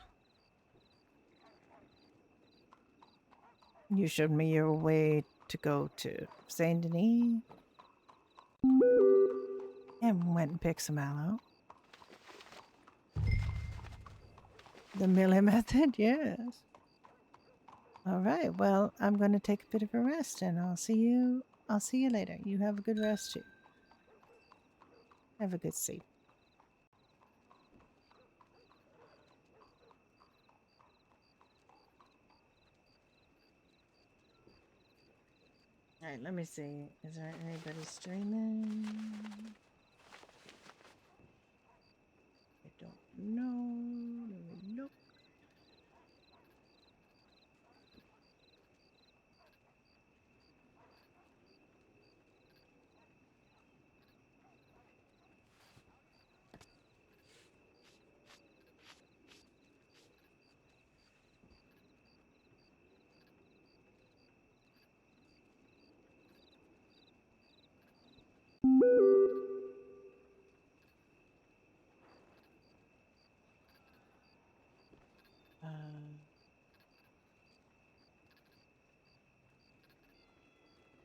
You showed me your way to go to Saint Denis. And went and picked some aloe. The Millie method, yes. All right. Well, I'm going to take a bit of a rest, and I'll see you later. You have a good rest too. Have a good sleep. All right, let me see. Is there anybody streaming? I don't know. Let me look.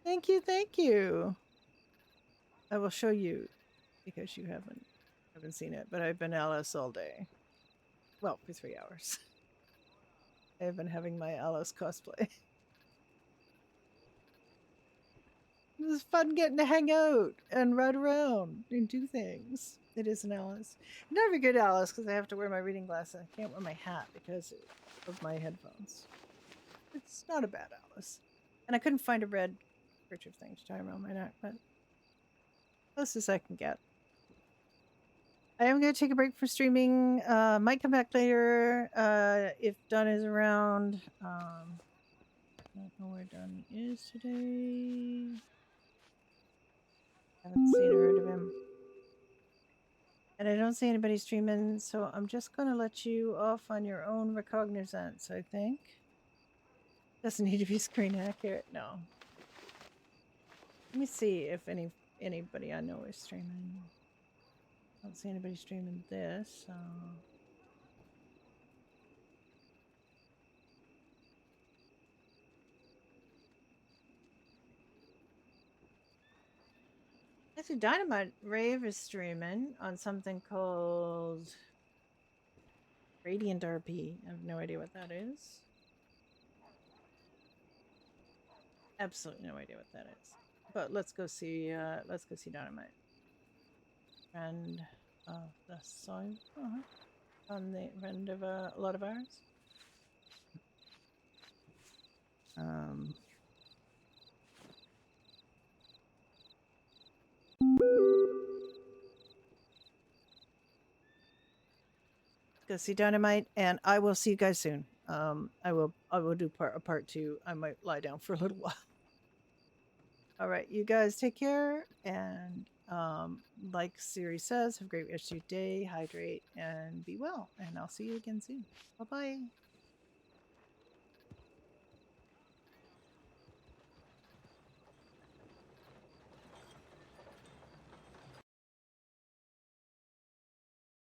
Thank you, thank you. I will show you because you haven't seen it, but I've been Alice all day. Well, for 3 hours. I have been having my Alice cosplay. It was fun getting to hang out and ride around and do things. It is an Alice. Not a good Alice because I have to wear my reading glasses. I can't wear my hat because of my headphones. It's not a bad Alice. And I couldn't find a red kerchief thing to tie around my neck, but closest I can get. I am going to take a break from streaming. Might come back later if Dunn is around. I don't know where Dunn is today. Haven't seen or heard of him. And I don't see anybody streaming, so I'm just going to let you off on your own recognizance, I think. Doesn't need to be screen accurate, no. Let me see if anybody I know is streaming. I don't see anybody streaming this, so... Actually, Dynamite Rave is streaming on something called Radiant RP. I have no idea what that is. Absolutely no idea what that is. But let's go see Dynamite. Friend of the soil. On the friend of a lot of ours. Go see Dynamite, and I will see you guys soon. I will do part 2. I might lie down for a little while. All right, you guys take care, and like Siri says, have a great rest of your day, hydrate, and be well. And I'll see you again soon. Bye bye.